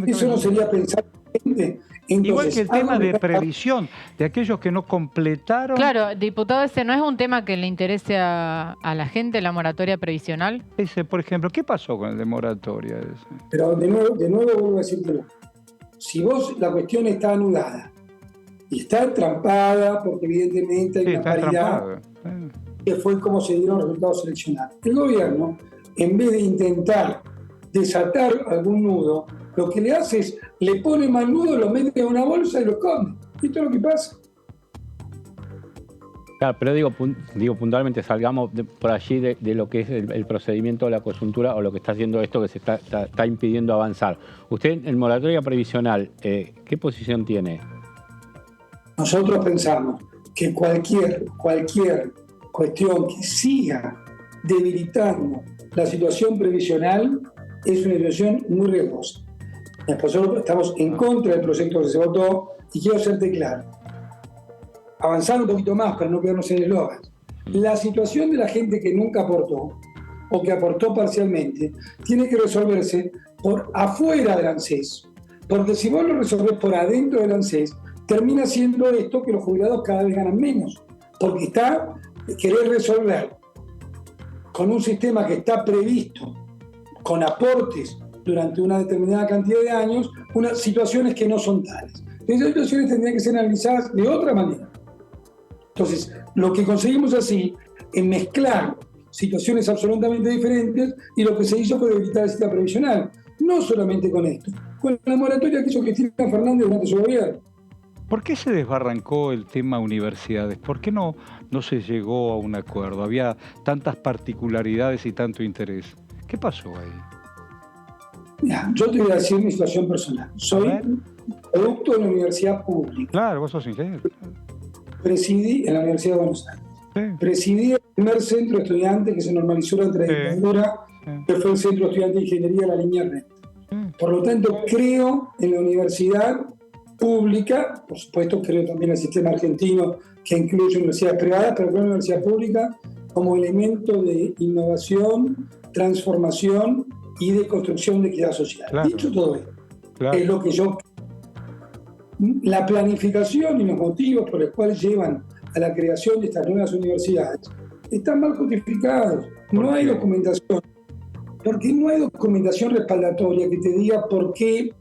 Eso no sería pensar en gente. Entonces, igual que el tema de previsión, de aquellos que no completaron... Claro, diputado, ese no es un tema que le interese a la gente, la moratoria previsional. Ese, por ejemplo, ¿qué pasó con el de moratoria? Pero de nuevo vuelvo a decirte, si la cuestión está anulada y está trampada, porque evidentemente hay una paridad que fue como se dieron los resultados seleccionados. El gobierno, en vez de intentar desatar algún nudo, lo que le hace es, le pone más nudo, lo mete en una bolsa y lo esconde. Y esto es lo que pasa. Claro, pero digo puntualmente, salgamos por allí de lo que es el procedimiento de la coyuntura o lo que está haciendo esto que se está impidiendo avanzar. Usted, en moratoria previsional, ¿qué posición tiene? Nosotros pensamos que cualquier cuestión que siga debilitando la situación previsional es una situación muy riesgosa. Nosotros estamos en contra del proyecto que se votó y quiero serte claro. Avanzar un poquito más para no quedarnos en eslogan. La situación de la gente que nunca aportó o que aportó parcialmente tiene que resolverse por afuera del ANSES. Porque si vos lo resolvés por adentro del ANSES, termina siendo esto que los jubilados cada vez ganan menos. Porque querer resolver con un sistema que está previsto, con aportes durante una determinada cantidad de años, unas situaciones que no son tales. Esas situaciones tendrían que ser analizadas de otra manera. Entonces, lo que conseguimos así es mezclar situaciones absolutamente diferentes y lo que se hizo fue debilitar el sistema previsional. No solamente con esto, con la moratoria que hizo Cristina Fernández durante su gobierno. ¿Por qué se desbarrancó el tema universidades? ¿Por qué no se llegó a un acuerdo? Había tantas particularidades y tanto interés. ¿Qué pasó ahí? Mira, yo te voy a decir mi situación personal. Soy producto de la universidad pública. Claro, vos sos ingeniero. Presidí en la Universidad de Buenos Aires. Sí. Presidí el primer centro de estudiantes que se normalizó durante la dictadura, que fue el Centro de Estudiantes de Ingeniería, la línea Red. Por lo tanto, creo en la universidad pública, por supuesto creo también en el sistema argentino que incluye universidades privadas, pero creo en la universidad pública como elemento de innovación, transformación y de construcción de equidad social. Claro. Dicho todo esto, es lo que yo... La planificación y los motivos por los cuales llevan a la creación de estas nuevas universidades están mal justificados. No hay documentación. Porque no hay documentación respaldatoria que te diga por qué.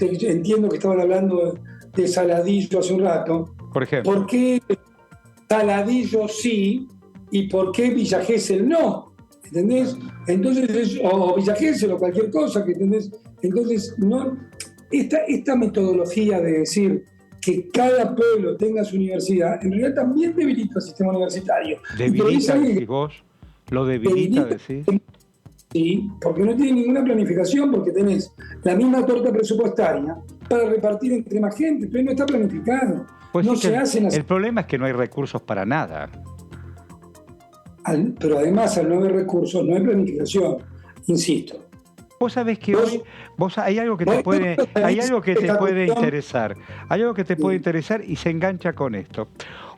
Entiendo que estaban hablando de Saladillo hace un rato. Por ejemplo. ¿Por qué Saladillo sí y por qué Villa Gesell no? ¿Entendés? Entonces, o Villa Gesell o cualquier cosa, que ¿entendés? Entonces, no, esta metodología de decir que cada pueblo tenga su universidad, en realidad también debilita el sistema universitario. ¿Debilita, decís vos? ¿Lo debilita, decís? Sí, porque no tiene ninguna planificación, porque tenés la misma torta presupuestaria para repartir entre más gente, pero no está planificado. Pues no sí, se hacen el problema es que no hay recursos para nada. Pero además, al no haber recursos, no hay planificación, insisto. Vos sabés que hoy hay algo que te puede interesar. Hay algo que te puede interesar y se engancha con esto.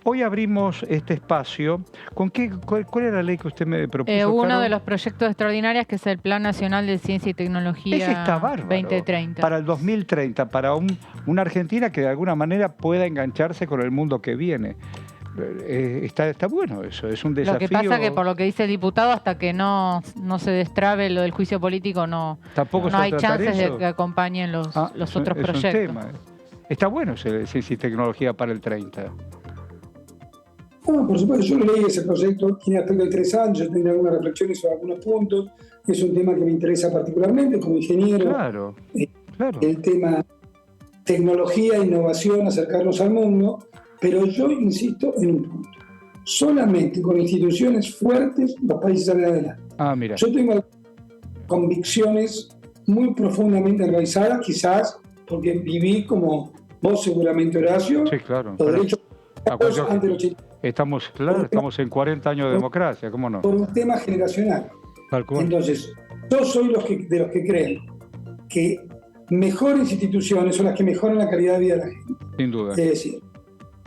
Hoy abrimos este espacio. ¿Cuál era la ley que usted me propuso? Uno de los proyectos extraordinarios, que es el Plan Nacional de Ciencia y Tecnología. Ese está bárbaro. 2030. Para el 2030, para una Argentina que de alguna manera pueda engancharse con el mundo que viene. Está bueno eso, es un desafío. Lo que pasa que por lo que dice el diputado, hasta que no se destrabe lo del juicio político, no hay chances de que acompañen los otros proyectos. Un tema. Está bueno ese Ciencia y Tecnología para el 30. No, por supuesto, yo leí ese proyecto, tiene aspecto interesante, yo tengo algunas reflexiones sobre algunos puntos, es un tema que me interesa particularmente como ingeniero. Claro. El tema tecnología, innovación, acercarnos al mundo, pero yo insisto en un punto. Solamente con instituciones fuertes los países salen adelante. Mira. Yo tengo convicciones muy profundamente enraizadas, quizás porque viví como vos seguramente, Horacio. Sí, claro. Los derechos antes de los 80. Estamos en 40 años de democracia, ¿cómo no? Por un tema generacional. Entonces, yo soy de los que creen que mejores instituciones son las que mejoran la calidad de vida de la gente. Sin duda. Es decir,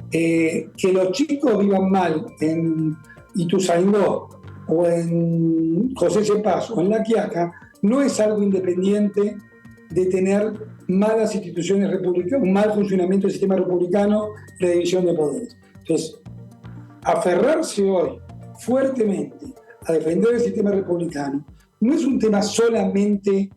que los chicos vivan mal en Ituzaingó o en José Cepaz o en La Quiaca no es algo independiente de tener malas instituciones republicanas, un mal funcionamiento del sistema republicano y la división de poderes. Entonces, aferrarse hoy fuertemente a defender el sistema republicano no es un tema solamente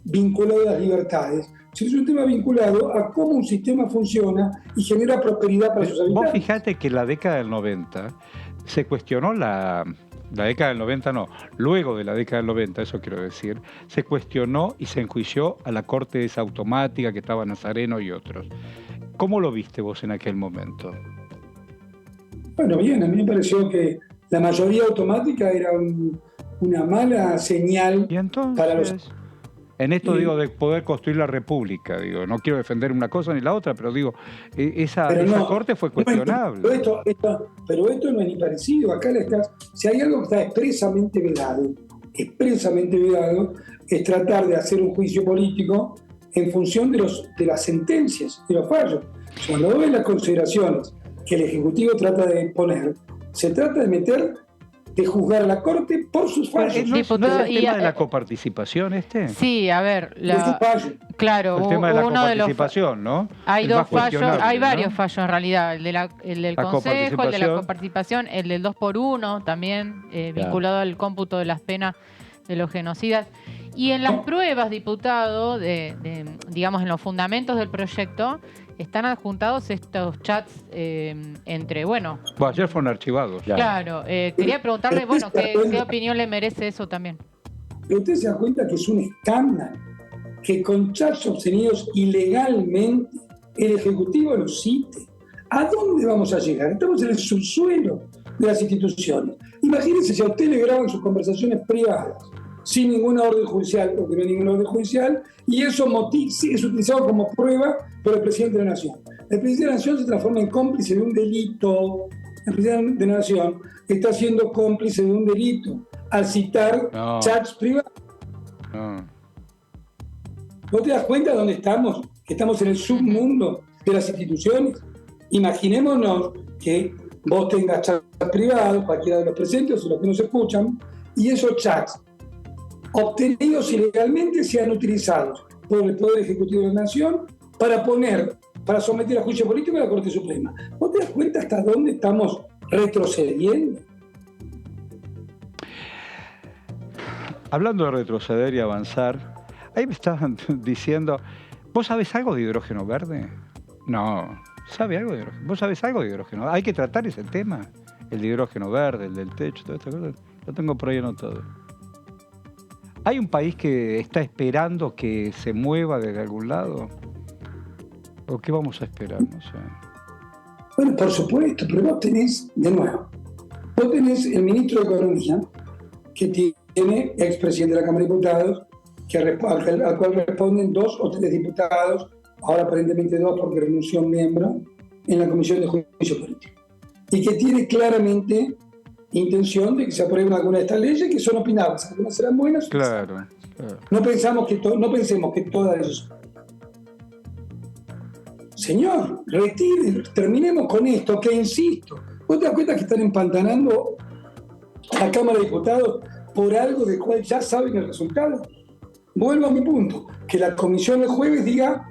vinculado a las libertades, sino es un tema vinculado a cómo un sistema funciona y genera prosperidad para sus habitantes. Vos fijate que en la década del 90 se cuestionó la década del 90 no, luego de la década del 90, eso quiero decir, se cuestionó y se enjuició a la corte esa automática que estaba Nazareno y otros. ¿Cómo lo viste vos en aquel momento? Bueno, bien, a mí me pareció que la mayoría automática era una mala señal. ¿Y entonces? Para los... En esto digo de poder construir la república, digo, no quiero defender una cosa ni la otra, pero digo, esa corte fue cuestionable. Pero esto no es ni parecido. Acá si hay algo que está expresamente vedado, es tratar de hacer un juicio político en función de las sentencias, de los fallos. Cuando vos ves las consideraciones que el Ejecutivo trata de poner, se trata de juzgar a la Corte por sus fallos. ¿No es el tema de la coparticipación este? Sí, a ver. Claro, el tema de la coparticipación, ¿no? Hay dos fallos, hay varios fallos en realidad. El del Consejo, el de la coparticipación, el del 2x1 también, vinculado al cómputo de las penas de los genocidas. Y en las pruebas, diputado, digamos en los fundamentos del proyecto, están adjuntados estos chats entre, bueno... Ayer fueron archivados. Claro, quería preguntarle, bueno, ¿qué opinión le merece eso también? Usted se da cuenta que es un escándalo que con chats obtenidos ilegalmente el Ejecutivo los cite. ¿A dónde vamos a llegar? Estamos en el subsuelo de las instituciones. Imagínense si a usted le graban sus conversaciones privadas sin ninguna orden judicial, porque no hay ninguna orden judicial, y eso es utilizado como prueba por el presidente de la Nación. El presidente de la Nación se transforma en cómplice de un delito. El presidente de la Nación está siendo cómplice de un delito al citar chats privados. ¿No te das cuenta de dónde estamos? Que estamos en el submundo de las instituciones. Imaginémonos que vos tengas chats privados, cualquiera de los presentes o los que nos escuchan, y esos chats obtenidos ilegalmente sean utilizados por el Poder Ejecutivo de la Nación para someter a juicio político a la Corte Suprema. ¿No te das cuenta hasta dónde estamos retrocediendo? Hablando de retroceder y avanzar, ahí me estaban diciendo, ¿vos sabés algo de hidrógeno verde? No, ¿sabe algo de hidrógeno? ¿Vos sabés algo de hidrógeno? Hay que tratar ese tema, el de hidrógeno verde, el del techo, todas estas cosas. Lo tengo por ahí anotado. ¿Hay un país que está esperando que se mueva desde algún lado? ¿O qué vamos a esperar? No sé. Bueno, por supuesto, pero vos tenés, de nuevo, vos tenés el ministro de Economía, que tiene expresidente de la Cámara de Diputados, al cual responden 2 o 3 diputados, ahora aparentemente 2 porque renunció un miembro, en la Comisión de Juicio Político. Y que tiene claramente intención de que se aprueben algunas de estas leyes que son opinables. Algunas serán buenas. Claro. No pensemos que todas esas. Señor, retire, terminemos con esto, que insisto. ¿Vos te das cuenta que están empantanando a la Cámara de Diputados por algo del cual ya saben el resultado? Vuelvo a mi punto, que la comisión el jueves diga,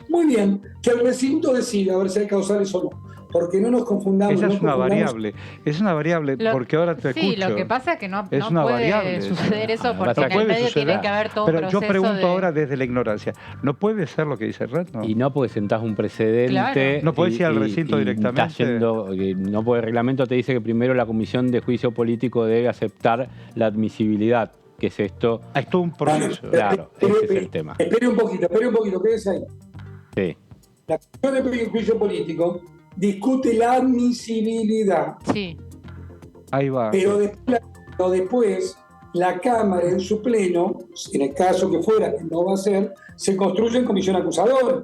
muy bien, que el recinto decida a ver si hay causales o no. Porque no nos confundamos. Esa es una variable. Es una variable porque ahora te escucho. Sí, lo que pasa es que no puede suceder eso porque en el medio tiene que haber todo un proceso. Pero yo pregunto ahora desde la ignorancia. ¿No puede ser lo que dice Red? No. Y no porque sentás un precedente. Claro. No puedes ir al recinto directamente. No, porque el reglamento te dice que primero la Comisión de Juicio Político debe aceptar la admisibilidad. ¿Qué es esto? Es todo un proceso. Claro, ese es el tema. Espere un poquito, quédese ahí. Sí. La Comisión de Juicio Político discute la admisibilidad. Sí. Ahí va. Pero después la Cámara en su pleno, en el caso que fuera, que no va a ser, se construye en comisión acusadora.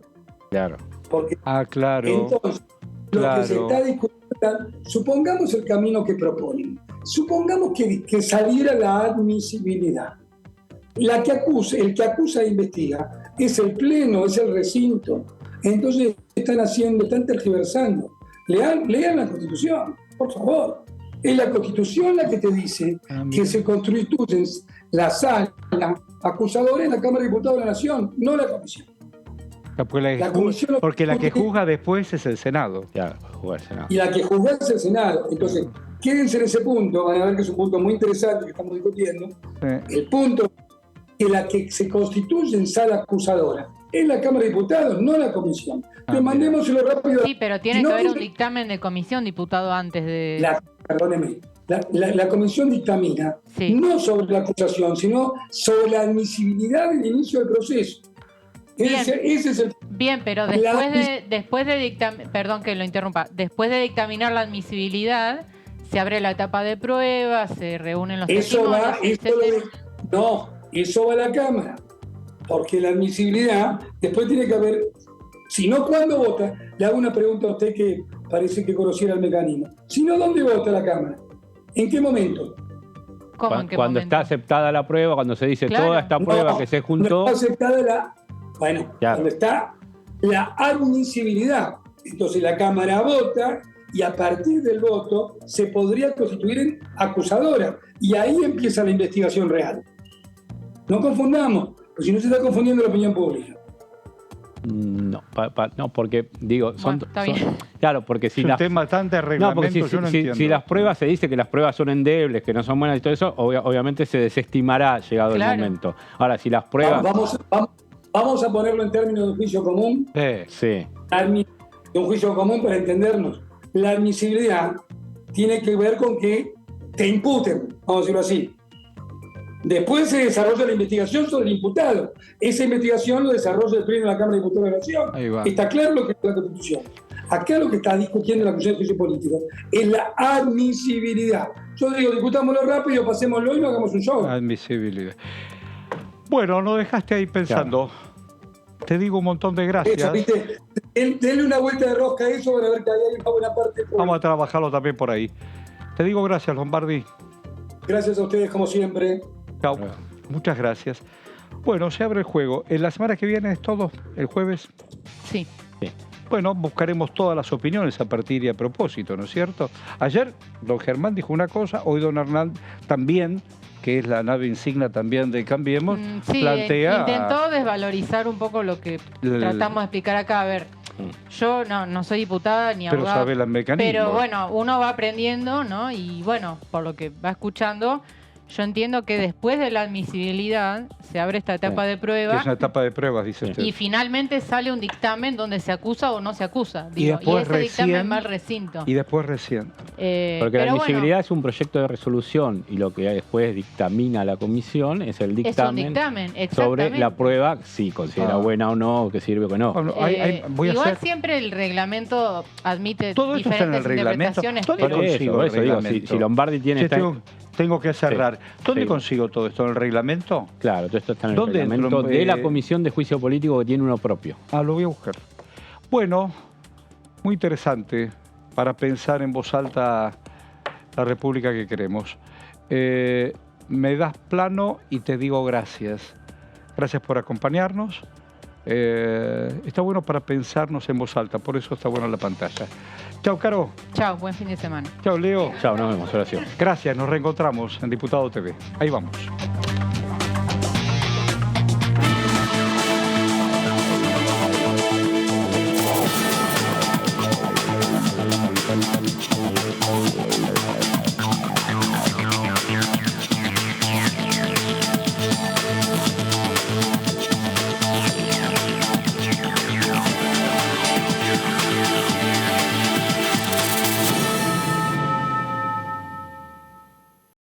Claro. Porque claro. Entonces, lo que se está discutiendo, supongamos el camino que proponen. Supongamos que saliera la admisibilidad. El que acusa e investiga es el pleno, es el recinto. Entonces están tergiversando. Lean la Constitución, por favor. Es la Constitución la que te dice que se constituyen la sala acusadora en la Cámara de Diputados de la Nación, no la Comisión. Porque la que juzga después es el Senado. Claro, juzga el Senado. Y la que juzga es el Senado. Entonces, quédense en ese punto, van a ver que es un punto muy interesante que estamos discutiendo. Sí. El punto que la que se constituye en sala acusadora es la Cámara de Diputados, no la Comisión. Pero mandémoselo rápido. Sí, pero tiene que haber un dictamen de comisión, diputado, antes de... Perdóneme. La comisión dictamina no sobre la acusación, sino sobre la admisibilidad del inicio del proceso. Ese es el... Bien, pero después de dictaminar, perdón que lo interrumpa, después de dictaminar la admisibilidad, se abre la etapa de prueba, se reúnen los testimonios, eso va a la Cámara. Porque la admisibilidad, después tiene que haber, si no, ¿cuándo vota? Le hago una pregunta a usted que parece que conociera el mecanismo. Si no, ¿dónde vota la Cámara? ¿En qué momento? ¿Cómo en qué cuando momento? Está aceptada la prueba, cuando se dice toda esta prueba que se juntó. No está aceptada cuando está la admisibilidad. Entonces la Cámara vota y a partir del voto se podría constituir en acusadora. Y ahí empieza la investigación real. No confundamos, porque si no se está confundiendo la opinión pública. No, porque digo, está bien. Claro, porque si es un tema bastante reglamento, si las pruebas se dice que las pruebas son endebles, que no son buenas y todo eso, obviamente se desestimará llegado el momento. Ahora, si las pruebas... Vamos a ponerlo en términos de un juicio común. Sí. De un juicio común para entendernos. La admisibilidad tiene que ver con que te imputen, vamos a decirlo así. Después se desarrolla la investigación sobre el imputado. Esa investigación lo desarrolla el Pleno de la Cámara de Diputados de la Nación. Está claro lo que es la Constitución. Acá lo que está discutiendo la Comisión de Juicio Político es la admisibilidad. Yo digo, discutámoslo rápido, pasémoslo y no hagamos un show. Admisibilidad. Bueno, nos dejaste ahí pensando. Claro. Te digo un montón de gracias. Eso, ¿viste? Denle una vuelta de rosca a eso para ver que hay una buena parte. Vamos a trabajarlo también por ahí. Te digo gracias, Lombardi. Gracias a ustedes, como siempre. Chao. Muchas gracias. Bueno, se abre el juego. ¿En la semana que viene es todo? ¿El jueves? Sí. Bueno, buscaremos todas las opiniones a partir y a propósito, ¿no es cierto? Ayer don Germán dijo una cosa, hoy don Hernán también, que es la nave insignia también de Cambiemos, plantea... Intentó desvalorizar un poco lo que tratamos de explicar acá. A ver, yo no soy diputada ni abogada. Pero sabe los mecanismos. Pero bueno, uno va aprendiendo, ¿no? Y bueno, por lo que va escuchando... Yo entiendo que después de la admisibilidad se abre esta etapa de prueba. Es una etapa de pruebas, dice usted. Y finalmente sale un dictamen donde se acusa o no se acusa. Y ese dictamen va al recinto. Y después recién. Porque la admisibilidad es un proyecto de resolución y lo que después dictamina la comisión es el dictamen, sobre la prueba, si considera buena o no, que sirve o que no. Igual siempre el reglamento admite todo diferentes interpretaciones. ¿Dónde consigo el reglamento? Si Lombardi tiene... Tengo que cerrar. ¿Dónde consigo todo esto? ¿En el reglamento? Claro, todo esto está en el reglamento de la Comisión de Juicio Político, que tiene uno propio. Lo voy a buscar. Bueno, muy interesante para pensar en voz alta la república que queremos. Me das plano y te digo gracias. Gracias por acompañarnos. Está bueno para pensarnos en voz alta, por eso está buena la pantalla. Chao, Caro. Chao, buen fin de semana. Chao, Leo. Chao, nos vemos. Gracias. Gracias, nos reencontramos en Diputado TV. Ahí vamos.